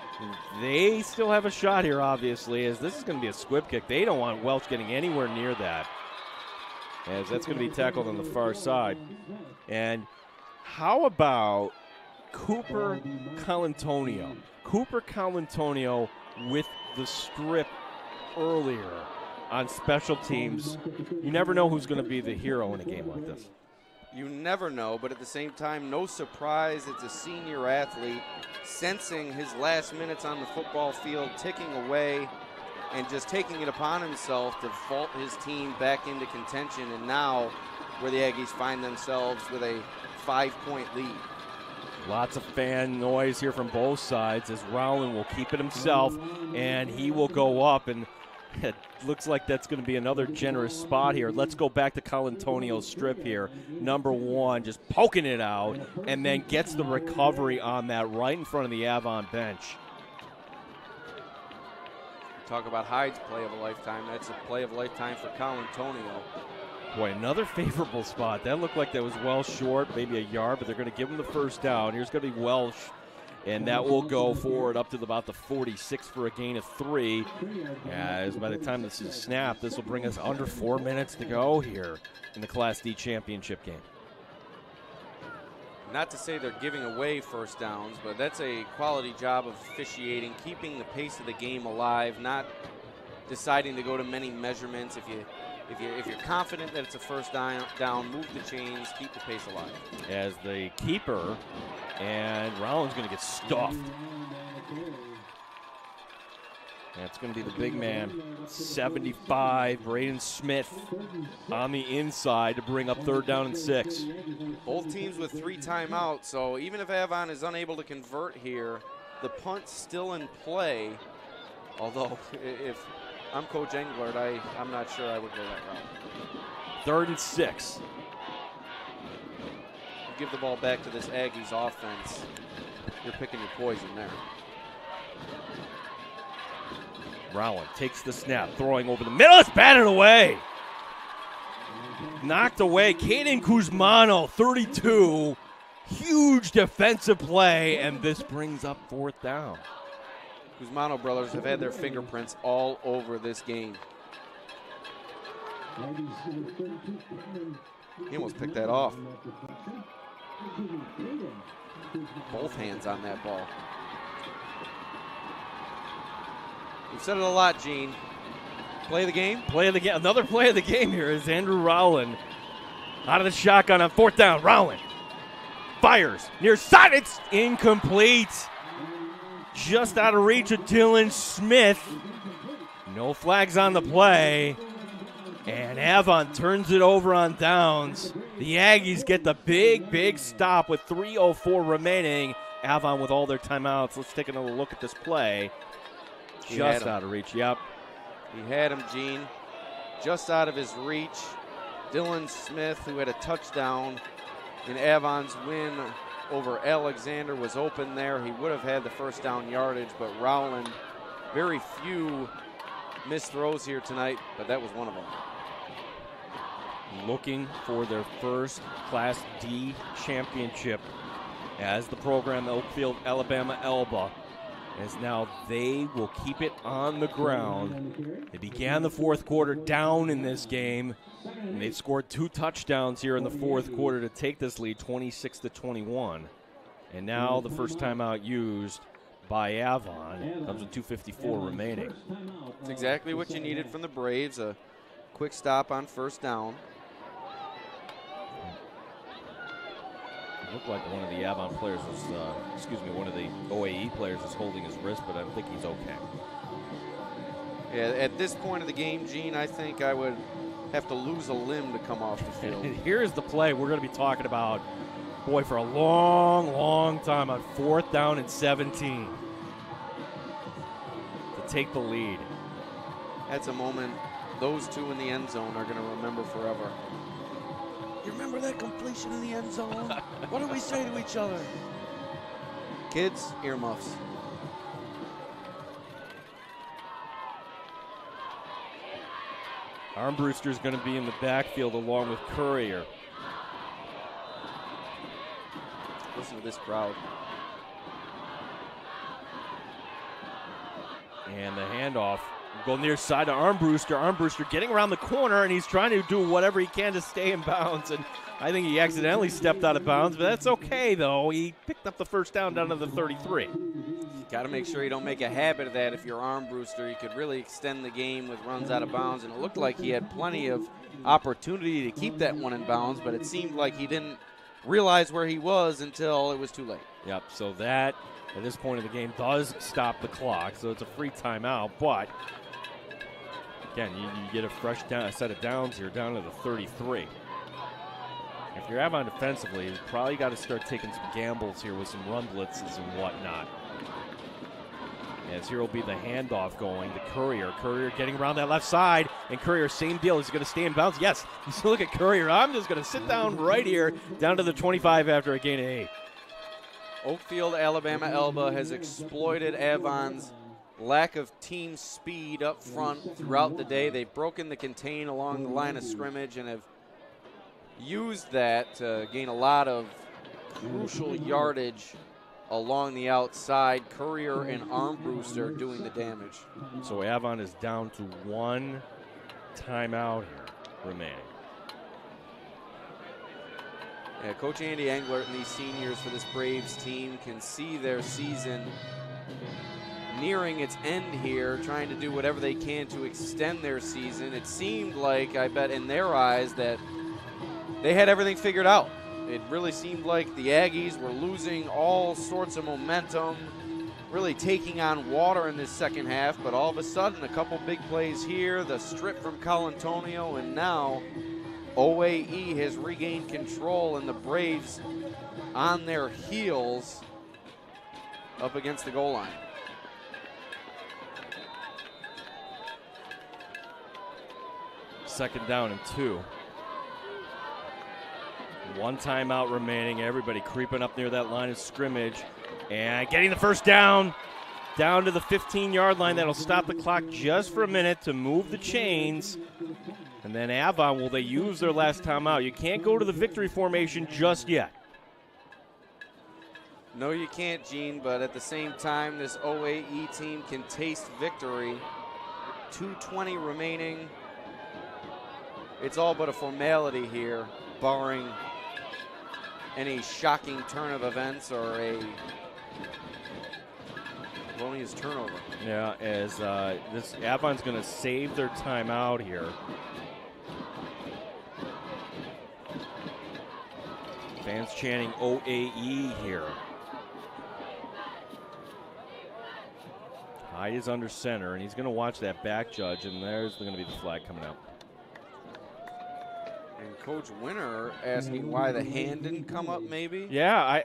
– they still have a shot here, obviously, as this is going to be a squib kick. They don't want Welch getting anywhere near that, as that's going to be tackled on the far side. And how about Cooper Colantonio? Cooper Colantonio with the strip earlier on special teams. You never know who's going to be the hero in a game like this. You never know, but at the same time, no surprise it's a senior athlete sensing his last minutes on the football field ticking away and just taking it upon himself to vault his team back into contention, and now where the Aggies find themselves with a 5-point lead. Lots of fan noise here from both sides as Rowland will keep it himself, and he will go up, and it looks like that's going to be another generous spot here. Let's go back to Colantonio's strip here. Number 1 just poking it out and then gets the recovery on that right in front of the Avon bench. Talk about Hyde's play of a lifetime. That's a play of a lifetime for Colantonio. Boy, another favorable spot. That looked like that was well short, maybe a yard, but they're going to give him the first down. Here's going to be Welsh, and that will go forward up to about the 46 for a gain of 3. As by the time this is snapped, this will bring us under 4 minutes to go here in the Class D championship game. Not to say they're giving away first downs, but that's a quality job of officiating, keeping the pace of the game alive, not deciding to go to many measurements. If you're confident that it's a first down, move the chains, keep the pace alive. As the keeper, and Rowland's going to get stuffed. That's going to be the big man, 75, Braden Smith on the inside to bring up 3rd down and 6. Both teams with 3 timeouts, so even if Avon is unable to convert here, the punt's still in play. Although, if I'm Coach Englert, I'm not sure I would go that route. 3rd and 6. You give the ball back to this Aggies offense, you're picking your poison there. Rowland takes the snap, throwing over the middle. It's batted away. Knocked away. Caden Guzmano, 32. Huge defensive play, and this brings up 4th down. Guzmano brothers have had their fingerprints all over this game. He almost picked that off. Both hands on that ball. We've said it a lot, Gene. Play of the game? Play of the game. Another play of the game here is Andrew Rowland out of the shotgun on 4th down. Rowland fires near side. It's incomplete. Just out of reach of Dylan Smith. No flags on the play. And Avon turns it over on downs. The Aggies get the big stop with 3:04 remaining. Avon with all their timeouts. Let's take another look at this play. Just out of reach, yep. He had him, Gene. Just out of his reach. Dylan Smith, who had a touchdown in Avon's win over Alexander, was open there. He would have had the 1st down yardage, but Rowland, very few missed throws here tonight, but that was one of them. Looking for their first Class D championship as the program, Oakfield-Alabama Elba, as now they will keep it on the ground. They began the 4th quarter down in this game, and they've scored 2 touchdowns here in the 4th quarter to take this lead 26-21. And now the first timeout used by Avon comes with 2:54 remaining. It's exactly what you needed from the Braves, a quick stop on 1st down. Looked like one of the Avon players was, one of the OAE players was holding his wrist, but I think he's okay. Yeah, at this point of the game, Gene, I think I would have to lose a limb to come off the field. And here's the play we're going to be talking about, boy, for a long time on 4th down and 17 to take the lead. That's a moment those two in the end zone are going to remember forever. You remember that completion in the end zone? What do we say to each other? Kids, earmuffs. Armbruster's going to be in the backfield along with Courier. Listen to this crowd. And the handoff will go near side to Armbruster. Armbruster getting around the corner, and he's trying to do whatever he can to stay in bounds. And I think he accidentally stepped out of bounds, but that's okay, though. He picked up the 1st down down to the 33. Got to make sure you don't make a habit of that if you're Armbruster. You could really extend the game with runs out of bounds, and it looked like he had plenty of opportunity to keep that one in bounds, but it seemed like he didn't realize where he was until it was too late. Yep, so that, at this point of the game, does stop the clock, so it's a free timeout, but again, you get a fresh a set of downs here down to the 33. If you're Avon defensively, you probably got to start taking some gambles here with some run blitzes and whatnot. As here will be the handoff going to Courier. Courier getting around that left side, and Courier, same deal. Is he going to stay in bounds? Yes. You look at Courier. I'm just going to sit down right here, down to the 25 after a gain of 8. Oakfield-Alabama Elba has exploited Avon's lack of team speed up front throughout the day. They've broken the contain along the line of scrimmage and have used that to gain a lot of crucial yardage along the outside. Courier and Armbruster doing the damage. So Avon is down to 1 timeout here remaining. Yeah, Coach Andy Englert and these seniors for this Braves team can see their season nearing its end here, trying to do whatever they can to extend their season. It seemed like, I bet in their eyes, that they had everything figured out. It really seemed like the Aggies were losing all sorts of momentum. really taking on water in this second half, but all of a sudden, a couple big plays here, the strip from Colantonio, and now OAE has regained control, and the Braves on their heels up against the goal line. Second down and 2. One timeout remaining. Everybody creeping up near that line of scrimmage and getting the first down to the 15-yard line. That'll stop the clock just for a minute to move the chains. And then Avon, will they use their last timeout? You can't go to the victory formation just yet. No, you can't, Gene, but at the same time, this OAE team can taste victory. 2:20 remaining. It's all but a formality here, barring any shocking turn of events or a erroneous turnover. Yeah, as this Avon's going to save their timeout here. Fans chanting OAE here. Hyde is under center, and he's going to watch that back judge, and there's going to be the flag coming out. And Coach Winter asking why the hand didn't come up, maybe? Yeah,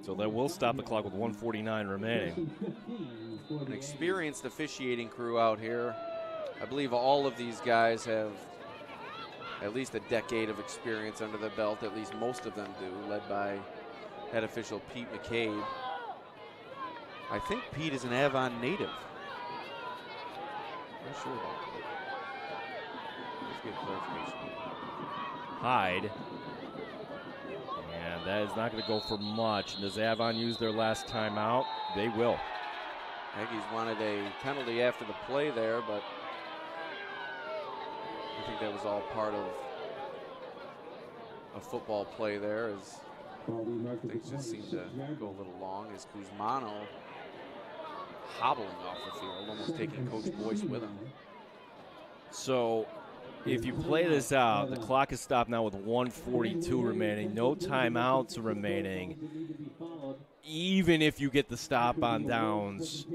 So that will stop the clock with 1:49 remaining. An experienced officiating crew out here. I believe all of these guys have at least a decade of experience under their belt. At least most of them do, led by head official Pete McCabe. I think Pete is an Avon native. Not sure about that. Let's get clarification. Hyde. And that is not going to go for much. And does Avon use their last timeout? They will. Aggies wanted a penalty after the play there, but I think that was all part of a football play there, as things just seemed to go a little long, as Guzmano hobbling off the field, almost taking Coach Boyce with him. So if you play this out, the clock is stopped now with 1:42 remaining, no timeouts remaining. Even if you get the stop on downs,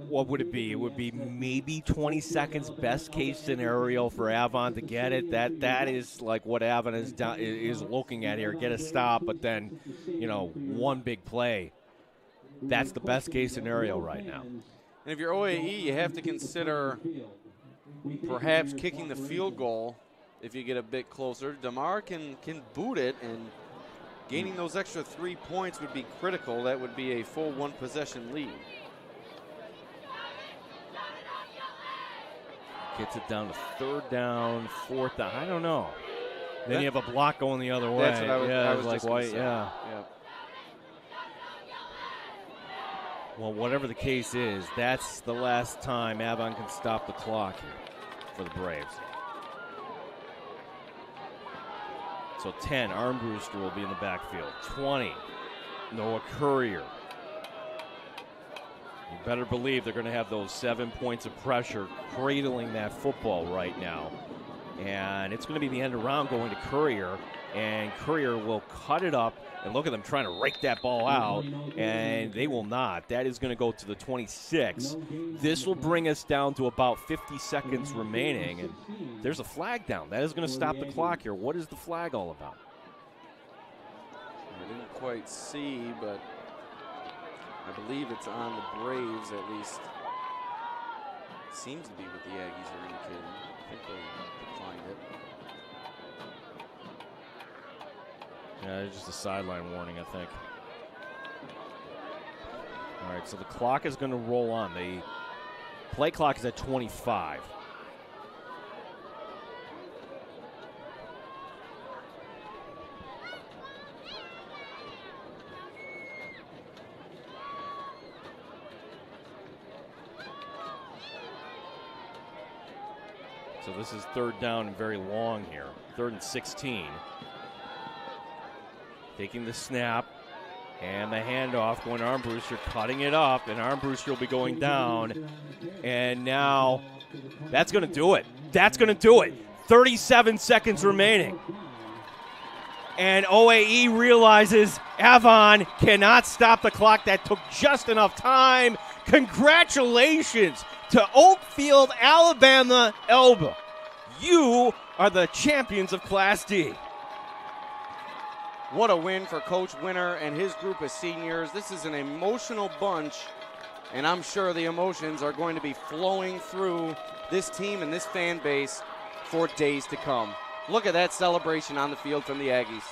what would it be? It would be maybe 20 seconds, best case scenario for Avon to get it. That is like what Avon is looking at here. Get a stop, but then, one big play. That's the best case scenario right now. And if you're OAE, you have to consider perhaps kicking the field goal if you get a bit closer. DeMar can boot it, and gaining those extra 3 points would be critical. That would be a full one-possession lead. Gets it down to third down, fourth down. I don't know. Then you have a block going the other way. That's what I was like just gonna say. yeah. Yep. Well, whatever the case is, that's the last time Avon can stop the clock here for the Braves. So 10, Armbruster will be in the backfield. 20, Noah Courier. You better believe they're going to have those 7 points of pressure cradling that football right now. And it's going to be the end around going to Courier, and Courier will cut it up. And look at them trying to rake that ball out, and they will not. That is going to go to the 26. This will bring us down to about 50 seconds remaining, and there's a flag down. That is going to stop the clock here. What is the flag all about? I didn't quite see, but I believe it's on the Braves, at least. It seems to be what the Aggies are indicating. I think they declined it. Yeah, it's just a sideline warning, I think. All right, so the clock is going to roll on. The play clock is at 25. So this is third down and very long here. 3rd and 16. Taking the snap and the handoff, going to Armbruster, cutting it up, and Armbruster will be going down. And now that's going to do it. That's going to do it. 37 seconds remaining. And OAE realizes Avon cannot stop the clock. That took just enough time. Congratulations to Oakfield-Alabama Elba. You are the champions of Class D. What a win for Coach Winter and his group of seniors. This is an emotional bunch, and I'm sure the emotions are going to be flowing through this team and this fan base for days to come. Look at that celebration on the field from the Aggies.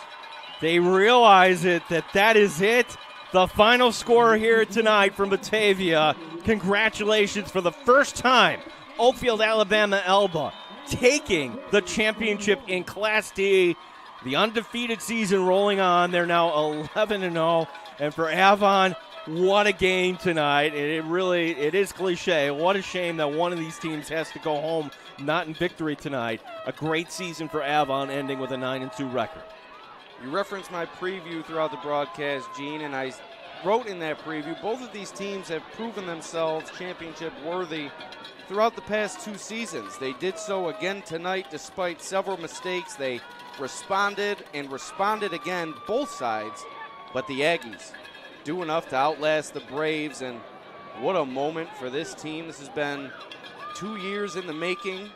They realize that is it. The final score here tonight from Batavia. Congratulations for the first time, Oakfield-Alabama Elba taking the championship in Class D. The undefeated season rolling on. They're now 11-0. And for Avon, what a game tonight. It is cliche. What a shame that one of these teams has to go home not in victory tonight. A great season for Avon, ending with a 9-2 record. You referenced my preview throughout the broadcast, Gene, and I wrote in that preview, both of these teams have proven themselves championship worthy throughout the past 2 seasons. They did so again tonight despite several mistakes. They responded again, both sides, but the Aggies do enough to outlast the Braves, and what a moment for this team. This has been 2 years in the making,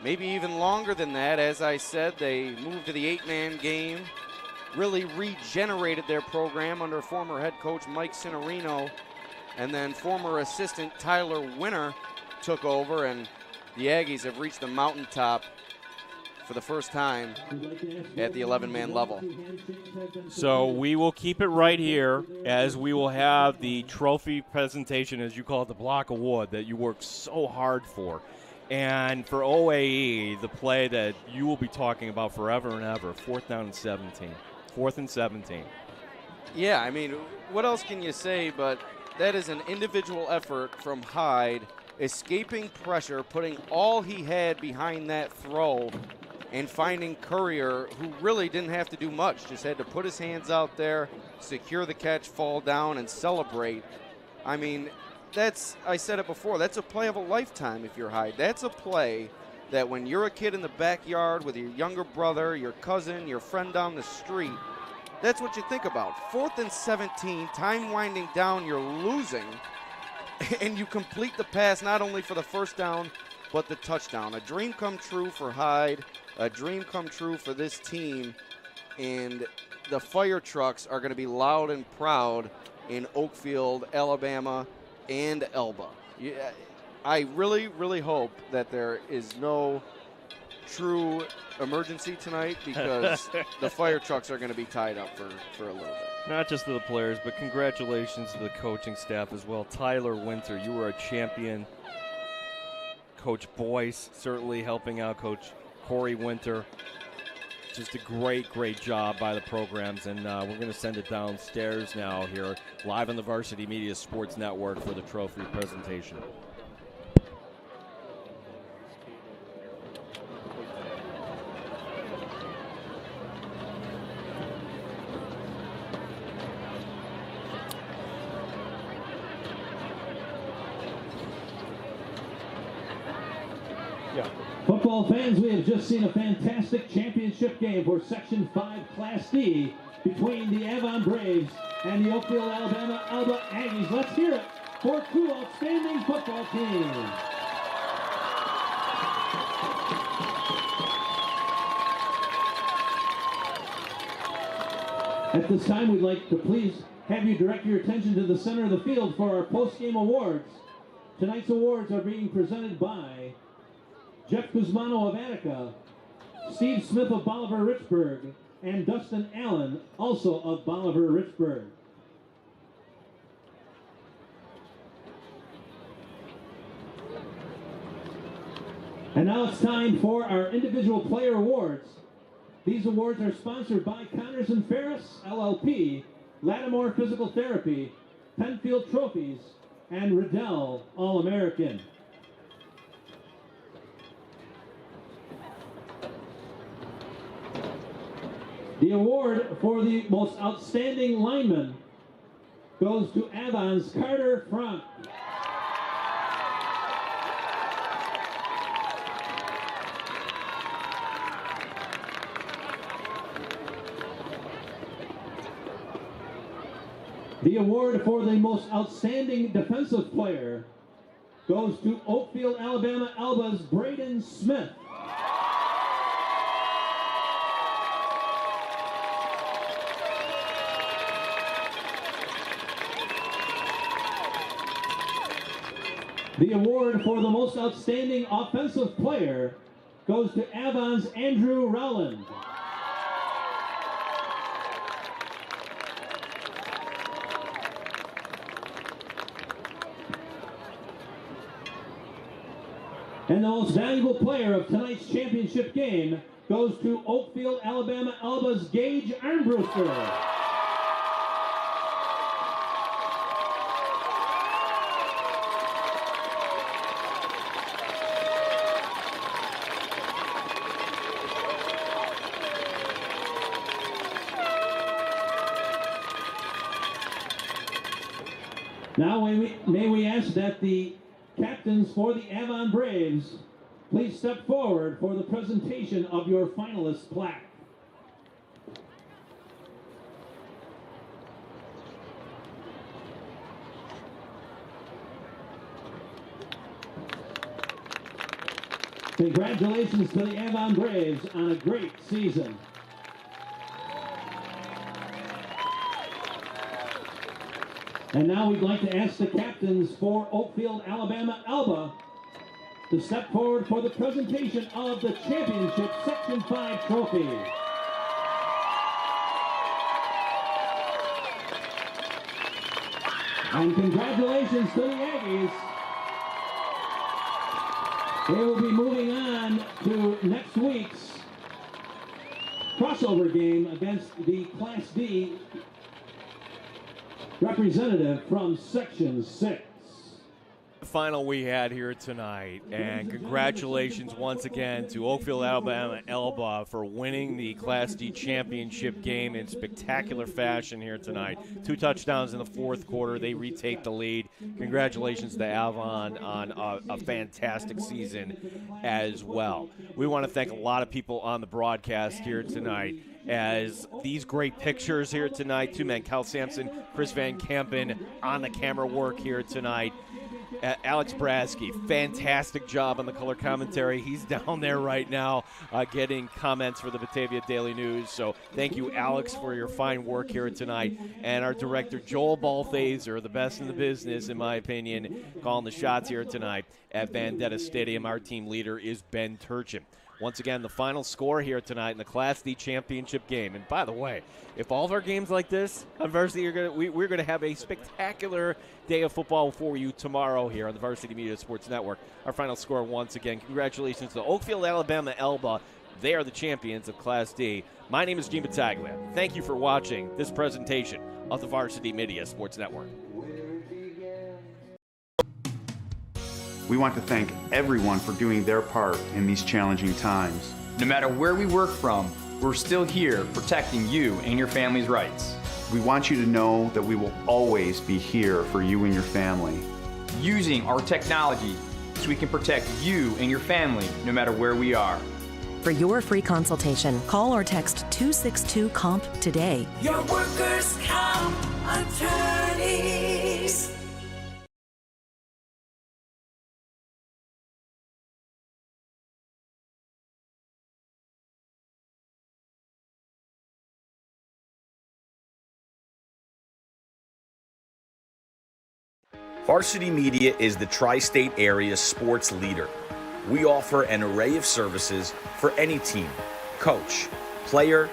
maybe even longer than that. As I said, they moved to the 8-man game, really regenerated their program under former head coach Mike Cinerino, and then former assistant Tyler Winter took over, and the Aggies have reached the mountaintop for the first time at the 11-man level. So we will keep it right here, as we will have the trophy presentation, as you call it, the block award that you worked so hard for. And for OAE, the play that you will be talking about forever and ever, 4th down and 17. 4th and 17. Yeah, I mean, what else can you say, but that is an individual effort from Hyde, escaping pressure, putting all he had behind that throw, and finding Courier, who really didn't have to do much, just had to put his hands out there, secure the catch, fall down, and celebrate. I mean, I said it before, that's a play of a lifetime if you're Hyde. That's a play that when you're a kid in the backyard with your younger brother, your cousin, your friend down the street, that's what you think about. 4th and 17, time winding down, you're losing, and you complete the pass not only for the first down, but the touchdown. A dream come true for Hyde, a dream come true for this team, and the fire trucks are going to be loud and proud in Oakfield, Alabama, and Elba. Yeah, I really, really hope that there is no true emergency tonight, because the fire trucks are going to be tied up for a little bit. Not just to the players, but congratulations to the coaching staff as well. Tyler Winter, you were a champion. Coach Boyce certainly helping out Coach Corey Winter. Just a great, great job by the programs, and we're going to send it downstairs now here, live on the Varsity Media Sports Network for the trophy presentation. Football fans, we have just seen a fantastic championship game for Section 5 Class D between the Avon Braves and the Oakfield-Alabama Elba Aggies. Let's hear it for 2 outstanding football teams. At this time, we'd like to please have you direct your attention to the center of the field for our post-game awards. Tonight's awards are being presented by Jeff Guzmano of Attica, Steve Smith of Bolivar-Richburg, and Dustin Allen, also of Bolivar-Richburg. And now it's time for our individual player awards. These awards are sponsored by Connors & Ferris, LLP, Lattimore Physical Therapy, Penfield Trophies, and Riddell All-American. The award for the most outstanding lineman goes to Avon's Carter Frank. The award for the most outstanding defensive player goes to Oakfield-Alabama Elba's Braden Smith. The award for the most outstanding offensive player goes to Avon's Andrew Rowland. And the most valuable player of tonight's championship game goes to Oakfield-Alabama Elba's Gage Armbruster. Now may we ask that the captains for the Avon Braves please step forward for the presentation of your finalist plaque. Congratulations to the Avon Braves on a great season. And now we'd like to ask the captains for Oakfield-Alabama Elba to step forward for the presentation of the championship Section 5 trophy. And congratulations to the Aggies. They will be moving on to next week's crossover game against the Class D representative from Section 6. The final we had here tonight, and congratulations once again to Oakfield-Alabama Elba for winning the Class D championship game in spectacular fashion here tonight. 2 touchdowns in the fourth quarter. They retake the lead. Congratulations to Avon on a fantastic season as well. We want to thank a lot of people on the broadcast here tonight, as these great pictures here tonight. 2 men, Cal Sampson, Chris Van Kampen, on the camera work here tonight. Alex Brasky, fantastic job on the color commentary. He's down there right now getting comments for the Batavia Daily News. So thank you, Alex, for your fine work here tonight. And our director, Joel Balthaser, the best in the business, in my opinion, calling the shots here tonight at Vendetta Stadium. Our team leader is Ben Turchin. Once again, the final score here tonight in the Class D championship game. And by the way, if all of our games like this on Varsity, we're going to have a spectacular day of football for you tomorrow here on the Varsity Media Sports Network. Our final score, once again, congratulations to Oakfield-Alabama Elba. They are the champions of Class D. My name is Gene Battaglia. Thank you for watching this presentation of the Varsity Media Sports Network. We want to thank everyone for doing their part in these challenging times. No matter where we work from, we're still here protecting you and your family's rights. We want you to know that we will always be here for you and your family. Using our technology so we can protect you and your family no matter where we are. For your free consultation, call or text 262-COMP today. Your workers' comp attorneys. Varsity Media is the tri-state area sports leader. We offer an array of services for any team, coach, player,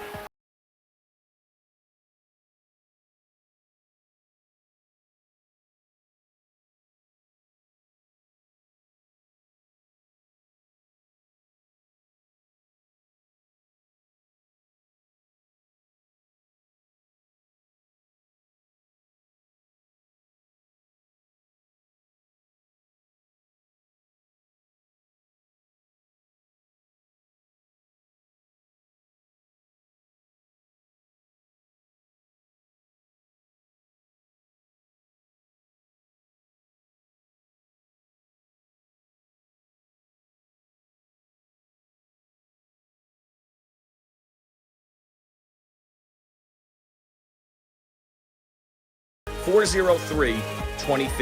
403-2050.